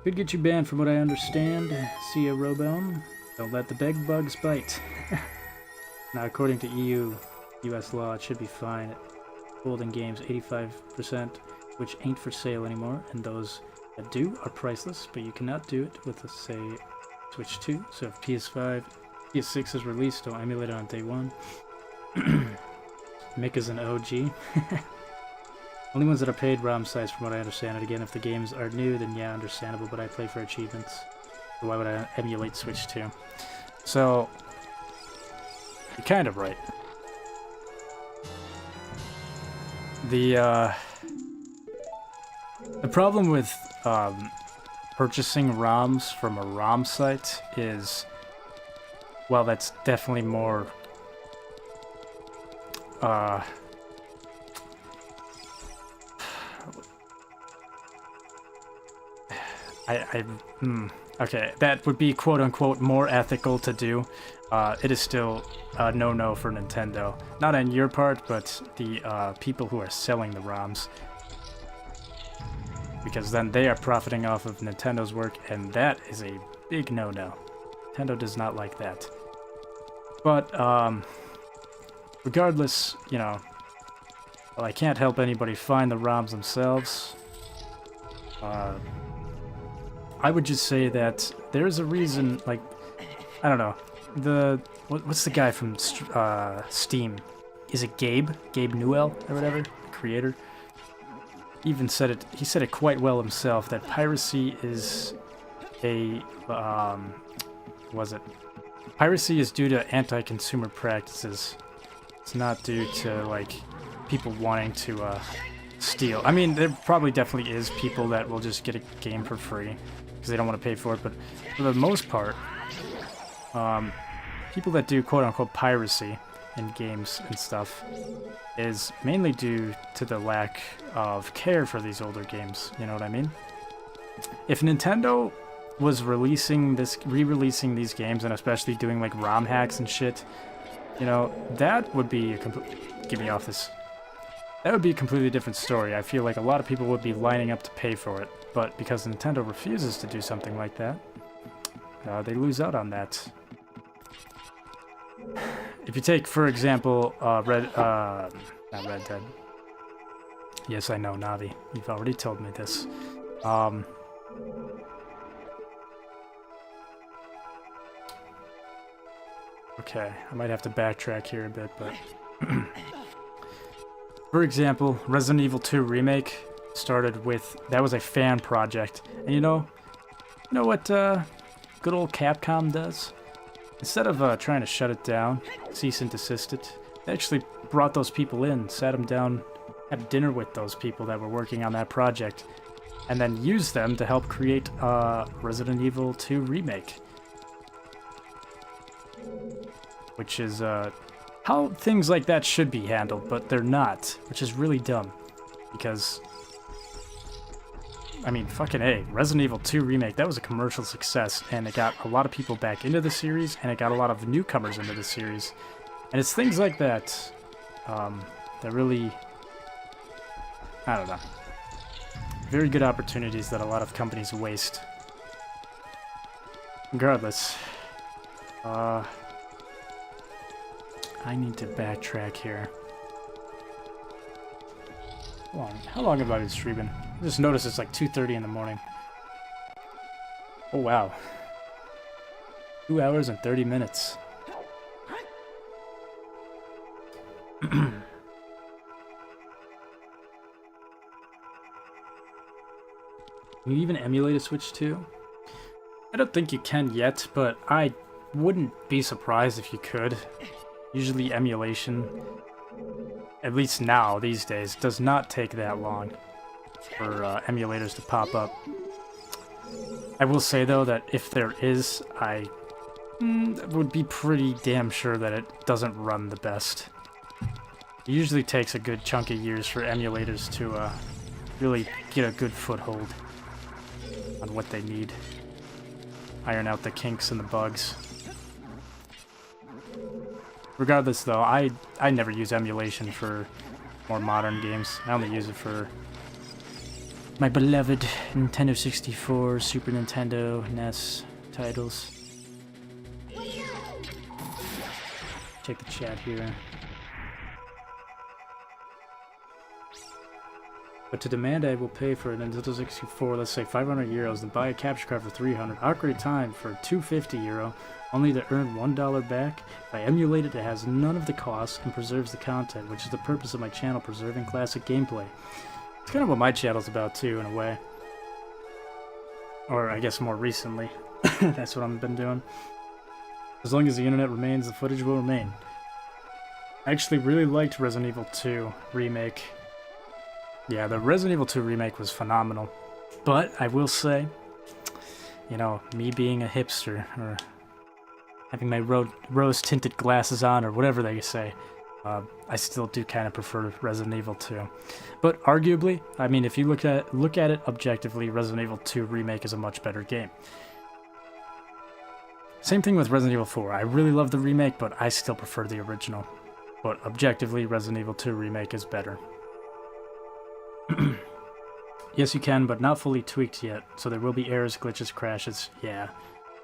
Could get you banned from what I understand. See ya, Robone. Don't let the beg bugs bite. Now, according to US law, it should be fine. Holding games 85%, which ain't for sale anymore, and those that do are priceless, but you cannot do it with, say, Switch 2. So if PS5, PS6 is released, don't emulate it on day 1. Mick is an OG. Only ones that are paid ROM sites from what I understand. And again, if the games are new, then yeah, understandable, but I play for achievements. So why would I emulate Switch 2? So, you're kind of right. The problem with purchasing ROMs from a ROM site is, well, that's definitely more okay, that would be quote-unquote more ethical to do. It is still a no-no for Nintendo. Not on your part, but the people who are selling the ROMs. Because then they are profiting off of Nintendo's work, and that is a big no-no. Nintendo does not like that. But, regardless, you know, well, I can't help anybody find the ROMs themselves. I would just say that there's a reason, like, I don't know, what's the guy from Steam? Is it Gabe? Gabe Newell or whatever? The creator? Even said it, he said it quite well himself, that piracy is a, piracy is due to anti-consumer practices. It's not due to, like, people wanting to, steal. I mean, there probably definitely is people that will just get a game for free because they don't want to pay for it, but for the most part, people that do quote-unquote piracy in games and stuff is mainly due to the lack of care for these older games, you know what I mean? If Nintendo was re-releasing these games, and especially doing like ROM hacks and shit, you know, that would be get me off this. That would be a completely different story. I feel like a lot of people would be lining up to pay for it, but because Nintendo refuses to do something like that, they lose out on that. If you take, for example, not Red Dead. Yes, I know, Navi. You've already told me this. Okay, I might have to backtrack here a bit, but... For example, Resident Evil 2 Remake started with... That was a fan project. And you know what good old Capcom does? Instead of trying to shut it down, cease and desist it, they actually brought those people in, sat them down, had dinner with those people that were working on that project, and then used them to help create Resident Evil 2 Remake. Which is how things like that should be handled, but they're not, which is really dumb. Because, I mean, fucking A, Resident Evil 2 Remake, that was a commercial success, and it got a lot of people back into the series, and it got a lot of newcomers into the series. And it's things like that that really, I don't know, very good opportunities that a lot of companies waste. Regardless, I need to backtrack here. Hold on. How long have I been streaming? I just noticed it's like 2:30 in the morning. Oh wow. 2 hours and 30 minutes. Can you even emulate a Switch 2? I don't think you can yet, but I wouldn't be surprised if you could. Usually emulation, at least now, these days, does not take that long for emulators to pop up. I will say, though, that if there is, I would be pretty damn sure that it doesn't run the best. It usually takes a good chunk of years for emulators to really get a good foothold. on what they need. Iron out the kinks and the bugs. Regardless, though, I never use emulation for more modern games. I only use it for my beloved Nintendo 64, Super Nintendo, NES titles. Check the chat here. But to demand I will pay for a Nintendo 64, let's say 500 euros, and buy a capture card for 300, Ocarina of Time for 250 euro, only to earn $1 back. If I emulate it, it has none of the costs and preserves the content, which is the purpose of my channel, preserving classic gameplay. It's kind of what my channel's about too, in a way. Or I guess more recently. That's what I've been doing. As long as the internet remains, the footage will remain. I actually really liked Resident Evil 2 Remake. Yeah, the Resident Evil 2 Remake was phenomenal. But I will say, you know, me being a hipster, or having my rose-tinted glasses on, or whatever they say, I still do kind of prefer Resident Evil 2. But arguably, I mean, if you look at it objectively, Resident Evil 2 Remake is a much better game. Same thing with Resident Evil 4. I really love the remake, but I still prefer the original. But objectively, Resident Evil 2 Remake is better. Yes, you can, but not fully tweaked yet, so there will be errors, glitches, crashes. Yeah.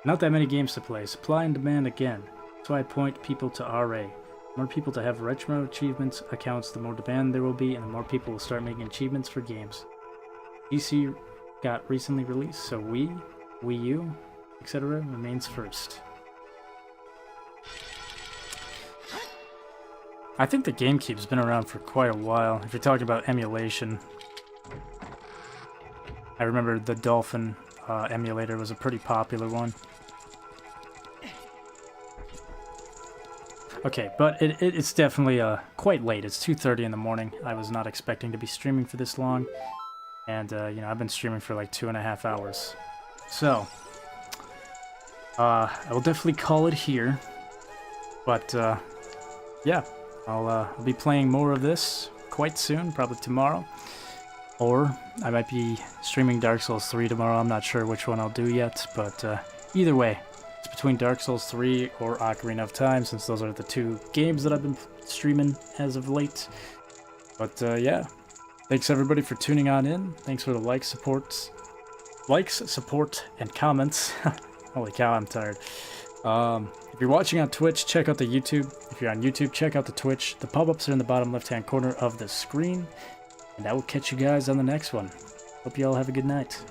Not that many games to play. Supply and demand again. That's why I point people to RA. The more people to have retro achievements accounts, the more demand there will be, and the more people will start making achievements for games. PC got recently released, so Wii U, etc. remains first. I think the GameCube's been around for quite a while. If you're talking about emulation, I remember the Dolphin emulator was a pretty popular one. Okay, but it's definitely quite late. It's 2:30 in the morning. I was not expecting to be streaming for this long. And, you know, I've been streaming for like 2.5 hours. So, I will definitely call it here. But, yeah, I'll be playing more of this quite soon, probably tomorrow. Or I might be streaming Dark Souls 3 tomorrow. I'm not sure which one I'll do yet, but either way, it's between Dark Souls 3 or Ocarina of Time, since those are the two games that I've been streaming as of late. But yeah, thanks everybody for tuning on in. Thanks for the likes, support, and comments. Holy cow, I'm tired. If you're watching on Twitch, check out the YouTube. If you're on YouTube, check out the Twitch. The pop-ups are in the bottom left-hand corner of the screen. And I will catch you guys on the next one. Hope you all have a good night.